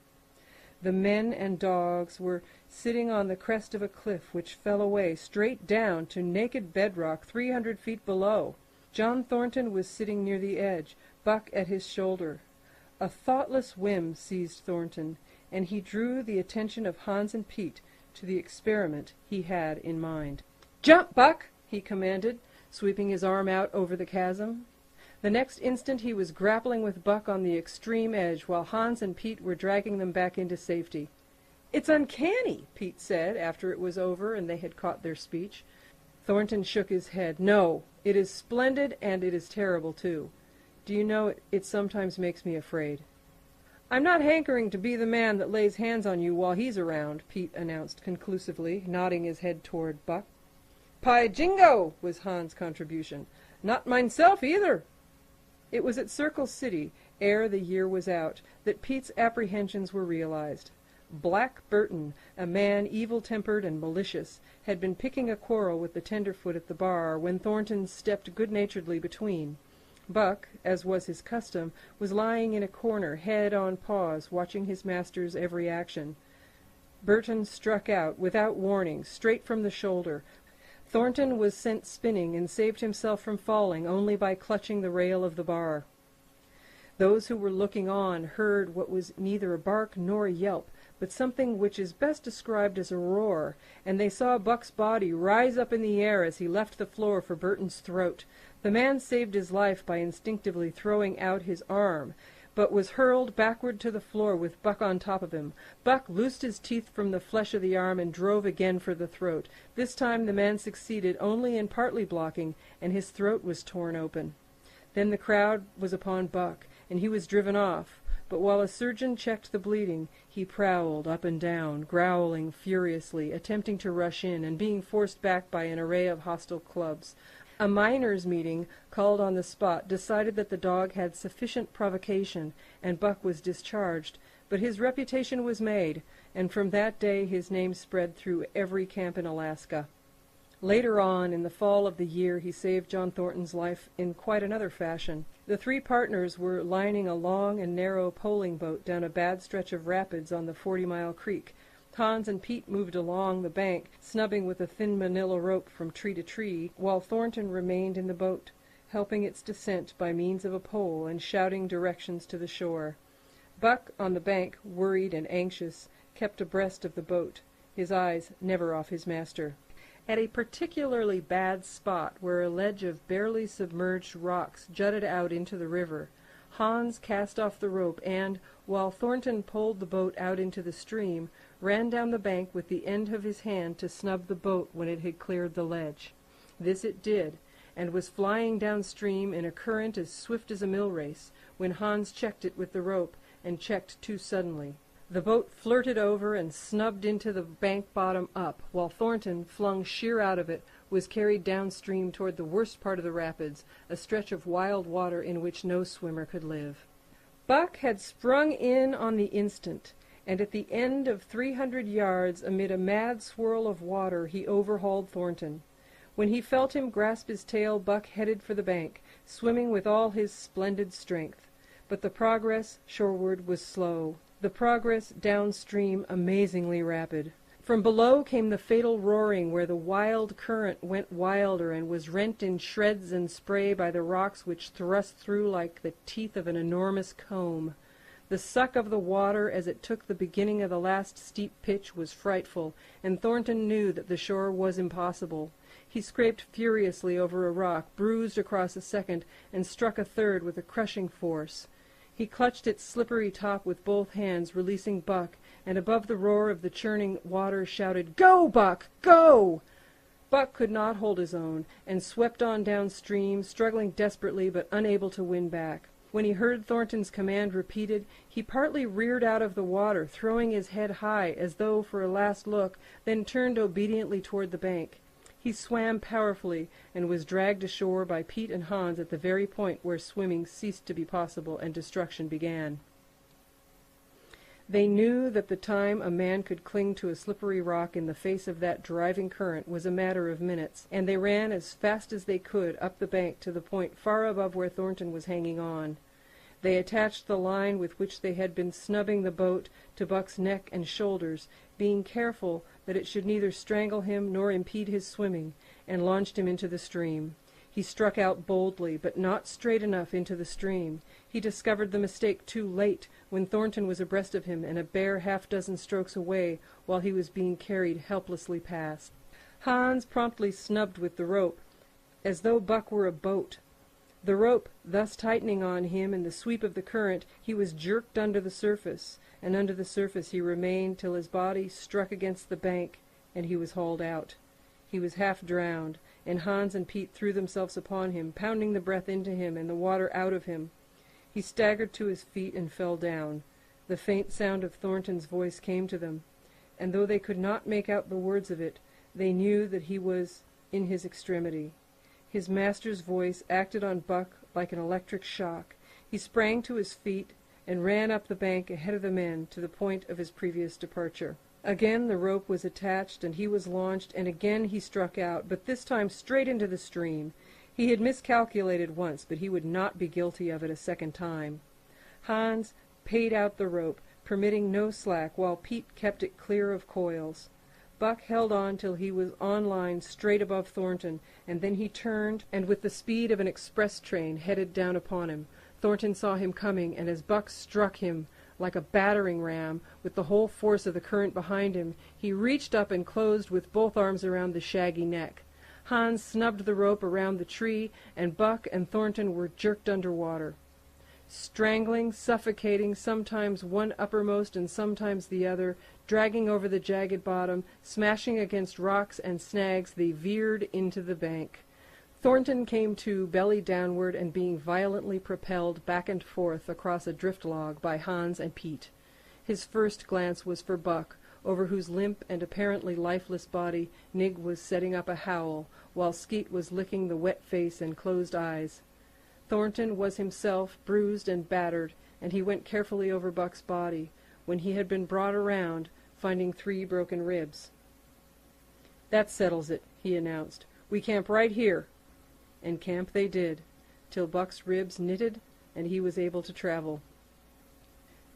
The men and dogs were sitting on the crest of a cliff which fell away straight down to naked bedrock 300 feet below. John Thornton was sitting near the edge, Buck at his shoulder. A thoughtless whim seized Thornton, and he drew the attention of Hans and Pete to the experiment he had in mind. "Jump, Buck!" he commanded, sweeping his arm out over the chasm. The next instant he was grappling with Buck on the extreme edge, while Hans and Pete were dragging them back into safety. "It's uncanny," Pete said, after it was over and they had caught their speech. Thornton shook his head. "No, it is splendid, and it is terrible, too. Do you know, it sometimes makes me afraid." "I'm not hankering to be the man that lays hands on you while he's around," Pete announced conclusively, nodding his head toward Buck. "By jingo!" was Hans' contribution. "Not mineself, either." It was at Circle City, ere the year was out, that Pete's apprehensions were realized. Black Burton, a man evil-tempered and malicious, had been picking a quarrel with the tenderfoot at the bar when Thornton stepped good-naturedly between. Buck, as was his custom, was lying in a corner, head on paws, watching his master's every action. Burton struck out, without warning, straight from the shoulder. Thornton was sent spinning and saved himself from falling only by clutching the rail of the bar. Those who were looking on heard what was neither a bark nor a yelp, but something which is best described as a roar, and they saw Buck's body rise up in the air as he left the floor for Burton's throat. The man saved his life by instinctively throwing out his arm, but was hurled backward to the floor with Buck on top of him. Buck loosed his teeth from the flesh of the arm and drove again for the throat. This time the man succeeded only in partly blocking, and his throat was torn open. Then the crowd was upon Buck, and he was driven off. But while a surgeon checked the bleeding, he prowled up and down, growling furiously, attempting to rush in, and being forced back by an array of hostile clubs. A miners' meeting, called on the spot, decided that the dog had sufficient provocation, and Buck was discharged, but his reputation was made, and from that day his name spread through every camp in Alaska. Later on, in the fall of the year, he saved John Thornton's life in quite another fashion. The three partners were lining a long and narrow poling boat down a bad stretch of rapids on the 40-mile creek. Hans and Pete moved along the bank, snubbing with a thin manila rope from tree to tree, while Thornton remained in the boat, helping its descent by means of a pole and shouting directions to the shore. Buck, on the bank, worried and anxious, kept abreast of the boat, his eyes never off his master. At a particularly bad spot, where a ledge of barely submerged rocks jutted out into the river, Hans cast off the rope and, while Thornton pulled the boat out into the stream, ran down the bank with the end of his hand to snub the boat when it had cleared the ledge. This it did, and was flying downstream in a current as swift as a mill race, when Hans checked it with the rope, and checked too suddenly. The boat flirted over and snubbed into the bank bottom up, while Thornton, flung sheer out of it, was carried downstream toward the worst part of the rapids, a stretch of wild water in which no swimmer could live. Buck had sprung in on the instant, and at the end of 300 yards, amid a mad swirl of water, he overhauled Thornton. When he felt him grasp his tail, Buck headed for the bank, swimming with all his splendid strength. But the progress shoreward was slow. The progress downstream amazingly rapid. From below came the fatal roaring, where the wild current went wilder and was rent in shreds and spray by the rocks which thrust through like the teeth of an enormous comb. The suck of the water as it took the beginning of the last steep pitch was frightful, and Thornton knew that the shore was impossible. He scraped furiously over a rock, bruised across a second, and struck a third with a crushing force. He clutched its slippery top with both hands, releasing Buck, and above the roar of the churning water shouted, "Go, Buck, go!" Buck could not hold his own, and swept on downstream, struggling desperately but unable to win back. When he heard Thornton's command repeated, he partly reared out of the water, throwing his head high as though for a last look, then turned obediently toward the bank. He swam powerfully, and was dragged ashore by Pete and Hans at the very point where swimming ceased to be possible and destruction began. They knew that the time a man could cling to a slippery rock in the face of that driving current was a matter of minutes, and they ran as fast as they could up the bank to the point far above where Thornton was hanging on. They attached the line with which they had been snubbing the boat to Buck's neck and shoulders, being careful that it should neither strangle him nor impede his swimming, and launched him into the stream. He struck out boldly, but not straight enough into the stream. He discovered the mistake too late, when Thornton was abreast of him and a bare half-dozen strokes away, while he was being carried helplessly past. Hans promptly snubbed with the rope, as though Buck were a boat. The rope thus tightening on him in the sweep of the current, he was jerked under the surface, and under the surface he remained till his body struck against the bank, and he was hauled out. He was half drowned, and Hans and Pete threw themselves upon him, pounding the breath into him and the water out of him. He staggered to his feet and fell down. The faint sound of Thornton's voice came to them, and though they could not make out the words of it, they knew that he was in his extremity. His master's voice acted on Buck like an electric shock. He sprang to his feet and ran up the bank ahead of the men to the point of his previous departure. Again the rope was attached, and he was launched, and again he struck out, but this time straight into the stream. He had miscalculated once, but he would not be guilty of it a second time. Hans paid out the rope, permitting no slack, while Pete kept it clear of coils. Buck held on till he was on line straight above Thornton, and then he turned, and with the speed of an express train headed down upon him. Thornton saw him coming, and as Buck struck him like a battering ram, with the whole force of the current behind him, he reached up and closed with both arms around the shaggy neck. Hans snubbed the rope around the tree, and Buck and Thornton were jerked under water. Strangling, suffocating, sometimes one uppermost and sometimes the other, dragging over the jagged bottom, smashing against rocks and snags, they veered into the bank. Thornton came to belly downward and being violently propelled back and forth across a drift log by Hans and Pete. His first glance was for Buck, over whose limp and apparently lifeless body Nig was setting up a howl, while Skeet was licking the wet face and closed eyes. Thornton was himself bruised and battered, and he went carefully over Buck's body, when he had been brought around, finding 3 broken ribs. "That settles it," he announced. "We camp right here." And camp they did, till Buck's ribs knitted and he was able to travel.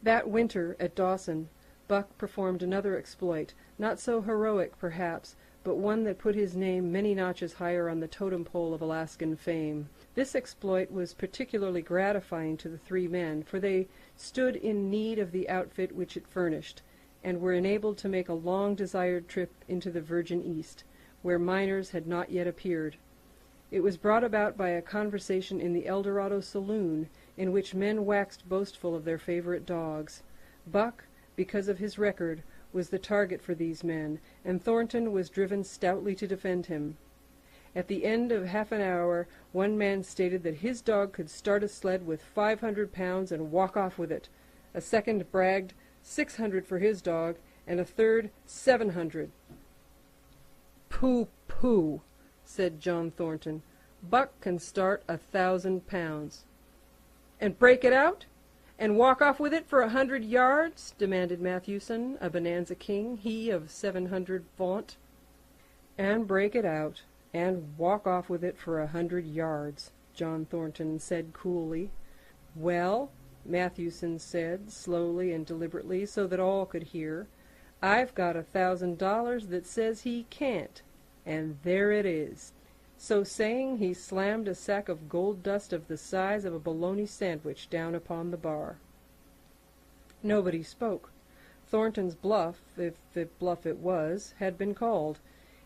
That winter at Dawson, Buck performed another exploit, not so heroic perhaps, but one that put his name many notches higher on the totem pole of Alaskan fame. This exploit was particularly gratifying to the 3 men, for they stood in need of the outfit which it furnished, and were enabled to make a long-desired trip into the Virgin East, where miners had not yet appeared. It was brought about by a conversation in the Eldorado saloon, in which men waxed boastful of their favorite dogs. Buck, because of his record, was the target for these men, and Thornton was driven stoutly to defend him. At the end of half an hour, one man stated that his dog could start a sled with 500 pounds and walk off with it. A second bragged 600 for his dog, and a third 700. "Pooh, pooh," said John Thornton. "Buck can start 1,000 pounds." "And break it out? And walk off with it for 100 yards?" demanded Matthewson, a bonanza king, he of 700 vaunt. "And break it out, and walk off with it for 100 yards, John Thornton said coolly. "Well," Matthewson said, slowly and deliberately, so that all could hear, "I've got $1,000 that says he can't, and there it is." So saying, he slammed a sack of gold dust of the size of a bologna sandwich down upon the bar. Nobody spoke. Thornton's bluff, if bluff it was, had been called.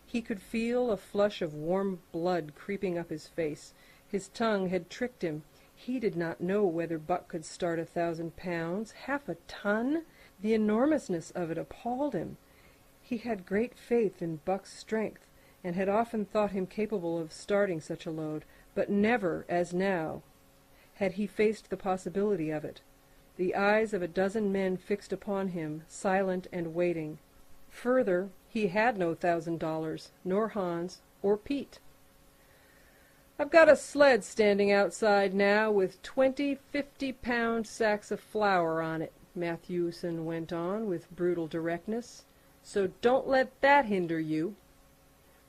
He could feel a flush of warm blood creeping up his face. His tongue had tricked him. He did not know whether Buck could start 1,000 pounds, half a ton. The enormousness of it appalled him. He had great faith in Buck's strength, and had often thought him capable of starting such a load, but never, as now, had he faced the possibility of it. The eyes of a dozen men fixed upon him, silent and waiting. Further, he had no $1,000, nor Hans, or Pete. "I've got a sled standing outside now with 20 50-pound sacks of flour on it," Matthewson went on with brutal directness, "so don't let that hinder you."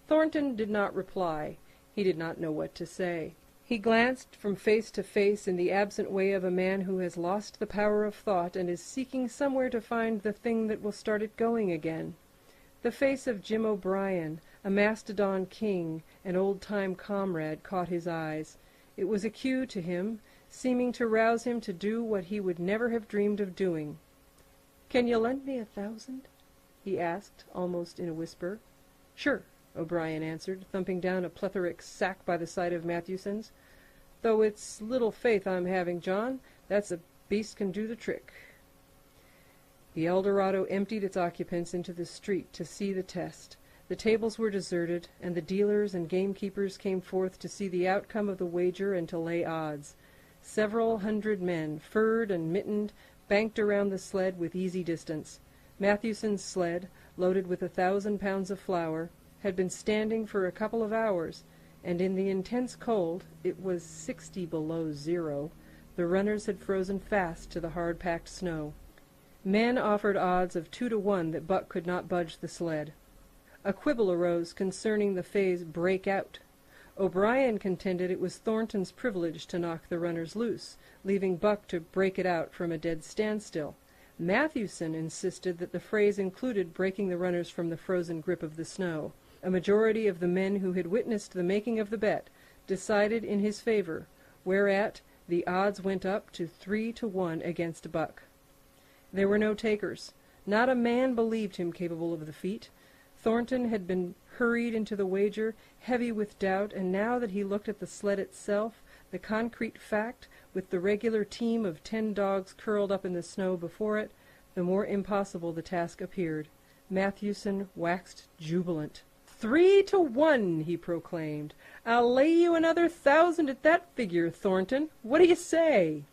Thornton did not reply. He did not know what to say. He glanced from face to face in the absent way of a man who has lost the power of thought and is seeking somewhere to find the thing that will start it going again. The face of Jim O'Brien, A mastodon king, an old-time comrade, caught his eyes. It was a cue to him, seeming to rouse him to do what he would never have dreamed of doing. "Can you lend me 1,000?" he asked, almost in a whisper. "Sure," O'Brien answered, thumping down a plethoric sack by the side of Matthewson's. "Though it's little faith I'm having, John. That's a beast can do the trick." The Eldorado emptied its occupants into the street to see the test. The tables were deserted, and the dealers and gamekeepers came forth to see the outcome of the wager and to lay odds. Several hundred men, furred and mittened, banked around the sled with easy distance. Matthewson's sled, loaded with 1,000 pounds of flour, had been standing for a couple of hours, and in the intense cold, it was 60 below zero, the runners had frozen fast to the hard-packed snow. Men offered odds of 2 to 1 that Buck could not budge the sled. A quibble arose concerning the phrase "break out." O'Brien contended it was Thornton's privilege to knock the runners loose, leaving Buck to break it out from a dead standstill. Matthewson insisted that the phrase included breaking the runners from the frozen grip of the snow. A majority of the men who had witnessed the making of the bet decided in his favor, whereat the odds went up to 3 to 1 against Buck. There were no takers. Not a man believed him capable of the feat. Thornton had been hurried into the wager, heavy with doubt, and now that he looked at the sled itself, the concrete fact, with the regular team of 10 dogs curled up in the snow before it, the more impossible the task appeared. Matthewson waxed jubilant. 3 to 1, he proclaimed. "I'll lay you another 1,000 at that figure, Thornton. What do you say?"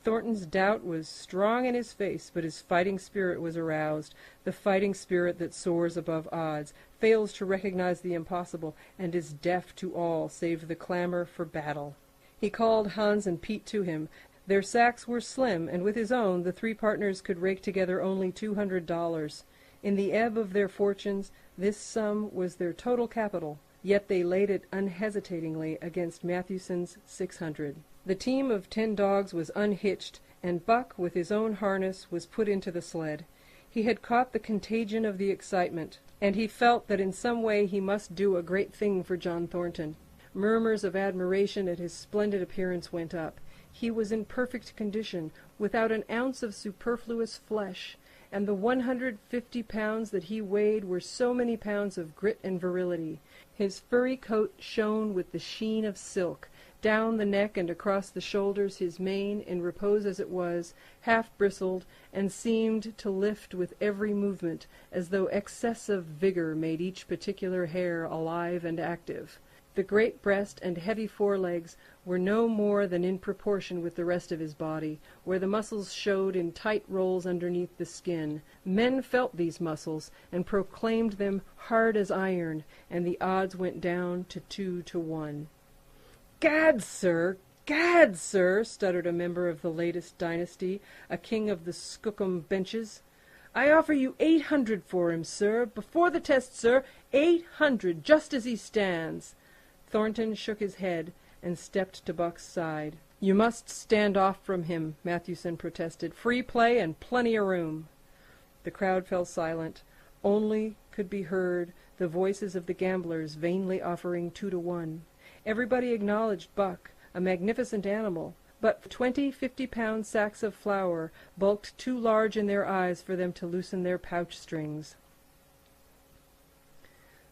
Thornton's doubt was strong in his face, but his fighting spirit was aroused, the fighting spirit that soars above odds, fails to recognize the impossible, and is deaf to all save the clamor for battle. He called Hans and Pete to him. Their sacks were slim, and with his own the 3 partners could rake together only $200. In the ebb of their fortunes, this sum was their total capital, yet they laid it unhesitatingly against Matthewson's 600. The team of 10 dogs was unhitched, and Buck, with his own harness, was put into the sled. He had caught the contagion of the excitement, and he felt that in some way he must do a great thing for John Thornton. Murmurs of admiration at his splendid appearance went up. He was in perfect condition, without an ounce of superfluous flesh, and the 150 pounds that he weighed were so many pounds of grit and virility. His furry coat shone with the sheen of silk. Down the neck and across the shoulders his mane, in repose as it was, half bristled, and seemed to lift with every movement, as though excess of vigor made each particular hair alive and active. The great breast and heavy forelegs were no more than in proportion with the rest of his body, where the muscles showed in tight rolls underneath the skin. Men felt these muscles, and proclaimed them hard as iron, and the odds went down to 2 to 1. Gad, sir, stuttered a member of the latest dynasty, a king of the Skookum benches. "I offer you 800 for him, sir, before the test, sir, 800, just as he stands." Thornton shook his head and stepped to Buck's side. "You must stand off from him," Matthewson protested. "Free play and plenty of room." The crowd fell silent. Only could be heard the voices of the gamblers vainly offering 2 to 1. Everybody acknowledged Buck, a magnificent animal, but 20 50-pound sacks of flour bulked too large in their eyes for them to loosen their pouch strings.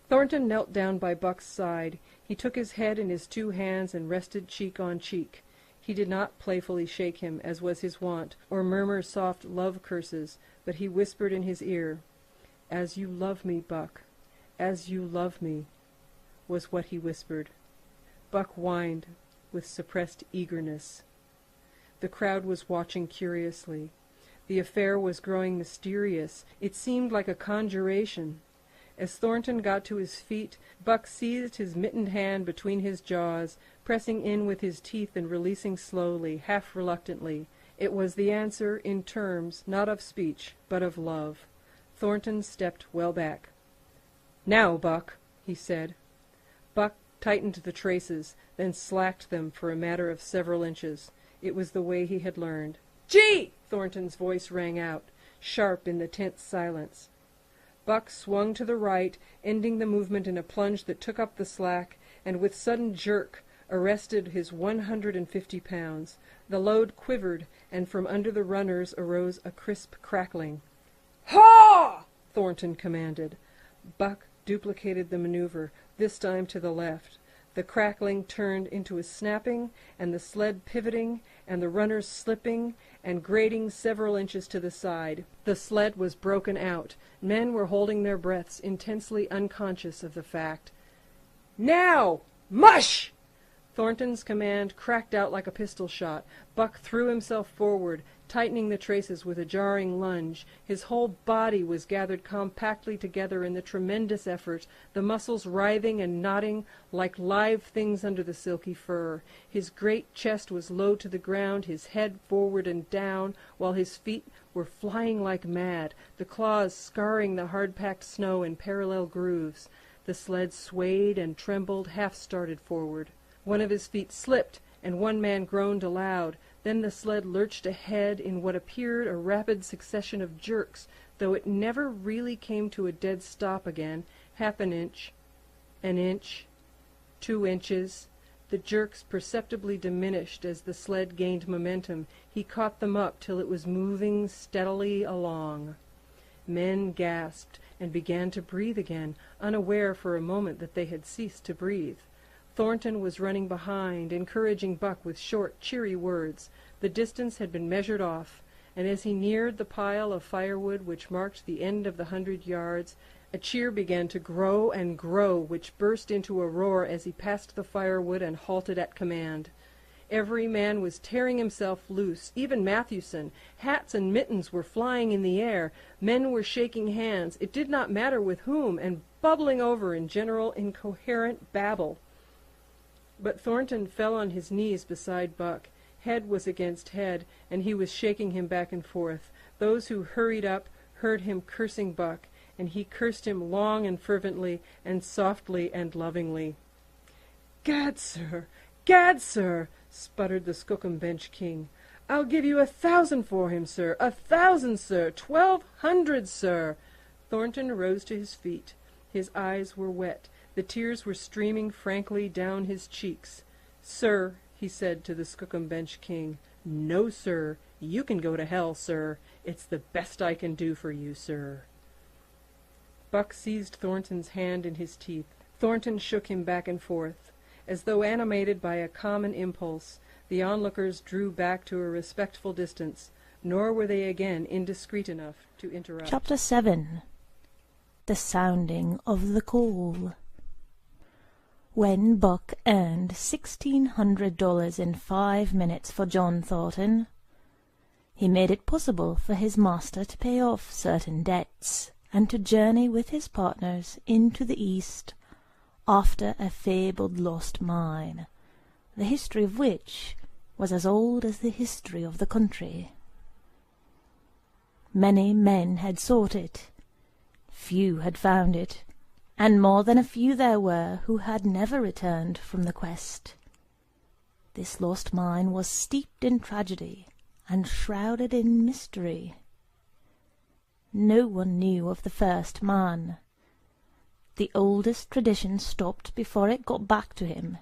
Thornton knelt down by Buck's side. He took his head in his 2 hands and rested cheek on cheek. He did not playfully shake him, as was his wont, or murmur soft love curses, but he whispered in his ear, "As you love me, Buck, as you love me," was what he whispered. Buck whined with suppressed eagerness. The crowd was watching curiously. The affair was growing mysterious. It seemed like a conjuration. As Thornton got to his feet, Buck seized his mittened hand between his jaws, pressing in with his teeth and releasing slowly, half reluctantly. It was the answer in terms, not of speech, but of love. Thornton stepped well back. "Now, Buck," he said. Buck tightened the traces, then slacked them for a matter of several inches. It was the way he had learned. "Gee!" Thornton's voice rang out, sharp in the tense silence. Buck swung to the right, ending the movement in a plunge that took up the slack, and with sudden jerk arrested his 150 pounds. The load quivered, and from under the runners arose a crisp crackling. "Haw!" Thornton commanded. Buck duplicated the maneuver, this time to the left. The crackling turned into a snapping, and the sled pivoting, and the runners slipping and grating several inches to the side. The sled was broken out. Men were holding their breaths, intensely unconscious of the fact. "Now! Mush!" Thornton's command cracked out like a pistol shot. Buck threw himself forward, tightening the traces with a jarring lunge. His whole body was gathered compactly together in the tremendous effort, the muscles writhing and knotting like live things under the silky fur. His great chest was low to the ground, his head forward and down, while his feet were flying like mad, the claws scarring the hard-packed snow in parallel grooves. The sled swayed and trembled, half-started forward. One of his feet slipped, and one man groaned aloud. Then the sled lurched ahead in what appeared a rapid succession of jerks, though it never really came to a dead stop again. Half an inch, 2 inches. The jerks perceptibly diminished as the sled gained momentum. He caught them up till it was moving steadily along. Men gasped and began to breathe again, unaware for a moment that they had ceased to breathe. Thornton was running behind, encouraging Buck with short, cheery words. The distance had been measured off, and as he neared the pile of firewood which marked the end of the 100 yards, a cheer began to grow and grow, which burst into a roar as he passed the firewood and halted at command. Every man was tearing himself loose, even Matthewson. Hats and mittens were flying in the air. Men were shaking hands, it did not matter with whom, and bubbling over in general incoherent babble. But Thornton fell on his knees beside Buck. Head was against head, and he was shaking him back and forth. Those who hurried up heard him cursing Buck, and he cursed him long and fervently, and softly and lovingly. "Gad, sir! Gad, sir!" sputtered the Skookum Bench King. "I'll give you 1,000 for him, sir! 1,000, sir! 1,200, sir!" Thornton rose to his feet. His eyes were wet. The tears were streaming frankly down his cheeks. "Sir," he said to the Skookum Bench King, "no, sir. You can go to hell, sir. It's the best I can do for you, sir." Buck seized Thornton's hand in his teeth. Thornton shook him back and forth. As though animated by a common impulse, the onlookers drew back to a respectful distance, nor were they again indiscreet enough to interrupt. Chapter 7. The Sounding of the Call. When Buck earned $1,600 in 5 minutes for John Thornton, he made it possible for his master to pay off certain debts, and to journey with his partners into the East after a fabled lost mine, the history of which was as old as the history of the country. Many men had sought it, few had found it, and more than a few there were who had never returned from the quest. This lost mine was steeped in tragedy and shrouded in mystery. No one knew of the first man. The oldest tradition stopped before it got back to him.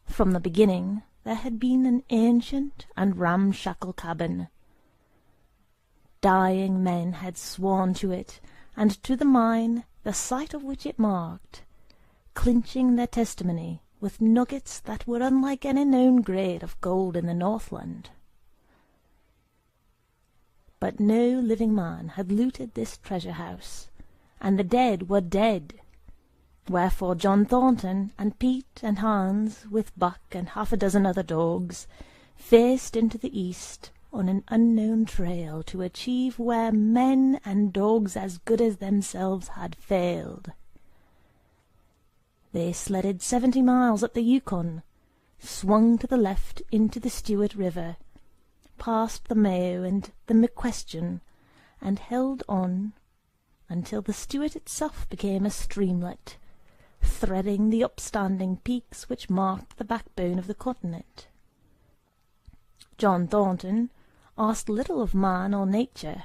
From the beginning there had been an ancient and ramshackle cabin. Dying men had sworn to it, and to the mine, the site of which it marked, clinching their testimony with nuggets that were unlike any known grade of gold in the Northland. But no living man had looted this treasure-house, and the dead were dead, wherefore John Thornton and Pete and Hans, with Buck and 6 other dogs, faced into the East on an unknown trail to achieve where men and dogs as good as themselves had failed. They sledded 70 miles up the Yukon, swung to the left into the Stewart River, past the Mayo and the McQuestion, and held on until the Stewart itself became a streamlet, threading the upstanding peaks which marked the backbone of the continent. John Thornton asked little of man or nature.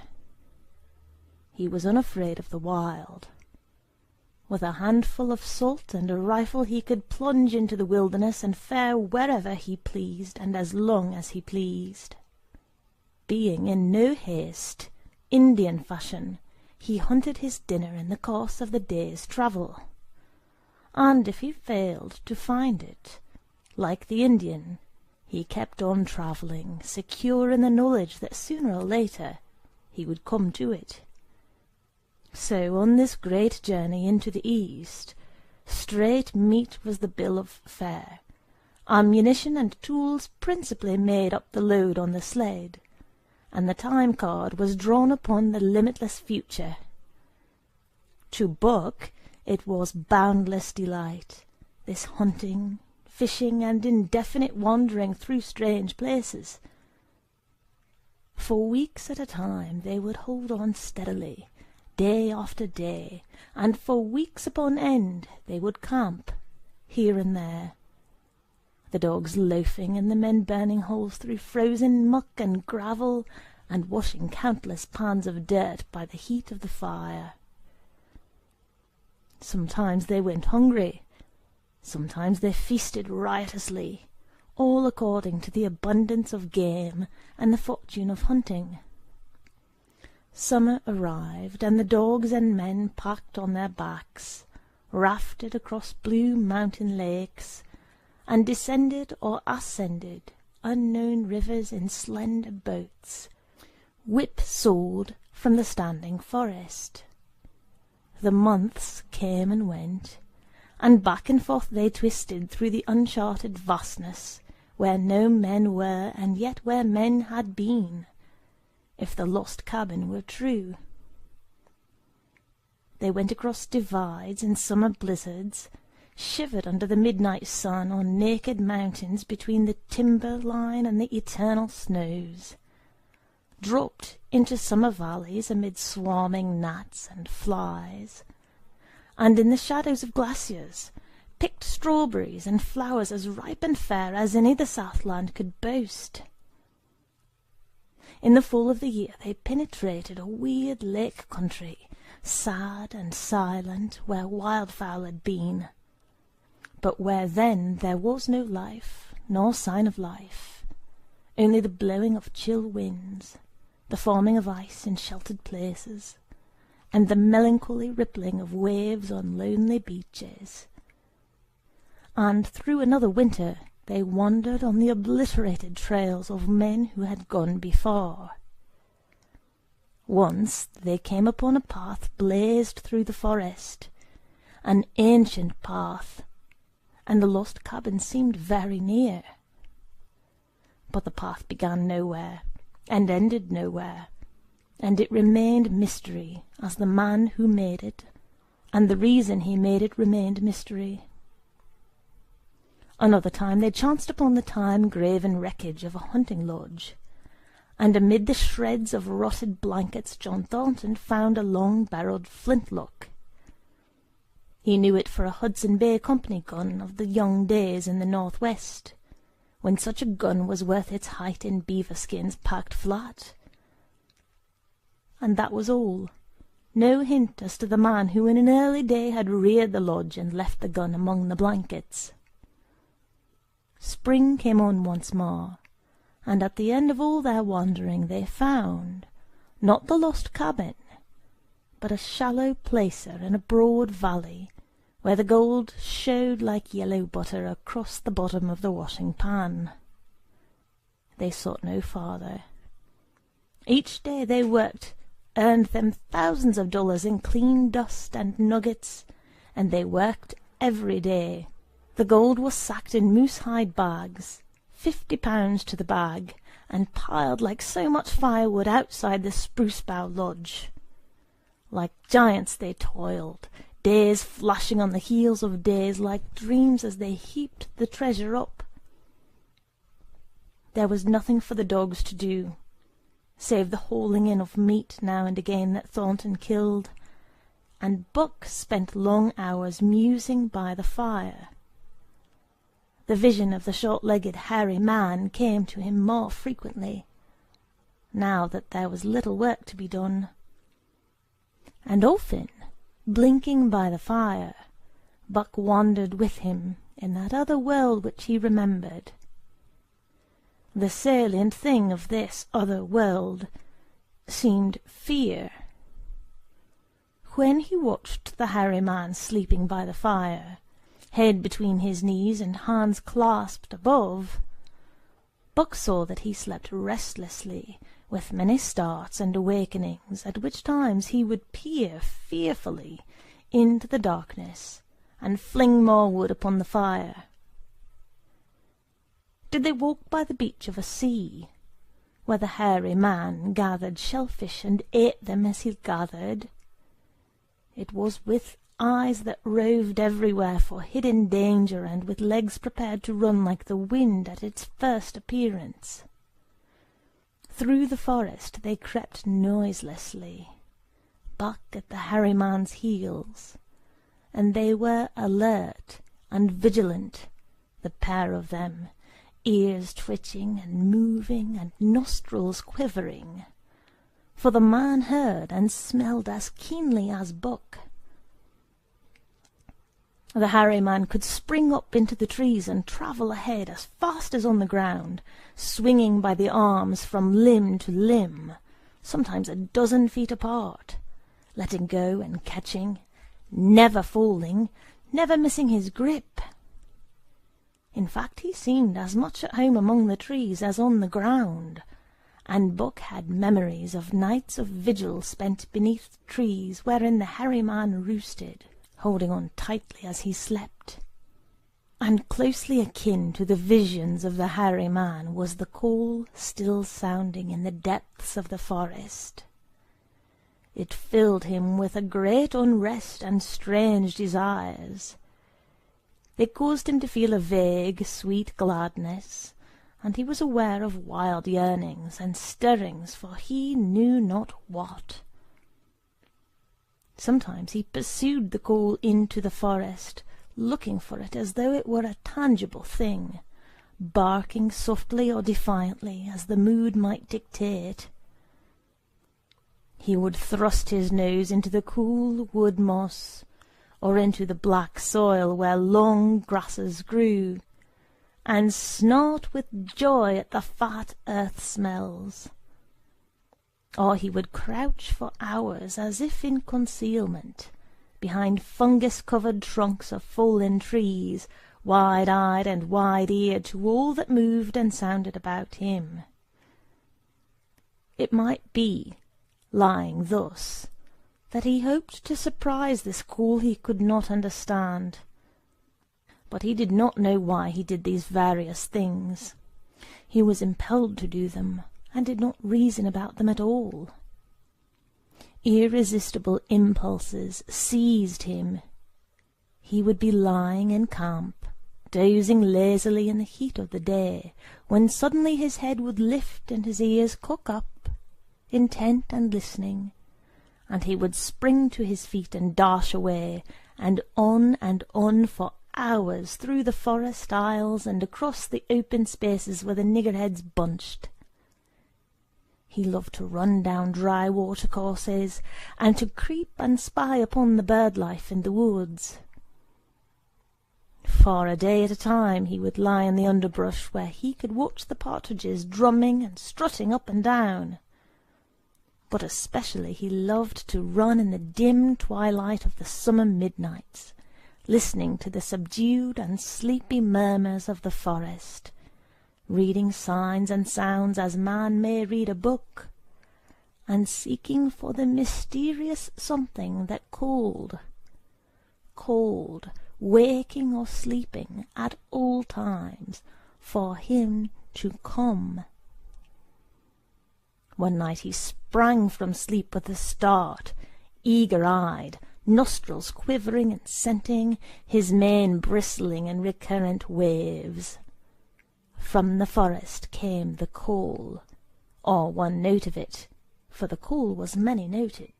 he was unafraid of the wild. With a handful of salt and a rifle he could plunge into the wilderness and fare wherever he pleased and as long as he pleased. Being in no haste, Indian fashion, he hunted his dinner in the course of the day's travel, and if he failed to find it, like the Indian, he kept on travelling, secure in the knowledge that sooner or later he would come to it. So on this great journey into the East, straight meat was the bill of fare. Ammunition and tools principally made up the load on the sled, and the time card was drawn upon the limitless future. To Buck it was boundless delight, this hunting, fishing, and indefinite wandering through strange places. For weeks at a time they would hold on steadily, day after day, and for weeks upon end they would camp, here and there, the dogs loafing and the men burning holes through frozen muck and gravel, and washing countless pans of dirt by the heat of the fire. Sometimes they went hungry, sometimes they feasted riotously, all according to the abundance of game and the fortune of hunting. Summer arrived, and the dogs and men packed on their backs, rafted across blue mountain lakes, and descended or ascended unknown rivers in slender boats, whip-sawed from the standing forest. The months came and went, and back and forth they twisted through the uncharted vastness, where no men were, and yet where men had been, if the lost cabin were true. They went across divides in summer blizzards, shivered under the midnight sun on naked mountains between the timber line and the eternal snows, dropped into summer valleys amid swarming gnats and flies, and in the shadows of glaciers picked strawberries and flowers as ripe and fair as any the Southland could boast. In the fall of the year they penetrated a weird lake country, sad and silent, where wildfowl had been, but where then there was no life, nor sign of life, only the blowing of chill winds, the forming of ice in sheltered places, and the melancholy rippling of waves on lonely beaches. And through another winter they wandered on the obliterated trails of men who had gone before. Once they came upon a path blazed through the forest, an ancient path, and the lost cabin seemed very near. But the path began nowhere, and ended nowhere, and it remained mystery, as the man who made it, and the reason he made it remained mystery. Another time they chanced upon the time-graven wreckage of a hunting lodge, and amid the shreds of rotted blankets John Thornton found a long-barreled flintlock. He knew it for a Hudson Bay Company gun of the young days in the northwest, when such a gun was worth its height in beaver skins packed flat. And that was all. No hint as to the man who in an early day had reared the lodge and left the gun among the blankets. Spring came on once more, and at the end of all their wandering they found, not the lost cabin, but a shallow placer in a broad valley, where the gold showed like yellow butter across the bottom of the washing pan. They sought no farther. Each day they worked earned them thousands of dollars in clean dust and nuggets, and they worked every day. The gold was sacked in moose-hide bags, 50 pounds to the bag, and piled like so much firewood outside the spruce-bough lodge. Like giants they toiled, days flashing on the heels of days like dreams as they heaped the treasure up. There was nothing for the dogs to do, save the hauling in of meat now and again that Thornton killed, and Buck spent long hours musing by the fire. The vision of the short-legged hairy man came to him more frequently, now that there was little work to be done. and often, blinking by the fire, Buck wandered with him in that other world which he remembered. The salient thing of this other world seemed fear. When he watched the hairy man sleeping by the fire, head between his knees and hands clasped above, Buck saw that he slept restlessly, with many starts and awakenings, at which times he would peer fearfully into the darkness and fling more wood upon the fire. Did they walk by the beach of a sea, where the hairy man gathered shellfish and ate them as he gathered? It was with eyes that roved everywhere for hidden danger, and with legs prepared to run like the wind at its first appearance. Through the forest they crept noiselessly, Buck at the hairy man's heels, and they were alert and vigilant, the pair of them, ears twitching and moving and nostrils quivering, for the man heard and smelled as keenly as Buck. The hairy man could spring up into the trees and travel ahead as fast as on the ground, swinging by the arms from limb to limb, sometimes a dozen feet apart, letting go and catching, never falling, never missing his grip. In fact, he seemed as much at home among the trees as on the ground, and Buck had memories of nights of vigil spent beneath trees wherein the hairy man roosted, holding on tightly as he slept. And closely akin to the visions of the hairy man was the call still sounding in the depths of the forest. It filled him with a great unrest and strange desires. It caused him to feel a vague, sweet gladness, and he was aware of wild yearnings and stirrings for he knew not what. Sometimes he pursued the call into the forest, looking for it as though it were a tangible thing, barking softly or defiantly as the mood might dictate. He would thrust his nose into the cool wood moss, or into the black soil where long grasses grew, and snort with joy at the fat earth smells. Or he would crouch for hours as if in concealment, behind fungus-covered trunks of fallen trees, wide-eyed and wide-eared to all that moved and sounded about him. It might be, lying thus, that he hoped to surprise this call he could not understand. But he did not know why he did these various things. He was impelled to do them, and did not reason about them at all. Irresistible impulses seized him. He would be lying in camp, dozing lazily in the heat of the day, when suddenly his head would lift and his ears cock up, intent and listening, and he would spring to his feet and dash away, and on for hours through the forest aisles and across the open spaces where the niggerheads bunched. He loved to run down dry watercourses, and to creep and spy upon the bird life in the woods. For a day at a time he would lie in the underbrush where he could watch the partridges drumming and strutting up and down. But especially he loved to run in the dim twilight of the summer midnights, listening to the subdued and sleepy murmurs of the forest, reading signs and sounds as man may read a book, and seeking for the mysterious something that called, waking or sleeping, at all times, for him to come. One night he sprang from sleep with a start, eager-eyed, nostrils quivering and scenting, his mane bristling in recurrent waves. From the forest came the call, or one note of it, for the call was many-noted,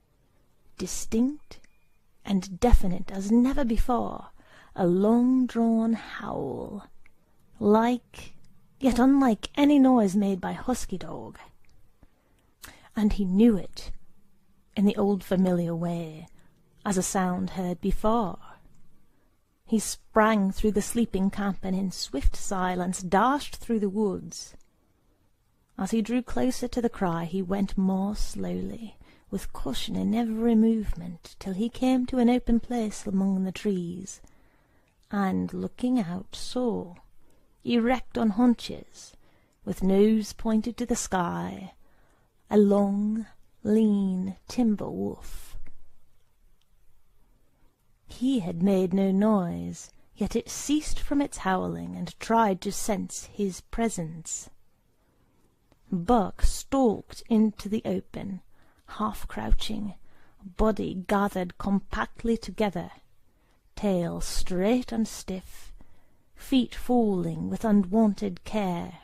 distinct and definite as never before, a long-drawn howl, like, yet unlike any noise made by husky dog. And he knew it. in the old familiar way, as a sound heard before. He sprang through the sleeping camp and in swift silence dashed through the woods. As he drew closer to the cry, he went more slowly, with caution in every movement, till he came to an open place among the trees, and, looking out, saw, erect on haunches, with nose pointed to the sky, a long, lean timber wolf. He had made no noise, yet it ceased from its howling and tried to sense his presence. Buck stalked into the open, half-crouching, body gathered compactly together, tail straight and stiff, feet falling with unwonted care.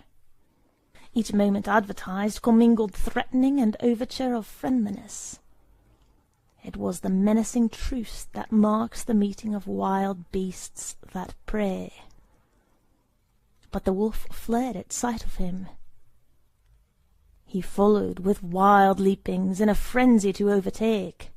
Each moment advertised commingled threatening and overture of friendliness. It was the menacing truce that marks the meeting of wild beasts that prey. But the wolf fled at sight of him. He followed with wild leapings in a frenzy to overtake.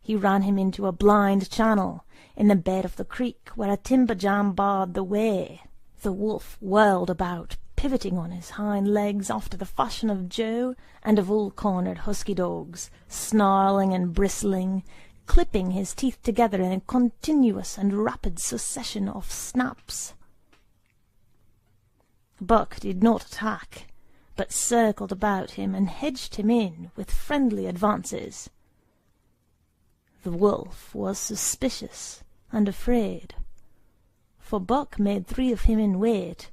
He ran him into a blind channel in the bed of the creek where a timber jam barred the way. The wolf whirled about, pivoting on his hind legs after the fashion of Joe and of all cornered husky dogs, snarling and bristling, clipping his teeth together in a continuous and rapid succession of snaps. Buck did not attack, but circled about him and hedged him in with friendly advances. The wolf was suspicious and afraid, for Buck made 3 of him in weight,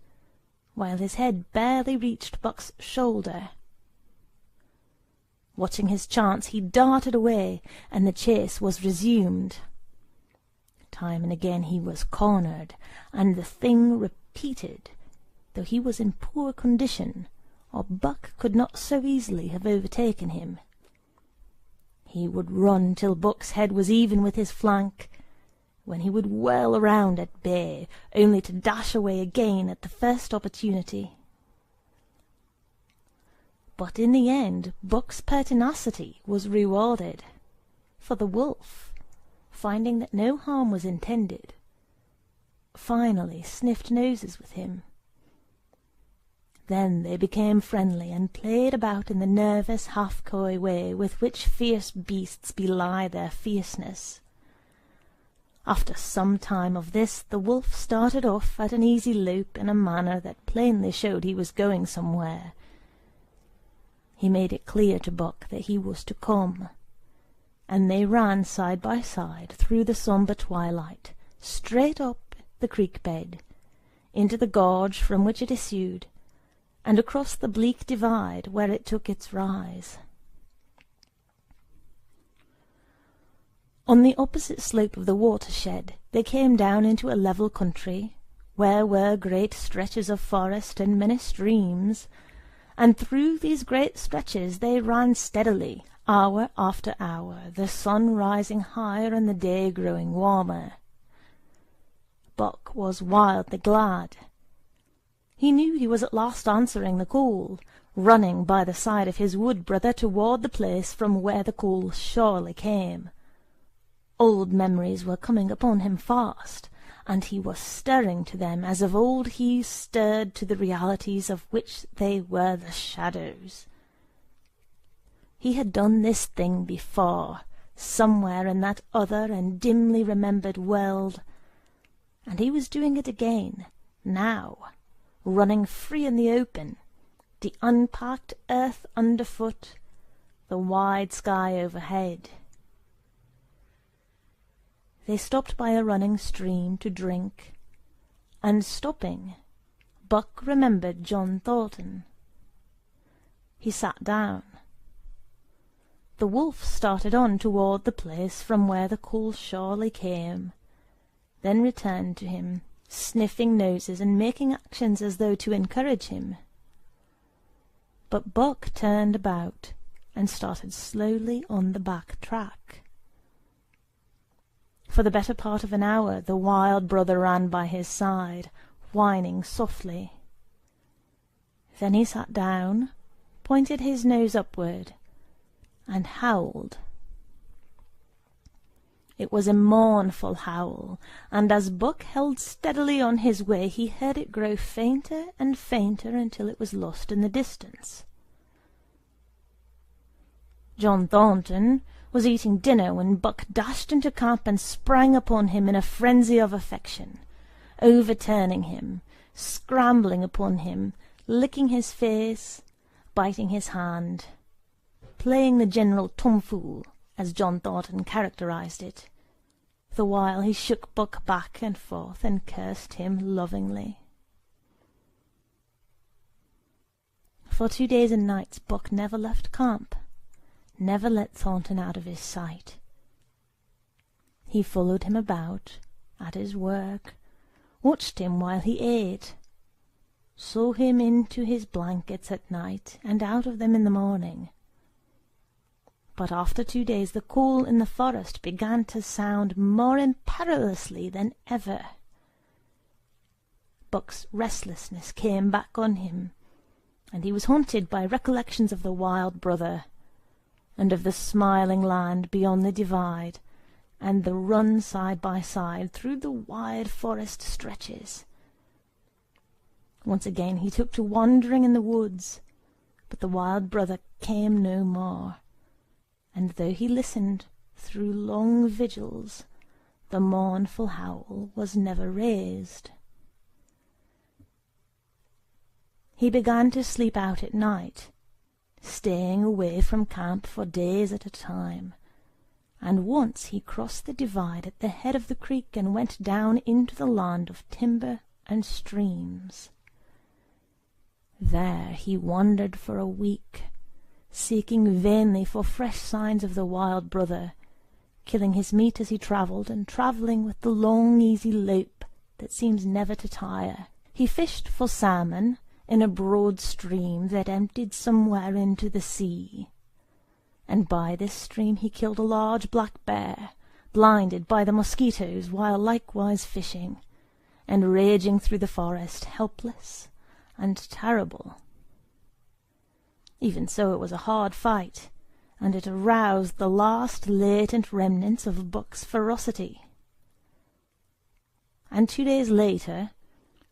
while his head barely reached Buck's shoulder. Watching his chance, he darted away, and the chase was resumed. Time and again he was cornered, and the thing repeated, though he was in poor condition, or Buck could not so easily have overtaken him. He would run till Buck's head was even with his flank, when he would whirl around at bay, only to dash away again at the first opportunity. But in the end Buck's pertinacity was rewarded, for the wolf, finding that no harm was intended, finally sniffed noses with him. Then they became friendly, and played about in the nervous, half-coy way with which fierce beasts belie their fierceness. After some time of this, the wolf started off at an easy lope in a manner that plainly showed he was going somewhere. He made it clear to Buck that he was to come, and they ran side by side through the sombre twilight, straight up the creek bed, into the gorge from which it issued, and across the bleak divide where it took its rise. On the opposite slope of the watershed they came down into a level country, where were great stretches of forest and many streams, and through these great stretches they ran steadily, hour after hour, the sun rising higher and the day growing warmer. Buck was wildly glad. He knew he was at last answering the call, running by the side of his wood-brother toward the place from where the call surely came. Old memories were coming upon him fast, and he was stirring to them as of old he stirred to the realities of which they were the shadows. He had done this thing before, somewhere in that other and dimly remembered world, and he was doing it again, now, running free in the open, the unpacked earth underfoot, the wide sky overhead. They stopped by a running stream to drink, and stopping, Buck remembered John Thornton. He sat down. The wolf started on toward the place from where the call surely came, then returned to him, sniffing noses and making actions as though to encourage him. But Buck turned about and started slowly on the back track. For the better part of an hour the wild brother ran by his side, whining softly. Then he sat down, pointed his nose upward, and howled. It was a mournful howl, and as Buck held steadily on his way, he heard it grow fainter and fainter until it was lost in the distance. John Thornton was eating dinner when Buck dashed into camp and sprang upon him in a frenzy of affection, overturning him, scrambling upon him, licking his face, biting his hand, playing the general tomfool, as John Thornton characterized it, the while he shook Buck back and forth and cursed him lovingly. For 2 days and nights Buck never left camp, never let Thornton out of his sight. He followed him about, at his work, watched him while he ate, saw him into his blankets at night and out of them in the morning. But after 2 days the call in the forest began to sound more imperiously than ever. Buck's restlessness came back on him, and he was haunted by recollections of the wild brother, and of the smiling land beyond the divide, and the run side by side through the wide forest stretches. Once again he took to wandering in the woods, but the wild brother came no more, and though he listened through long vigils, the mournful howl was never raised. He began to sleep out at night, staying away from camp for days at a time, and once he crossed the divide at the head of the creek and went down into the land of timber and streams. There he wandered for a week, seeking vainly for fresh signs of the wild brother, killing his meat as he travelled, and travelling with the long easy lope that seems never to tire. He fished for salmon in a broad stream that emptied somewhere into the sea, and by this stream he killed a large black bear, blinded by the mosquitoes while likewise fishing, and raging through the forest, helpless and terrible. Even so, it was a hard fight, and it aroused the last latent remnants of Buck's ferocity. And 2 days later,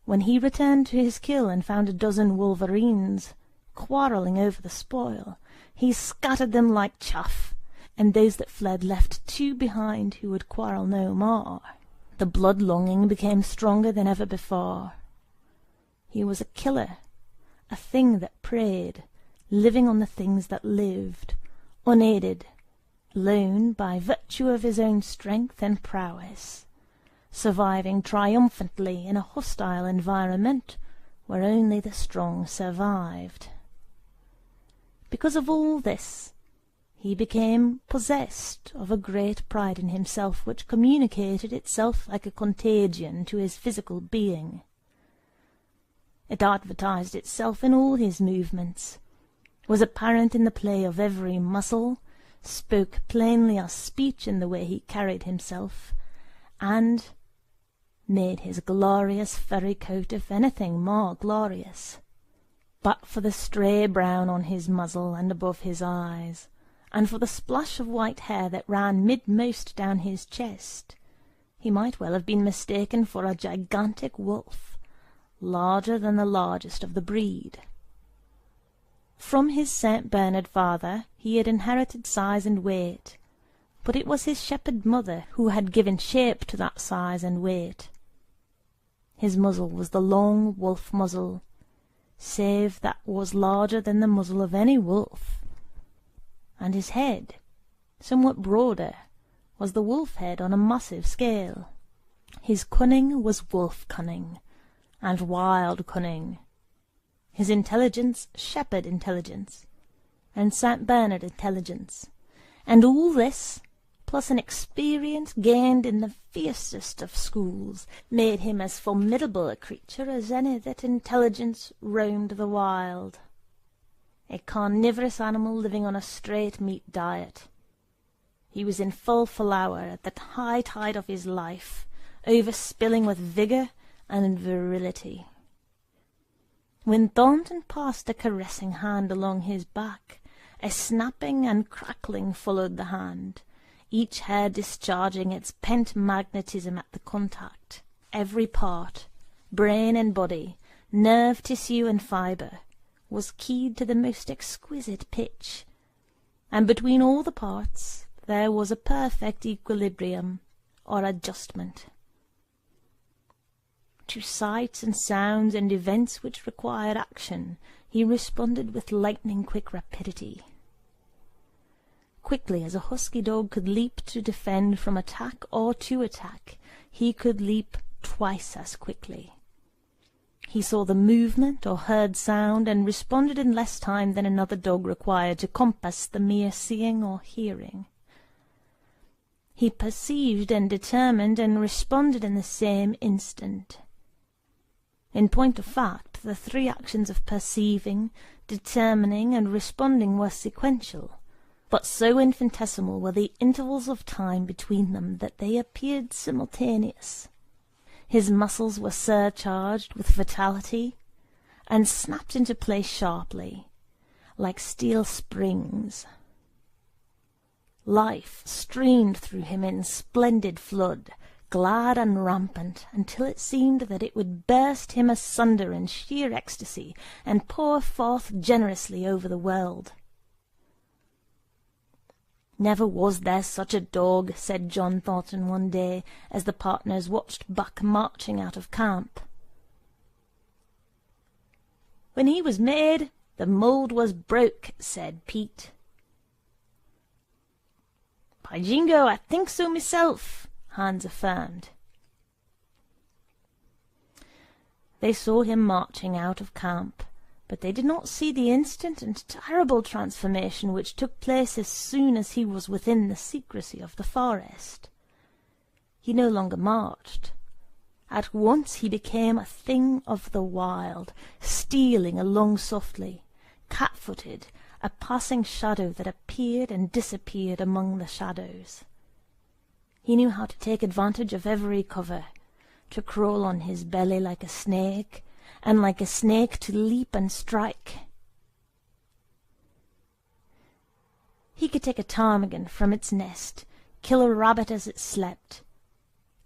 when he returned to his kill and found a dozen wolverines quarrelling over the spoil, he scattered them like chaff, and those that fled left 2 behind who would quarrel no more. The blood-longing became stronger than ever before. He was a killer, a thing that preyed, living on the things that lived, unaided, alone by virtue of his own strength and prowess, surviving triumphantly in a hostile environment where only the strong survived. Because of all this, he became possessed of a great pride in himself which communicated itself like a contagion to his physical being. It advertised itself in all his movements, was apparent in the play of every muscle, spoke plainly as speech in the way he carried himself, and made his glorious furry coat, if anything, more glorious. But for the stray brown on his muzzle and above his eyes, and for the splash of white hair that ran midmost down his chest, he might well have been mistaken for a gigantic wolf, larger than the largest of the breed. From his St. Bernard father he had inherited size and weight, but it was his shepherd mother who had given shape to that size and weight. His muzzle was the long wolf muzzle, save that was larger than the muzzle of any wolf, and his head, somewhat broader, was the wolf head on a massive scale. His cunning was wolf cunning, and wild cunning. His intelligence, shepherd intelligence, and St. Bernard intelligence, and all this, plus an experience gained in the fiercest of schools, made him as formidable a creature as any that intelligence roamed the wild. A carnivorous animal living on a straight meat diet. He was in full flower at the high tide of his life, overspilling with vigour and virility. When Thornton passed a caressing hand along his back, A snapping and crackling followed the hand, each hair discharging its pent magnetism at the contact. Every part, brain and body, nerve tissue and fibre, was keyed to the most exquisite pitch, and between all the parts there was a perfect equilibrium or adjustment. To sights and sounds and events which required action, he responded with lightning-quick rapidity. Quickly as a husky dog could leap to defend from attack or to attack, he could leap twice as quickly. He saw the movement or heard sound, and responded in less time than another dog required to compass the mere seeing or hearing. He perceived and determined, and responded in the same instant. In point of fact, the three actions of perceiving, determining, and responding were sequential, but so infinitesimal were the intervals of time between them that they appeared simultaneous. His muscles were surcharged with vitality, and snapped into place sharply, like steel springs. Life streamed through him in splendid flood, glad and rampant, until it seemed that it would burst him asunder in sheer ecstasy, and pour forth generously over the world. "Never was there such a dog," said John Thornton one day, as the partners watched Buck marching out of camp. "When he was made, the mould was broke," said Pete. "By jingo, I think so myself," Hans affirmed. They saw him marching out of camp, but they did not see the instant and terrible transformation which took place as soon as he was within the secrecy of the forest. He no longer marched. At once he became a thing of the wild, stealing along softly, cat-footed, a passing shadow that appeared and disappeared among the shadows. He knew how to take advantage of every cover, to crawl on his belly like a snake, and like a snake to leap and strike. He could take a ptarmigan from its nest, kill a rabbit as it slept,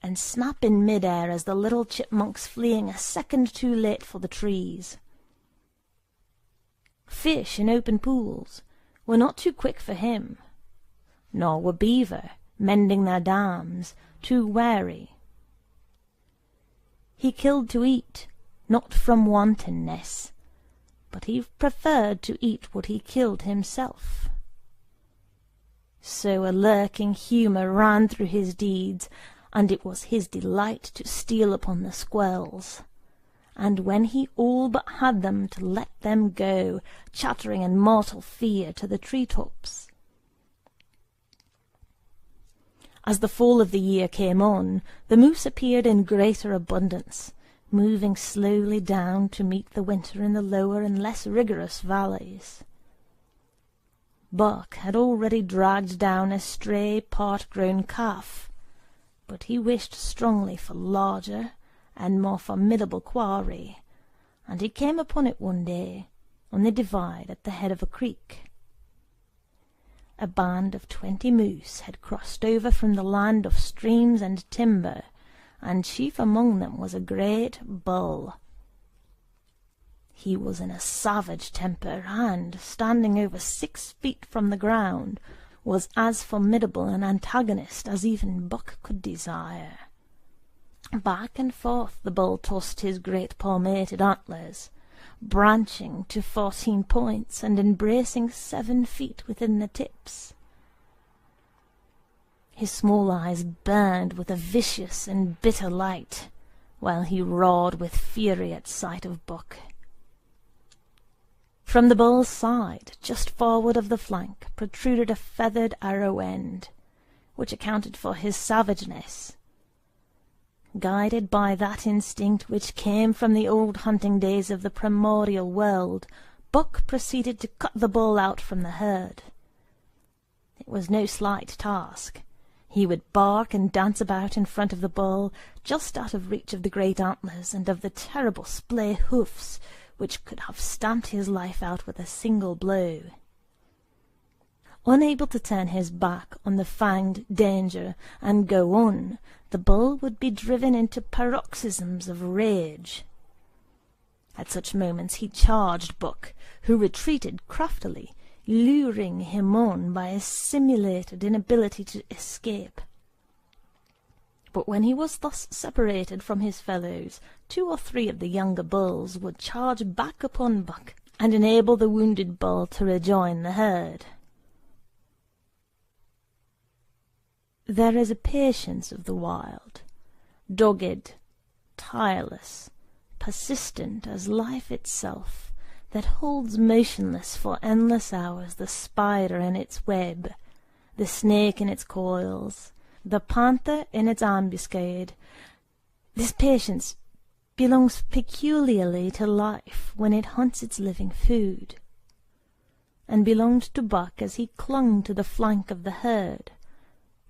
and snap in mid-air as the little chipmunks fleeing a second too late for the trees. Fish in open pools were not too quick for him, nor were beaver, mending their dams, too wary. He killed to eat, not from wantonness, but he preferred to eat what he killed himself. So a lurking humour ran through his deeds, and it was his delight to steal upon the squirrels, and when he all but had them, to let them go, chattering in mortal fear, to the tree-tops. As the fall of the year came on, the moose appeared in greater abundance, moving slowly down to meet the winter in the lower and less rigorous valleys. Buck had already dragged down a stray part-grown calf, but he wished strongly for larger and more formidable quarry, and he came upon it one day on the divide at the head of a creek. A band of 20 moose had crossed over from the land of streams and timber, and chief among them was a great bull. He was in a savage temper, and, standing over 6 feet from the ground, was as formidable an antagonist as even Buck could desire. Back and forth the bull tossed his great palmated antlers, branching to 14 points, and embracing 7 feet within the tips. His small eyes burned with a vicious and bitter light, while he roared with fury at sight of Buck. From the bull's side, just forward of the flank, protruded a feathered arrow end, which accounted for his savageness. Guided by that instinct which came from the old hunting days of the primordial world, Buck proceeded to cut the bull out from the herd. It was no slight task. He would bark and dance about in front of the bull, just out of reach of the great antlers and of the terrible splay hoofs which could have stamped his life out with a single blow. Unable to turn his back on the fanged danger and go on, the bull would be driven into paroxysms of rage. At such moments he charged Buck, who retreated craftily, luring him on by a simulated inability to escape. But when he was thus separated from his fellows, 2 or 3 of the younger bulls would charge back upon Buck and enable the wounded bull to rejoin the herd. There is a patience of the wild, dogged, tireless, persistent as life itself, that holds motionless for endless hours the spider in its web, the snake in its coils, the panther in its ambuscade. This patience belongs peculiarly to life when it hunts its living food, and belonged to Buck as he clung to the flank of the herd,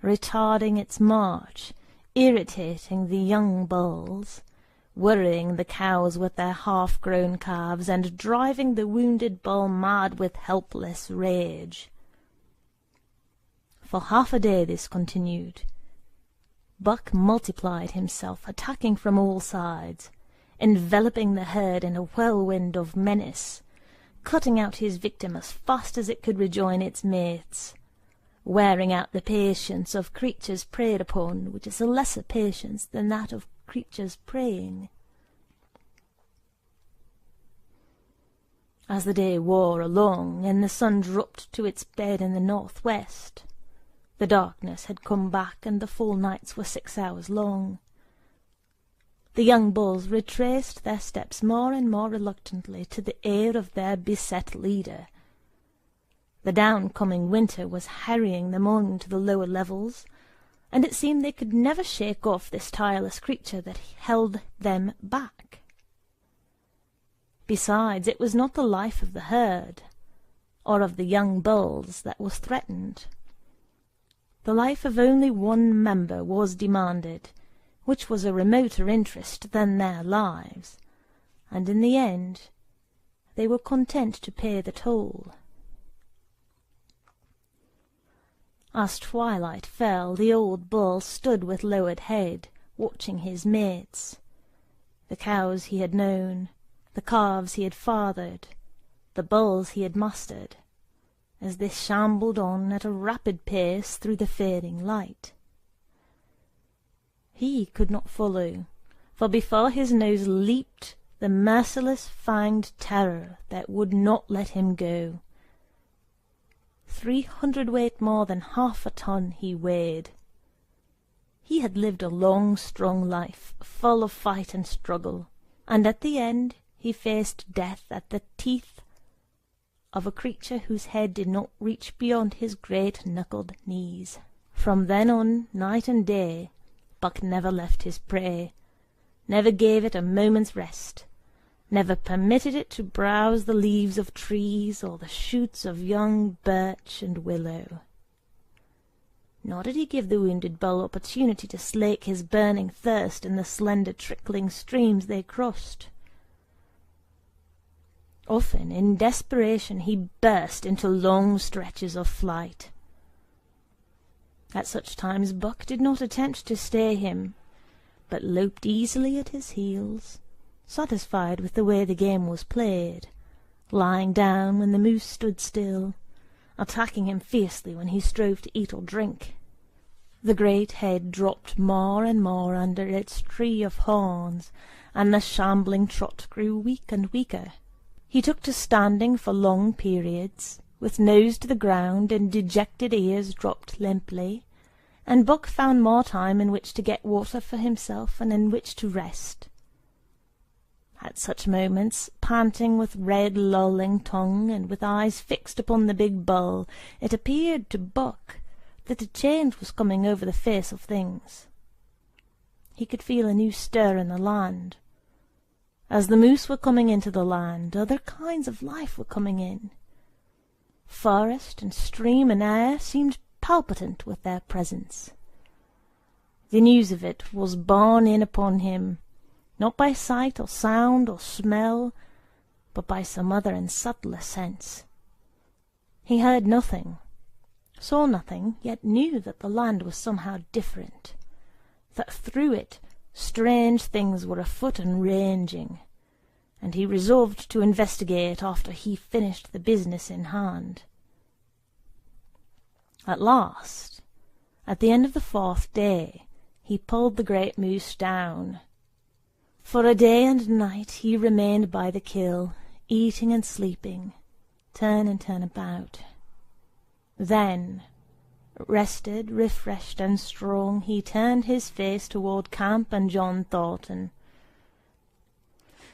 retarding its march, irritating the young bulls, worrying the cows with their half-grown calves, and driving the wounded bull mad with helpless rage. For half a day this continued. Buck multiplied himself, attacking from all sides, enveloping the herd in a whirlwind of menace, cutting out his victim as fast as it could rejoin its mates, wearing out the patience of creatures preyed upon, which is a lesser patience than that of creatures preying. As the day wore along, and the sun dropped to its bed in the northwest, the darkness had come back, and the full nights were 6 hours long. The young bulls retraced their steps more and more reluctantly to the aid of their beset leader. The down-coming winter was harrying them on to the lower levels, and it seemed they could never shake off this tireless creature that held them back. Besides, it was not the life of the herd, or of the young bulls, that was threatened. The life of only one member was demanded, which was a remoter interest than their lives, and in the end they were content to pay the toll. As twilight fell, the old bull stood with lowered head, watching his mates, the cows he had known, the calves he had fathered, the bulls he had mastered, as they shambled on at a rapid pace through the fading light. He could not follow, for before his nose leaped the merciless fanged terror that would not let him go. 300 weight more than half a ton he weighed. He had lived a long, strong life, full of fight and struggle, and at the end he faced death at the teeth of a creature whose head did not reach beyond his great knuckled knees. From then on, night and day, Buck never left his prey, never gave it a moment's rest, never permitted it to browse the leaves of trees or the shoots of young birch and willow. Nor did he give the wounded bull opportunity to slake his burning thirst in the slender trickling streams they crossed. Often, in desperation, he burst into long stretches of flight. At such times Buck did not attempt to stay him, but loped easily at his heels, satisfied with the way the game was played, lying down when the moose stood still, attacking him fiercely when he strove to eat or drink. The great head dropped more and more under its tree of horns, and the shambling trot grew weak and weaker. He took to standing for long periods, with nose to the ground and dejected ears dropped limply, and Buck found more time in which to get water for himself and in which to rest. At such moments, panting with red lolling tongue and with eyes fixed upon the big bull, it appeared to Buck that a change was coming over the face of things. He could feel a new stir in the land. As the moose were coming into the land, other kinds of life were coming in. Forest and stream and air seemed palpitant with their presence. The news of it was borne in upon him, not by sight or sound or smell, but by some other and subtler sense. He heard nothing, saw nothing, yet knew that the land was somehow different, that through it strange things were afoot and ranging, and he resolved to investigate after he finished the business in hand. At last, at the end of the 4th day, he pulled the great moose down. For a day and night he remained by the kill, eating and sleeping, turn and turn about. Then, rested, refreshed, and strong, he turned his face toward camp and John Thornton.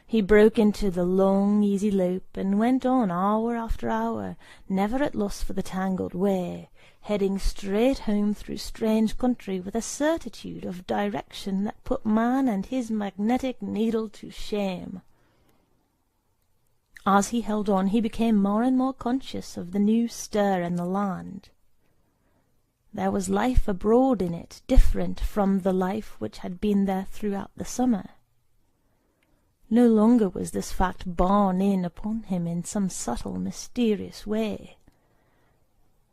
He broke into the long, easy lope, and went on hour after hour, never at loss for the tangled way, heading straight home through strange country with a certitude of direction that put man and his magnetic needle to shame. As he held on, he became more and more conscious of the new stir in the land. There was life abroad in it, different from the life which had been there throughout the summer. No longer was this fact borne in upon him in some subtle, mysterious way.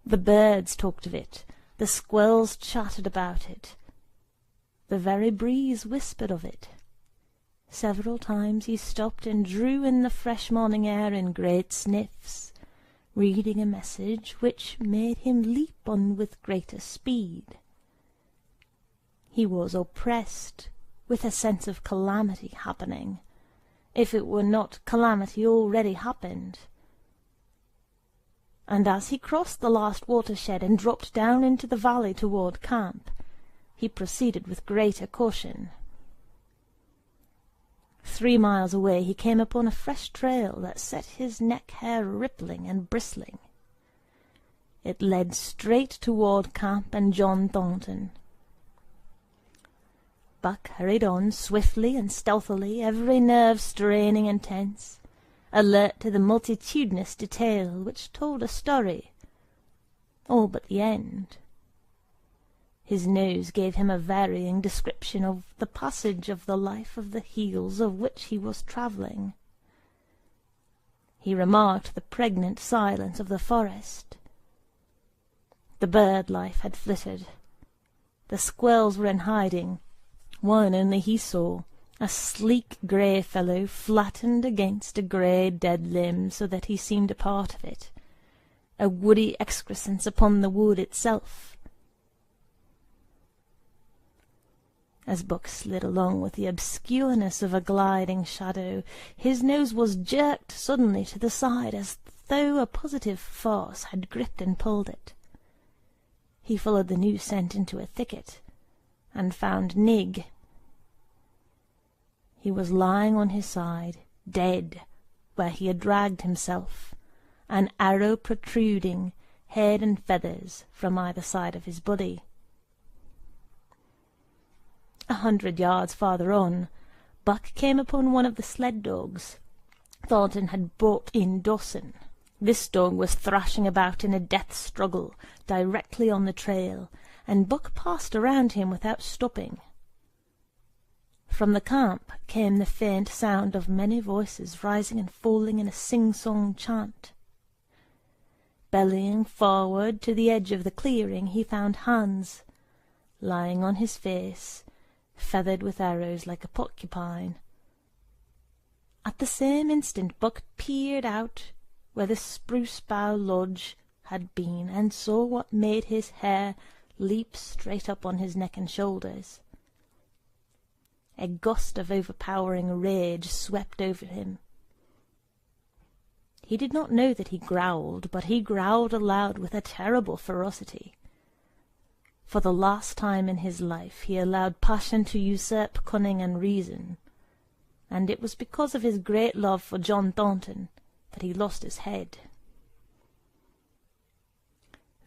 The birds talked of it, the squirrels chattered about it, the very breeze whispered of it. Several times he stopped and drew in the fresh morning air in great sniffs, reading a message which made him leap on with greater speed. He was oppressed with a sense of calamity happening, if it were not calamity already happened. And as he crossed the last watershed and dropped down into the valley toward camp, he proceeded with greater caution. 3 miles away he came upon a fresh trail that set his neck hair rippling and bristling. It led straight toward camp and John Thornton. Buck hurried on swiftly and stealthily, every nerve straining and tense, alert to the multitudinous detail which told a story, all but the end. His nose gave him a varying description of the passage of the life of the hills of which he was travelling. He remarked the pregnant silence of the forest. The bird life had flitted. The squirrels were in hiding. One only he saw, a sleek grey fellow flattened against a grey dead limb so that he seemed a part of it, a woody excrescence upon the wood itself. As Buck slid along with the obscureness of a gliding shadow, his nose was jerked suddenly to the side as though a positive force had gripped and pulled it. He followed the new scent into a thicket, and found Nig. He was lying on his side, dead, where he had dragged himself, an arrow protruding, head and feathers, from either side of his body. 100 yards farther on, Buck came upon one of the sled dogs Thornton had brought in Dawson. This dog was thrashing about in a death struggle directly on the trail, and Buck passed around him without stopping. From the camp came the faint sound of many voices rising and falling in a sing-song chant. Bellying forward to the edge of the clearing, he found Hans, lying on his face, feathered with arrows like a porcupine. At the same instant Buck peered out where the spruce bough lodge had been, and saw what made his hair leap straight up on his neck and shoulders. A gust of overpowering rage swept over him. He did not know that he growled, but he growled aloud with a terrible ferocity. For the last time in his life he allowed passion to usurp cunning and reason, and it was because of his great love for John Thornton that he lost his head.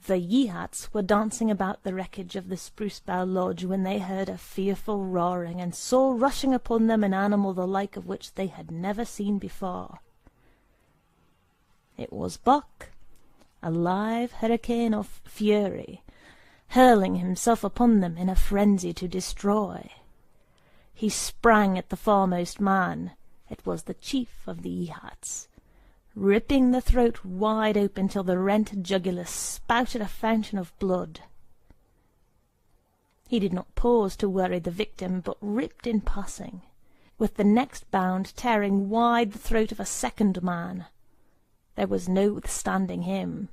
The Yeehats were dancing about the wreckage of the Spruce Bough Lodge when they heard a fearful roaring, and saw rushing upon them an animal the like of which they had never seen before. It was Buck, a live hurricane of fury, hurling himself upon them in a frenzy to destroy. He sprang at the foremost man. It was the chief of the Yeehats, ripping the throat wide open till the rent jugular spouted a fountain of blood. He did not pause to worry the victim, but ripped in passing, with the next bound tearing wide the throat of a second man. There was no withstanding him.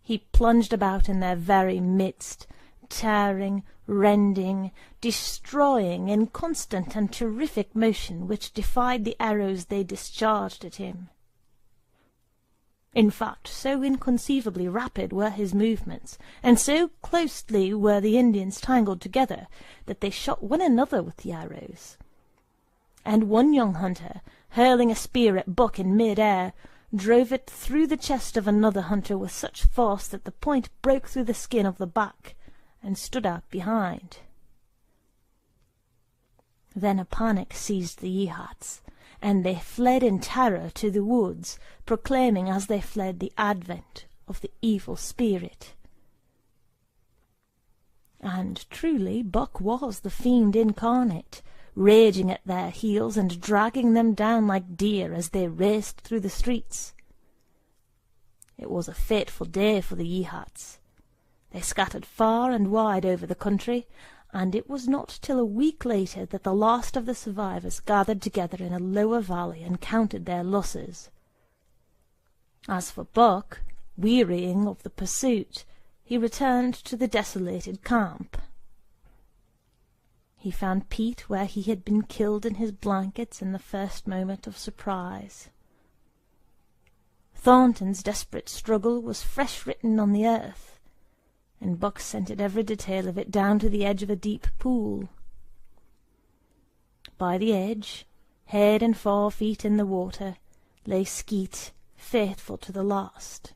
He plunged about in their very midst, tearing, rending, destroying in constant and terrific motion which defied the arrows they discharged at him. In fact, so inconceivably rapid were his movements, and so closely were the Indians tangled together, that they shot one another with the arrows. And one young hunter, hurling a spear at Buck in mid-air, drove it through the chest of another hunter with such force that the point broke through the skin of the back and stood out behind. Then a panic seized the Yeehats, and they fled in terror to the woods, proclaiming as they fled the advent of the evil spirit. And truly Buck was the fiend incarnate, raging at their heels and dragging them down like deer as they raced through the streets. It was a fateful day for the Yeehats. They scattered far and wide over the country, and it was not till a week later that the last of the survivors gathered together in a lower valley and counted their losses. As for Buck, wearying of the pursuit, he returned to the desolated camp. He found Pete where he had been killed in his blankets in the first moment of surprise. Thornton's desperate struggle was fresh written on the earth, and Buck scented every detail of it down to the edge of a deep pool. By the edge, head and 4 feet in the water, lay Skeet, faithful to the last.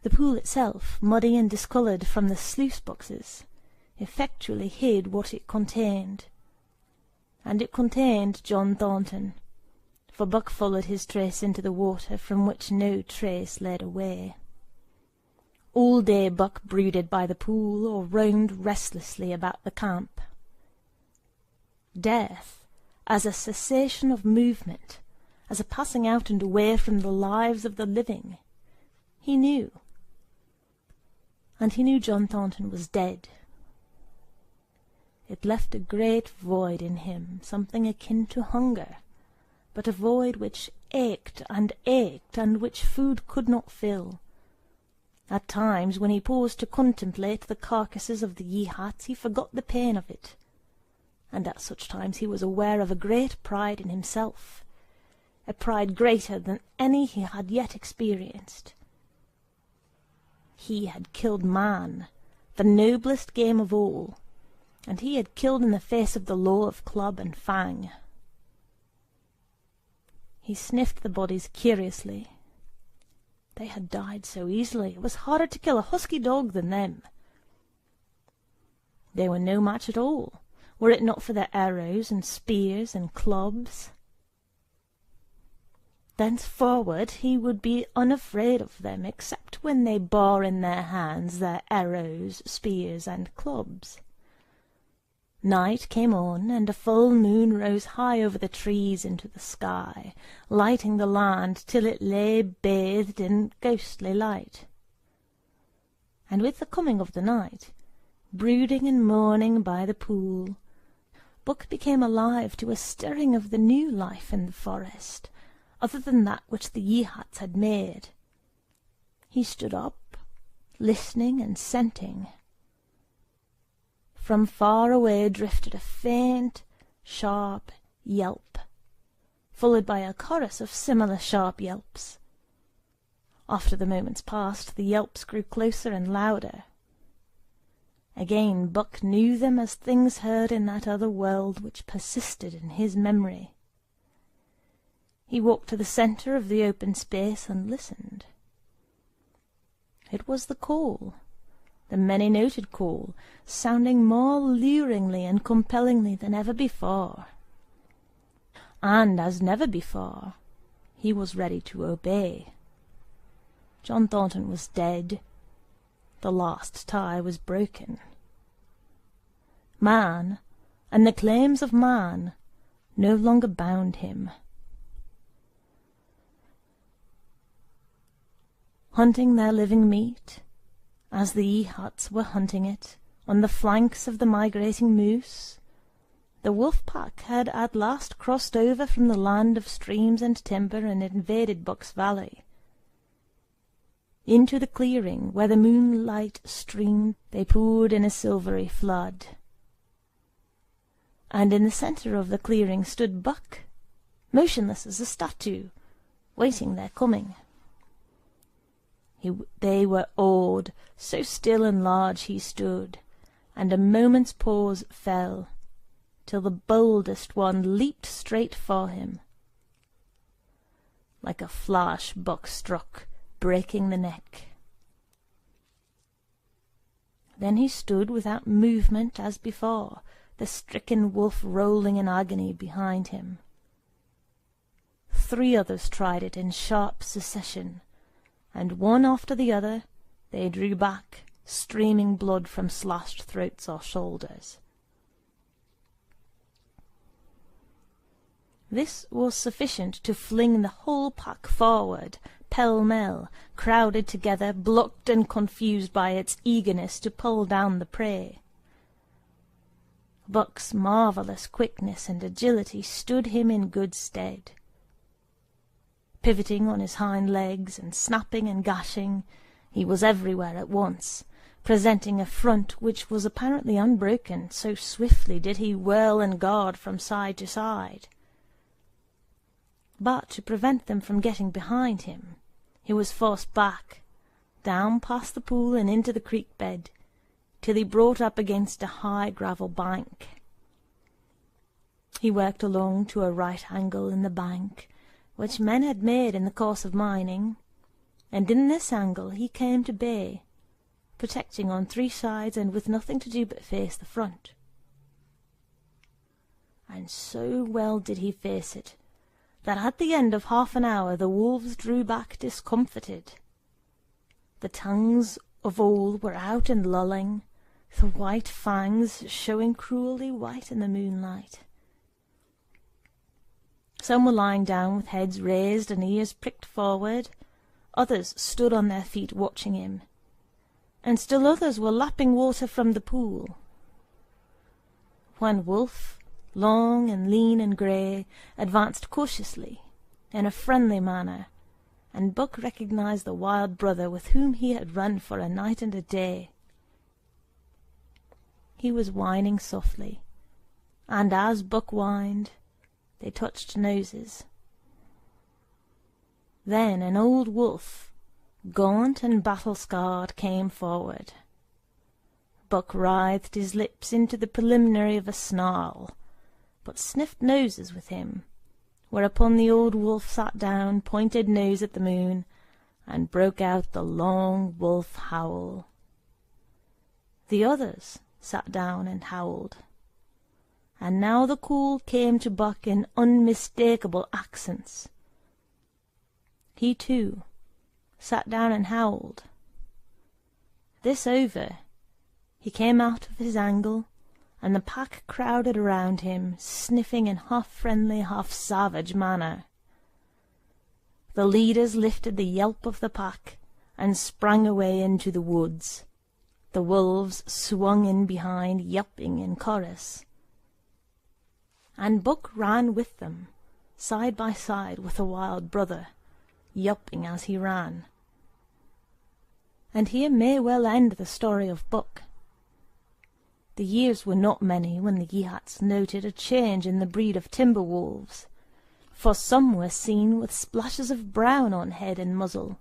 The pool itself, muddy and discoloured from the sluice boxes, effectually hid what it contained, and it contained John Thornton, for Buck followed his trace into the water from which no trace led away. All day Buck brooded by the pool or roamed restlessly about the camp. Death, as a cessation of movement, as a passing out and away from the lives of the living, he knew. And he knew John Thornton was dead. It left a great void in him, something akin to hunger, but a void which ached, and which food could not fill. At times, when he paused to contemplate the carcasses of the Yeehats, he forgot the pain of it, and at such times he was aware of a great pride in himself, a pride greater than any he had yet experienced. He had killed man, the noblest game of all, and he had killed in the face of the law of club and fang. He sniffed the bodies curiously. They had died so easily. It was harder to kill a husky dog than them. They were no match at all, were it not for their arrows and spears and clubs. Thenceforward he would be unafraid of them, except when they bore in their hands their arrows, spears, and clubs. Night came on, and a full moon rose high over the trees into the sky, lighting the land till it lay bathed in ghostly light. And with the coming of the night, brooding and mourning by the pool, Buck became alive to a stirring of the new life in the forest, other than that which the Yeehats had made. He stood up, listening and scenting. From far away drifted a faint, sharp yelp, followed by a chorus of similar sharp yelps. After the moments passed, the yelps grew closer and louder. Again Buck knew them as things heard in that other world which persisted in his memory. He walked to the centre of the open space and listened. It was the call, the many-noted call, sounding more luringly and compellingly than ever before. And as never before, he was ready to obey. John Thornton was dead. The last tie was broken. Man, and the claims of man, no longer bound him. hunting their living meat, as the Yeehats were hunting it, on the flanks of the migrating moose. The wolf-pack had at last crossed over from the land of streams and timber and invaded Buck's Valley. Into the clearing where the moonlight streamed they poured in a silvery flood. And in the centre of the clearing stood Buck, motionless as a statue, waiting their coming. They were awed, so still and large he stood, and a moment's pause fell, till the boldest one leaped straight for him. Like a flash Buck struck, breaking the neck. Then he stood without movement as before, the stricken wolf rolling in agony behind him. 3 others tried it in sharp succession, and one after the other they drew back, streaming blood from slashed throats or shoulders. This was sufficient to fling the whole pack forward, pell-mell, crowded together, blocked and confused by its eagerness to pull down the prey. Buck's marvellous quickness and agility stood him in good stead. Pivoting on his hind legs and snapping and gashing, he was everywhere at once, presenting a front which was apparently unbroken, so swiftly did he whirl and guard from side to side. But to prevent them from getting behind him, he was forced back, down past the pool and into the creek bed, till he brought up against a high gravel bank. He worked along to a right angle in the bank, which men had made in the course of mining, and in this angle he came to bay, protecting on 3 sides and with nothing to do but face the front. And so well did he face it, that at the end of half an hour the wolves drew back discomfited. The tongues of all were out and lolling, the white fangs showing cruelly white in the moonlight. Some were lying down with heads raised and ears pricked forward, others stood on their feet watching him, and still others were lapping water from the pool. One wolf, long and lean and grey, advanced cautiously, in a friendly manner, and Buck recognized the wild brother with whom he had run for a night and a day. He was whining softly, and as Buck whined, they touched noses. Then an old wolf, gaunt and battle-scarred, came forward. Buck writhed his lips into the preliminary of a snarl, but sniffed noses with him, whereupon the old wolf sat down, pointed nose at the moon, and broke out the long wolf howl. The others sat down and howled, and now the call came to Buck in unmistakable accents. He, too, sat down and howled. This over, he came out of his angle, and the pack crowded around him, sniffing in half-friendly, half-savage manner. The leaders lifted the yelp of the pack, and sprang away into the woods. The wolves swung in behind, yelping in chorus. And Buck ran with them, side by side with the wild brother, yelping as he ran. And here may well end the story of Buck. The years were not many when the Yeehats noted a change in the breed of timber wolves, for some were seen with splashes of brown on head and muzzle,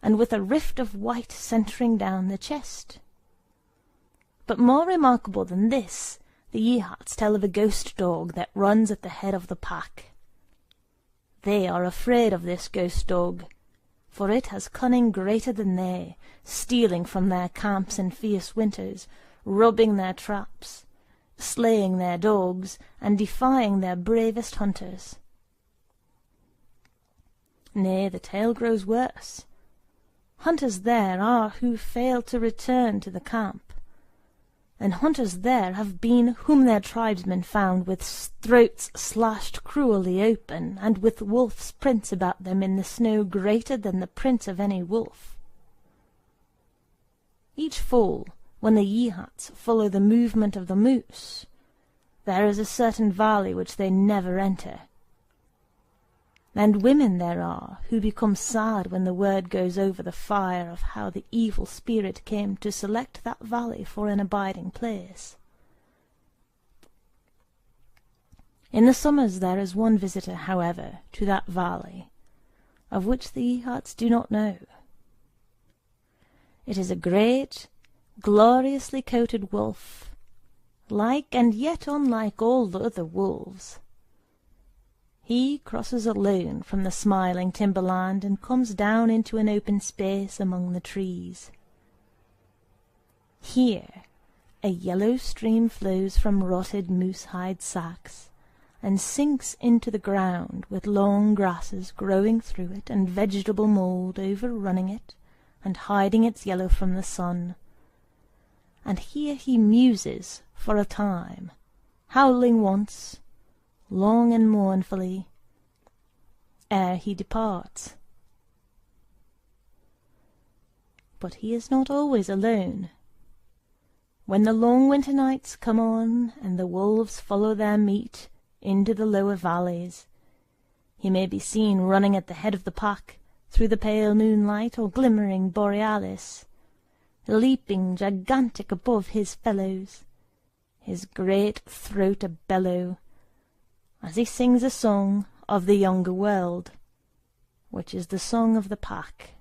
and with a rift of white centering down the chest. But more remarkable than this, the Yeehats tell of a ghost dog that runs at the head of the pack. They are afraid of this ghost dog, for it has cunning greater than they, stealing from their camps in fierce winters, robbing their traps, slaying their dogs, and defying their bravest hunters. Nay, the tale grows worse. Hunters there are who fail to return to the camp, and hunters there have been whom their tribesmen found with throats slashed cruelly open, and with wolf's prints about them in the snow greater than the print of any wolf. Each fall, when the yeehats follow the movement of the moose, there is a certain valley which they never enter. And women there are who become sad when the word goes over the fire of how the evil spirit came to select that valley for an abiding place. In the summers there is one visitor, however, to that valley, of which the yeehats do not know. It is a great, gloriously coated wolf, like and yet unlike all the other wolves. He crosses alone from the smiling timberland and comes down into an open space among the trees. Here a yellow stream flows from rotted moose-hide sacks, and sinks into the ground with long grasses growing through it and vegetable mould overrunning it and hiding its yellow from the sun. And here he muses for a time, howling once, long and mournfully, ere he departs. But he is not always alone. When the long winter nights come on, and the wolves follow their meat into the lower valleys, he may be seen running at the head of the pack through the pale moonlight or glimmering borealis, leaping gigantic above his fellows, his great throat a-bellow, as he sings a song of the younger world, which is the song of the pack.